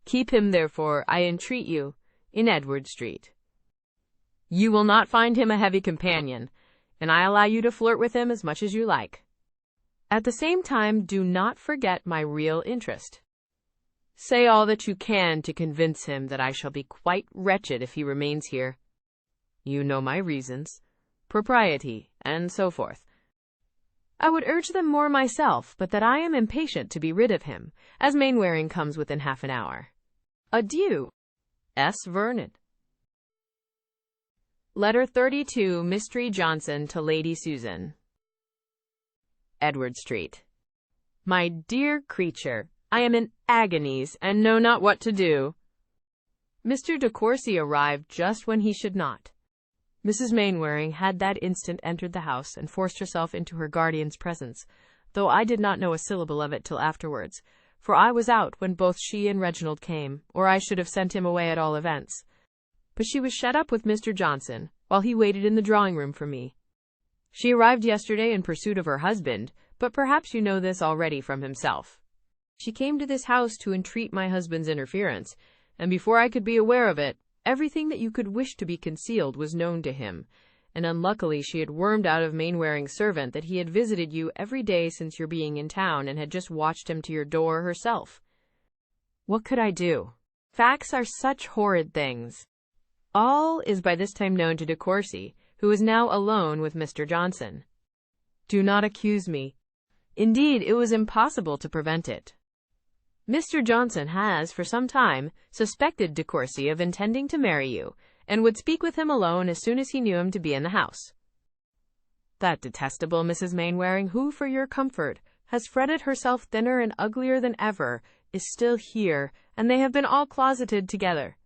Keep him, therefore, I entreat you, in Edward Street. You will not find him a heavy companion, and I allow you to flirt with him as much as you like. At the same time, do not forget my real interest. Say all that you can to convince him that I shall be quite wretched if he remains here. You know my reasons, propriety, and so forth. I would urge them more myself, but that I am impatient to be rid of him, as Mainwaring comes within half an hour. Adieu. S. Vernon. Letter 32. Mistree Johnson to Lady Susan. Edward Street. My dear creature, I am in agonies, and know not what to do. Mr. de Courcy arrived just when he should not. Mrs. Mainwaring had that instant entered the house, and forced herself into her guardian's presence, though I did not know a syllable of it till afterwards, for I was out when both she and Reginald came, or I should have sent him away at all events. But she was shut up with Mr. Johnson, while he waited in the drawing-room for me. She arrived yesterday in pursuit of her husband, but perhaps you know this already from himself. She came to this house to entreat my husband's interference, and before I could be aware of it, everything that you could wish to be concealed was known to him, and unluckily she had wormed out of Mainwaring's servant that he had visited you every day since your being in town, and had just watched him to your door herself. What could I do? Facts are such horrid things. All is by this time known to de Courcy, who is now alone with Mr. Johnson. Do not accuse me. Indeed, it was impossible to prevent it. Mr. Johnson has, for some time, suspected de Courcy of intending to marry you, and would speak with him alone as soon as he knew him to be in the house. That detestable Mrs. Mainwaring, who, for your comfort, has fretted herself thinner and uglier than ever, is still here, and they have been all closeted together.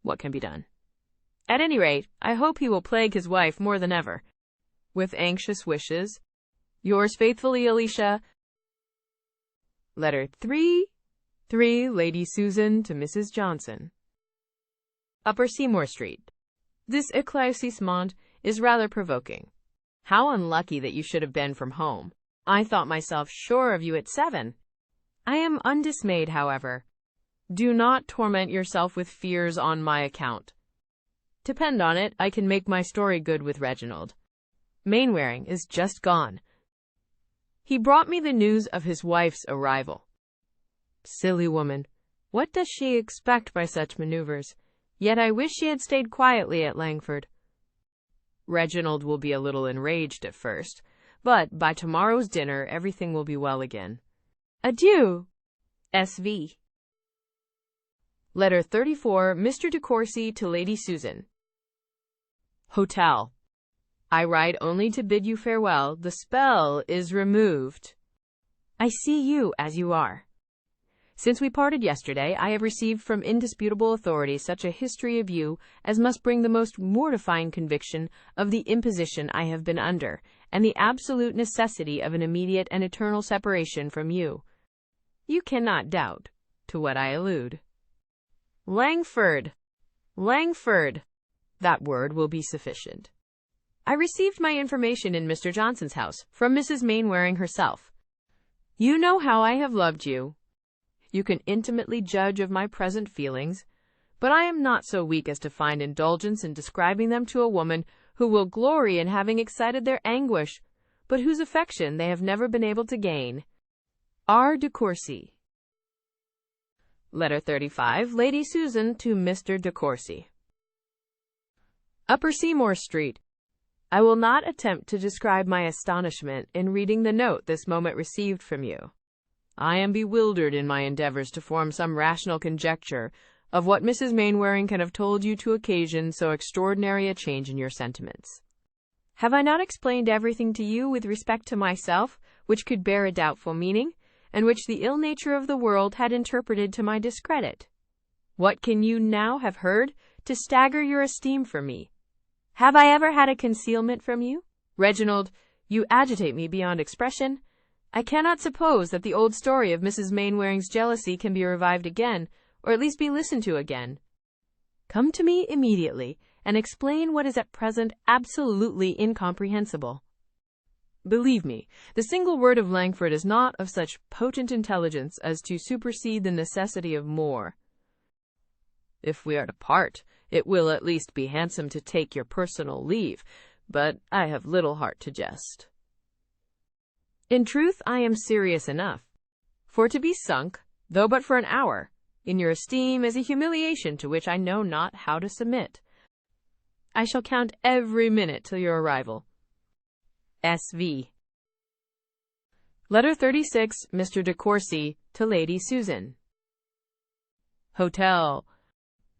What can be done? At any rate, I hope he will plague his wife more than ever. With anxious wishes, yours faithfully, Alicia. Letter 3. Lady Susan to Mrs. Johnson. Upper Seymour Street. This éclaircissement is rather provoking. How unlucky that you should have been from home. I thought myself sure of you at 7. I am undismayed, however. Do not torment yourself with fears on my account. Depend on it, I can make my story good with Reginald. Mainwaring is just gone. He brought me the news of his wife's arrival. Silly woman, What does she expect by such maneuvers? Yet I wish she had stayed quietly at Langford. Reginald will be a little enraged at first, but by tomorrow's dinner everything will be well again. Adieu, S.V. Letter 34, Mr. de Courcy to Lady Susan. Hotel. I write only to bid you farewell. The spell is removed. I see you as you are. Since we parted yesterday, I have received from indisputable authority such a history of you as must bring the most mortifying conviction of the imposition I have been under, and the absolute necessity of an immediate and eternal separation from you. You cannot doubt to what I allude. Langford! Langford! That word will be sufficient. I received my information in Mr. Johnson's house, from Mrs. Mainwaring herself. You know how I have loved you. You can intimately judge of my present feelings, but I am not so weak as to find indulgence in describing them to a woman who will glory in having excited their anguish, but whose affection they have never been able to gain. R. de Courcy. Letter 35, Lady Susan to Mr. de Courcy. Upper Seymour Street. I will not attempt to describe my astonishment in reading the note this moment received from you. I am bewildered in my endeavors to form some rational conjecture of what Mrs. Mainwaring can have told you to occasion so extraordinary a change in your sentiments. Have I not explained everything to you with respect to myself, which could bear a doubtful meaning, and which the ill nature of the world had interpreted to my discredit? What can you now have heard to stagger your esteem for me? Have I ever had a concealment from you? Reginald, you agitate me beyond expression. I cannot suppose that the old story of Mrs. Mainwaring's jealousy can be revived again, or at least be listened to again. Come to me immediately, and explain what is at present absolutely incomprehensible. Believe me, the single word of Langford is not of such potent intelligence as to supersede the necessity of more. If we are to part, it will at least be handsome to take your personal leave, but I have little heart to jest. In truth, I am serious enough, for to be sunk, though but for an hour, in your esteem is a humiliation to which I know not how to submit. I shall count every minute till your arrival. S.V. Letter 36, Mr. de Courcy to Lady Susan. Hotel.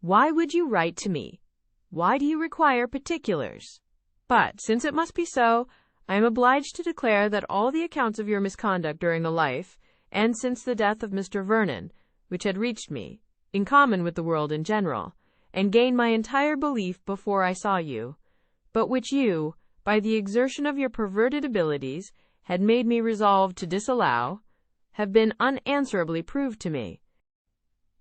Why would you write to me? Why do you require particulars? But, since it must be so, I am obliged to declare that all the accounts of your misconduct during the life, and since the death of Mr. Vernon, which had reached me, in common with the world in general, and gained my entire belief before I saw you, but which you, by the exertion of your perverted abilities, had made me resolved to disallow, have been unanswerably proved to me.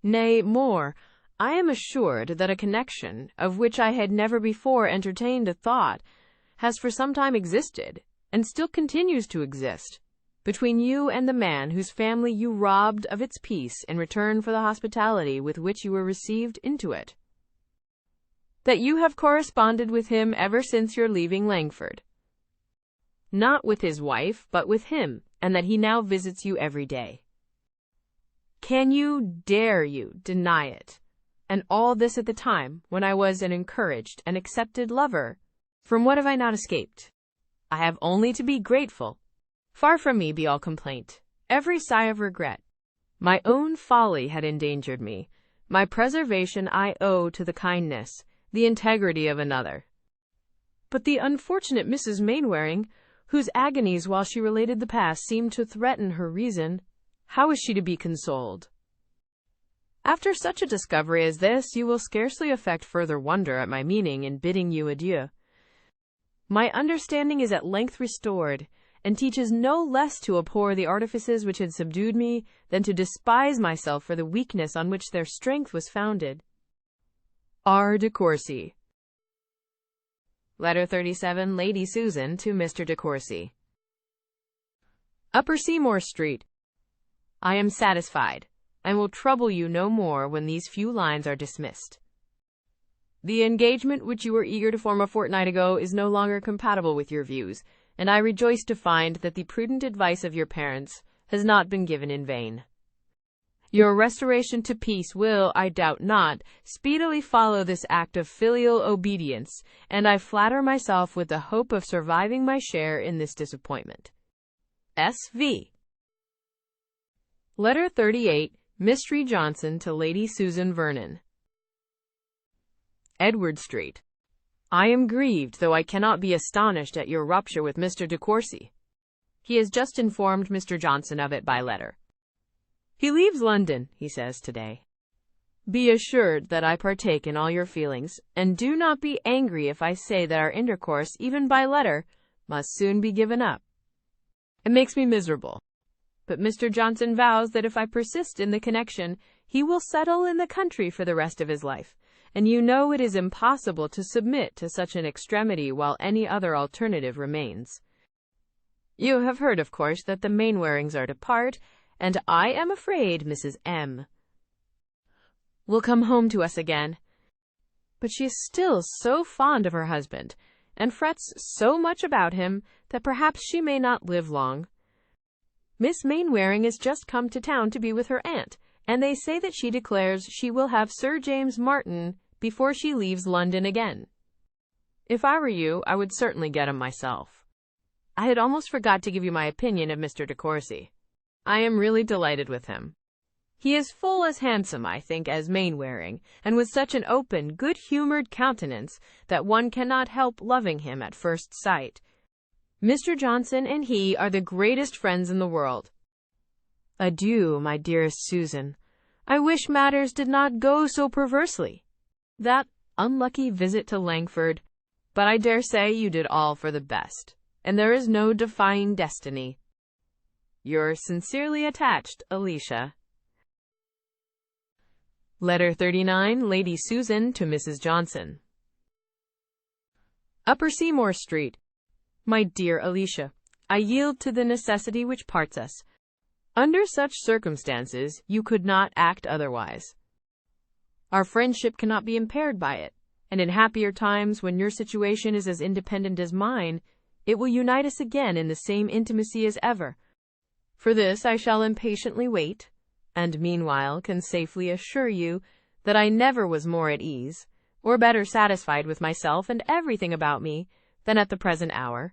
Nay, more, I am assured that a connection, of which I had never before entertained a thought, has for some time existed, and still continues to exist, between you and the man whose family you robbed of its peace in return for the hospitality with which you were received into it. That you have corresponded with him ever since your leaving Langford. Not with his wife, but with him, and that he now visits you every day. Can you, dare you, deny it? And all this at the time when I was an encouraged and accepted lover. From what have I not escaped? I have only to be grateful. Far from me be all complaint, every sigh of regret. My own folly had endangered me. My preservation I owe to the kindness, the integrity of another. But the unfortunate Mrs. Mainwaring, whose agonies while she related the past seemed to threaten her reason, how is she to be consoled? After such a discovery as this, you will scarcely affect further wonder at my meaning in bidding you adieu. My understanding is at length restored, and teaches no less to abhor the artifices which had subdued me than to despise myself for the weakness on which their strength was founded. R. de Courcy. Letter 37, Lady Susan to Mr. de Courcy. Upper Seymour Street. I am satisfied, and will trouble you no more when these few lines are dismissed. The engagement which you were eager to form a fortnight ago is no longer compatible with your views, and I rejoice to find that the prudent advice of your parents has not been given in vain. Your restoration to peace will, I doubt not, speedily follow this act of filial obedience, and I flatter myself with the hope of surviving my share in this disappointment. S.V. Letter 38, Mistree Johnson to Lady Susan Vernon. Edward Street. I am grieved, though I cannot be astonished at your rupture with Mr. de Courcy. He has just informed Mr. Johnson of it by letter. He leaves London, he says, today. Be assured that I partake in all your feelings, and do not be angry if I say that our intercourse, even by letter, must soon be given up. It makes me miserable. But Mr. Johnson vows that if I persist in the connection, he will settle in the country for the rest of his life, and you know it is impossible to submit to such an extremity while any other alternative remains. You have heard, of course, that the Mainwarings are to part, and I am afraid Mrs. M. will come home to us again. But she is still so fond of her husband, and frets so much about him, that perhaps she may not live long. Miss Mainwaring is just come to town to be with her aunt, and they say that she declares she will have Sir James Martin before she leaves London again. If I were you, I would certainly get him myself. I had almost forgot to give you my opinion of Mr. de Courcy. I am really delighted with him. He is full as handsome, I think, as Mainwaring, and with such an open, good-humoured countenance that one cannot help loving him at first sight. Mr. Johnson and he are the greatest friends in the world. Adieu, my dearest Susan. I wish matters did not go so perversely. That unlucky visit to Langford, but I dare say you did all for the best, and there is no defying destiny. Your sincerely attached, Alicia. Letter 39, Lady Susan to Mrs. Johnson. Upper Seymour Street. My dear Alicia, I yield to the necessity which parts us. Under such circumstances, you could not act otherwise. Our friendship cannot be impaired by it, and in happier times, when your situation is as independent as mine, it will unite us again in the same intimacy as ever. For this I shall impatiently wait, and meanwhile can safely assure you that I never was more at ease, or better satisfied with myself and everything about me, than at the present hour.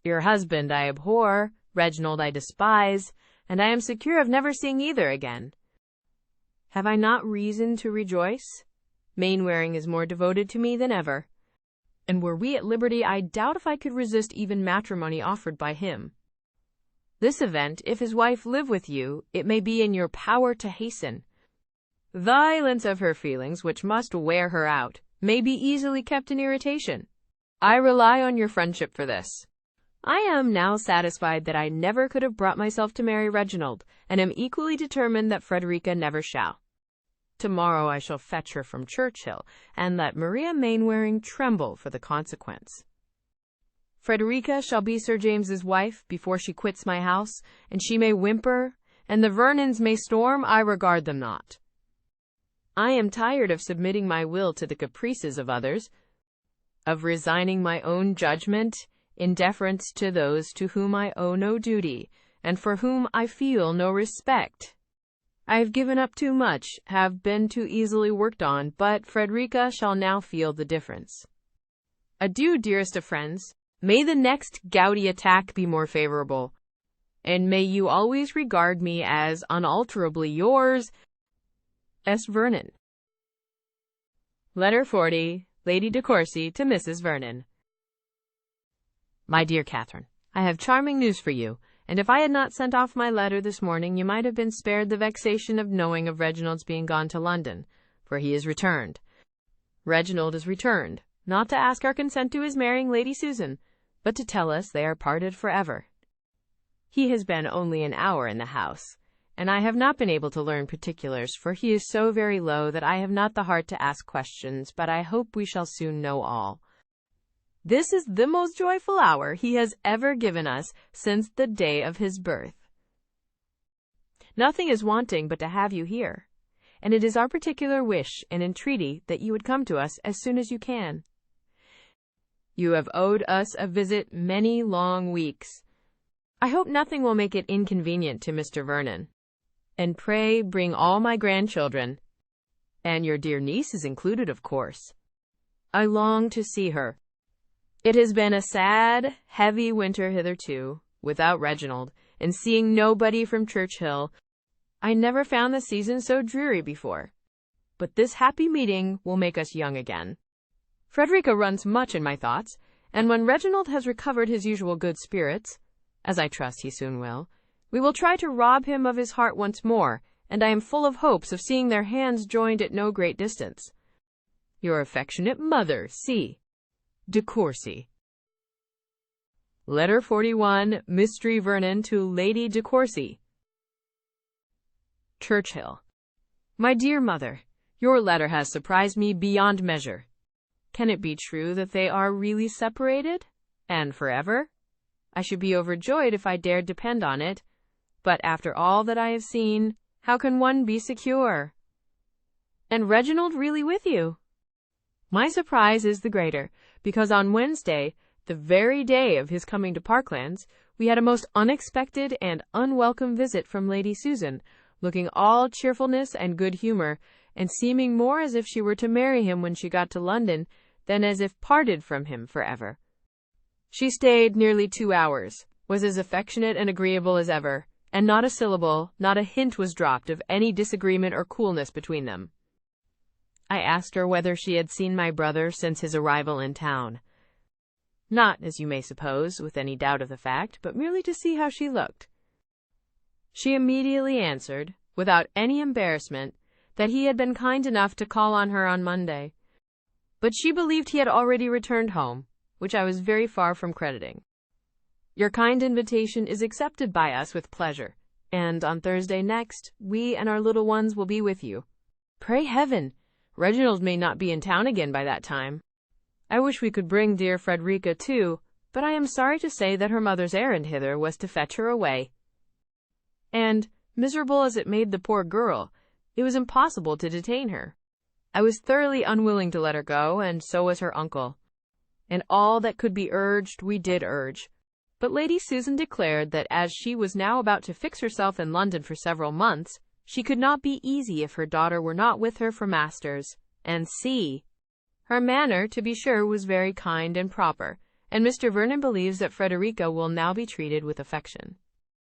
Your husband I abhor, Reginald I despise, and I am secure of never seeing either again. Have I not reason to rejoice? Mainwaring is more devoted to me than ever, and were we at liberty, I doubt if I could resist even matrimony offered by him. This event, if his wife live with you, it may be in your power to hasten. The violence of her feelings, which must wear her out, may be easily kept in irritation. I rely on your friendship for this. I am now satisfied that I never could have brought myself to marry Reginald, and am equally determined that Frederica never shall. Tomorrow I shall fetch her from Churchill, and let Maria Mainwaring tremble for the consequence. Frederica shall be Sir James's wife before she quits my house, and she may whimper, and the Vernons may storm, I regard them not. I am tired of submitting my will to the caprices of others, of resigning my own judgment in deference to those to whom I owe no duty, and for whom I feel no respect. I have given up too much, have been too easily worked on, but Frederica shall now feel the difference. Adieu, dearest of friends. May the next gouty attack be more favorable, and may you always regard me as unalterably yours, S. Vernon. Letter 40, Lady de Courcy to Mrs. Vernon. My dear Catherine, I have charming news for you, and if I had not sent off my letter this morning, you might have been spared the vexation of knowing of Reginald's being gone to London, for he is returned. Reginald is returned, not to ask our consent to his marrying Lady Susan, but to tell us they are parted forever. He has been only an hour in the house, and I have not been able to learn particulars, for he is so very low that I have not the heart to ask questions, but I hope we shall soon know all. This is the most joyful hour he has ever given us since the day of his birth. Nothing is wanting but to have you here, and it is our particular wish and entreaty that you would come to us as soon as you can. You have owed us a visit many long weeks. I hope nothing will make it inconvenient to Mr. Vernon. And pray bring all my grandchildren. And your dear niece is included, of course. I long to see her. It has been a sad, heavy winter hitherto, without Reginald, and seeing nobody from Churchill. I never found the season so dreary before. But this happy meeting will make us young again. Frederica runs much in my thoughts, and when Reginald has recovered his usual good spirits, as I trust he soon will, we will try to rob him of his heart once more, and I am full of hopes of seeing their hands joined at no great distance. Your affectionate mother, C. de Courcy. Letter 41, Mistree Vernon to Lady de Courcy. Churchill. My dear mother, your letter has surprised me beyond measure. Can it be true that they are really separated? And forever? I should be overjoyed if I dared depend on it, but after all that I have seen, how can one be secure? And Reginald really with you? My surprise is the greater, because on Wednesday, the very day of his coming to Parklands, we had a most unexpected and unwelcome visit from Lady Susan, looking all cheerfulness and good humor, and seeming more as if she were to marry him when she got to London than as if parted from him forever. She stayed nearly 2 hours, was as affectionate and agreeable as ever, and not a syllable, not a hint was dropped of any disagreement or coolness between them. I asked her whether she had seen my brother since his arrival in town. Not, as you may suppose, with any doubt of the fact, but merely to see how she looked. She immediately answered, without any embarrassment, that he had been kind enough to call on her on Monday, but she believed he had already returned home, which I was very far from crediting. Your kind invitation is accepted by us with pleasure, and on Thursday next, we and our little ones will be with you. Pray heaven, Reginald may not be in town again by that time. I wish we could bring dear Frederica too, but I am sorry to say that her mother's errand hither was to fetch her away. And, miserable as it made the poor girl, it was impossible to detain her. I was thoroughly unwilling to let her go, and so was her uncle. And all that could be urged, we did urge. But Lady Susan declared that as she was now about to fix herself in London for several months, she could not be easy if her daughter were not with her for masters, and see. Her manner, to be sure, was very kind and proper, and Mr. Vernon believes that Frederica will now be treated with affection.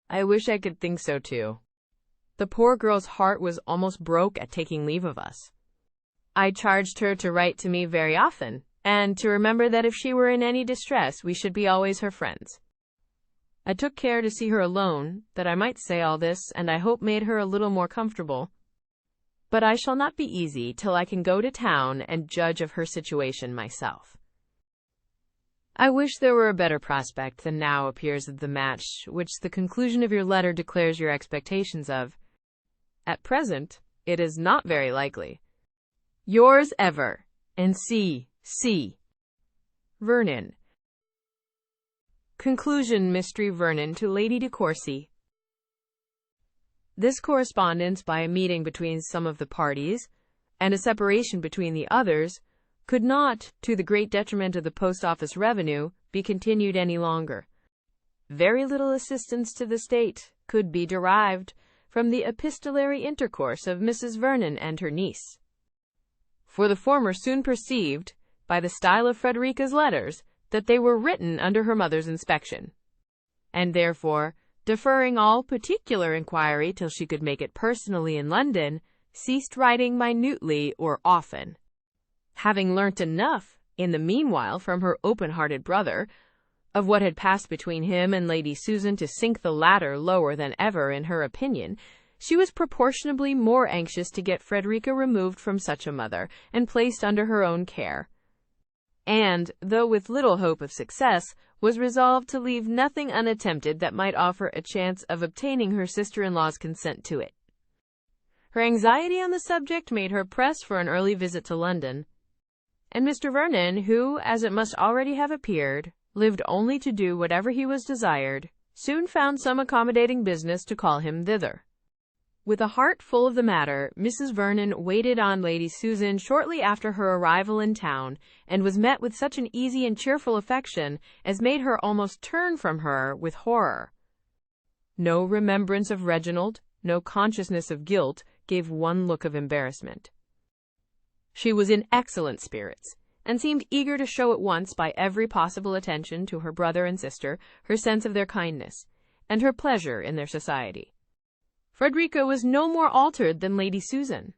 I wish I could think so too. The poor girl's heart was almost broke at taking leave of us. I charged her to write to me very often, and to remember that if she were in any distress, we should be always her friends. I took care to see her alone, that I might say all this, and I hope made her a little more comfortable. But I shall not be easy till I can go to town and judge of her situation myself. I wish there were a better prospect than now appears of the match, which the conclusion of your letter declares your expectations of. At present, it is not very likely. Yours ever, and C. Vernon. Conclusion. Mistree Vernon to Lady de Courcy. This correspondence, by a meeting between some of the parties, and a separation between the others, could not, to the great detriment of the post office revenue, be continued any longer. Very little assistance to the state could be derived from the epistolary intercourse of Mrs. Vernon and her niece. For the former soon perceived, by the style of Frederica's letters, that they were written under her mother's inspection, and therefore, deferring all particular inquiry till she could make it personally in London, ceased writing minutely or often. Having learnt enough, in the meanwhile, from her open-hearted brother, of what had passed between him and Lady Susan to sink the latter lower than ever in her opinion, she was proportionably more anxious to get Frederica removed from such a mother, and placed under her own care. And, though with little hope of success, was resolved to leave nothing unattempted that might offer a chance of obtaining her sister-in-law's consent to it. Her anxiety on the subject made her press for an early visit to London, and Mr. Vernon, who, as it must already have appeared, lived only to do whatever he was desired, soon found some accommodating business to call him thither. With a heart full of the matter, Mrs. Vernon waited on Lady Susan shortly after her arrival in town, and was met with such an easy and cheerful affection as made her almost turn from her with horror. No remembrance of Reginald, no consciousness of guilt, gave one look of embarrassment. She was in excellent spirits, and seemed eager to show at once by every possible attention to her brother and sister her sense of their kindness, and her pleasure in their society. Frederica was no more altered than Lady Susan.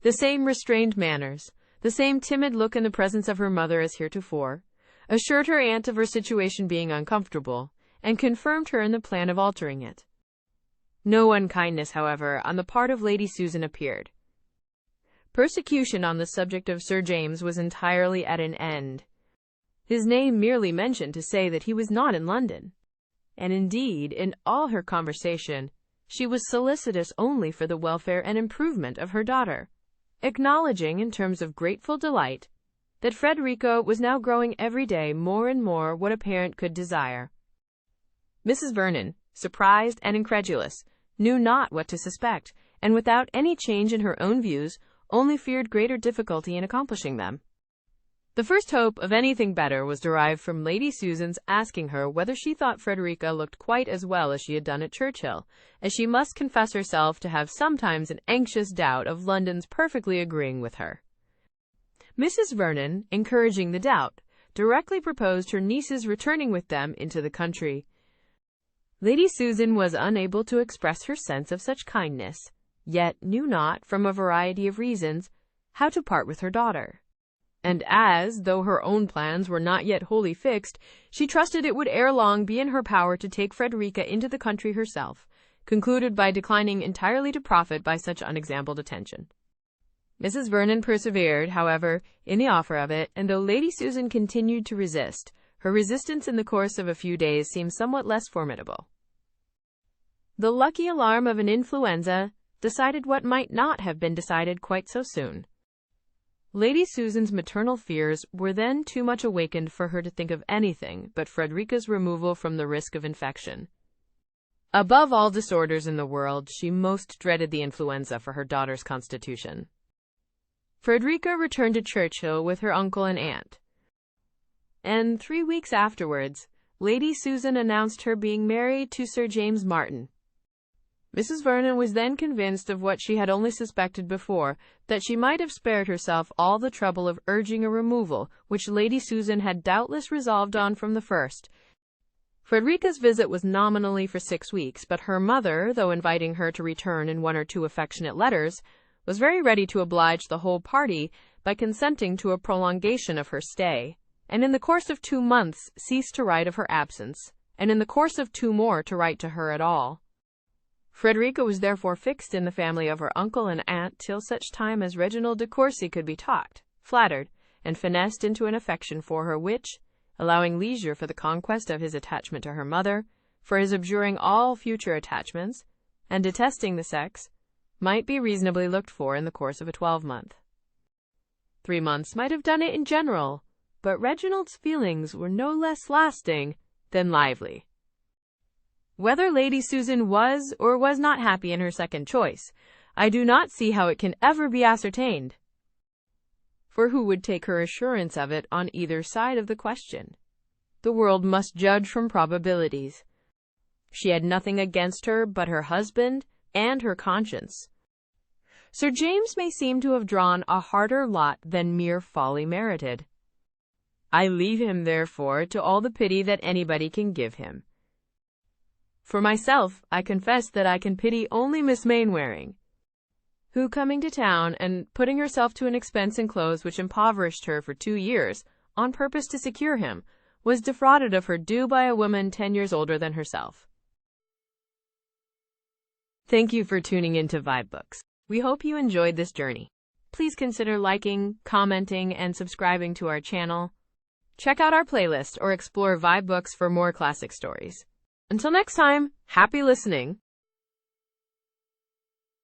The same restrained manners, the same timid look in the presence of her mother as heretofore, assured her aunt of her situation being uncomfortable, and confirmed her in the plan of altering it. No unkindness, however, on the part of Lady Susan appeared. Persecution on the subject of Sir James was entirely at an end. His name merely mentioned to say that he was not in London. And indeed, in all her conversation, she was solicitous only for the welfare and improvement of her daughter, acknowledging in terms of grateful delight that Frederica was now growing every day more and more what a parent could desire. Mrs. Vernon, surprised and incredulous, knew not what to suspect, and without any change in her own views, only feared greater difficulty in accomplishing them. The first hope of anything better was derived from Lady Susan's asking her whether she thought Frederica looked quite as well as she had done at Churchill, as she must confess herself to have sometimes an anxious doubt of London's perfectly agreeing with her. Mrs. Vernon, encouraging the doubt, directly proposed her niece's returning with them into the country. Lady Susan was unable to express her sense of such kindness, yet knew not, from a variety of reasons, how to part with her daughter. And as, though her own plans were not yet wholly fixed, she trusted it would ere long be in her power to take Frederica into the country herself, concluded by declining entirely to profit by such unexampled attention. Mrs. Vernon persevered, however, in the offer of it, and though Lady Susan continued to resist, her resistance in the course of a few days seemed somewhat less formidable. The lucky alarm of an influenza decided what might not have been decided quite so soon. Lady Susan's maternal fears were then too much awakened for her to think of anything but Frederica's removal from the risk of infection. Above all disorders in the world, she most dreaded the influenza for her daughter's constitution. Frederica returned to Churchill with her uncle and aunt, and 3 weeks afterwards, Lady Susan announced her being married to Sir James Martin. Mrs. Vernon was then convinced of what she had only suspected before, that she might have spared herself all the trouble of urging a removal, which Lady Susan had doubtless resolved on from the first. Frederica's visit was nominally for 6 weeks, but her mother, though inviting her to return in 1 or 2 affectionate letters, was very ready to oblige the whole party by consenting to a prolongation of her stay, and in the course of 2 months ceased to write of her absence, and in the course of 2 more to write to her at all. Frederica was therefore fixed in the family of her uncle and aunt till such time as Reginald de Courcy could be talked, flattered, and finessed into an affection for her which, allowing leisure for the conquest of his attachment to her mother, for his abjuring all future attachments, and detesting the sex, might be reasonably looked for in the course of a 12-month. 3 months might have done it in general, but Reginald's feelings were no less lasting than lively. Whether Lady Susan was or was not happy in her second choice, I do not see how it can ever be ascertained. For who would take her assurance of it on either side of the question? The world must judge from probabilities. She had nothing against her but her husband and her conscience. Sir James may seem to have drawn a harder lot than mere folly merited. I leave him, therefore, to all the pity that anybody can give him. For myself, I confess that I can pity only Miss Mainwaring, who, coming to town and putting herself to an expense in clothes which impoverished her for 2 years, on purpose to secure him, was defrauded of her due by a woman 10 years older than herself. Thank you for tuning into VIBEBooks. We hope you enjoyed this journey. Please consider liking, commenting, and subscribing to our channel. Check out our playlist or explore VIBEBooks for more classic stories. Until next time, happy listening!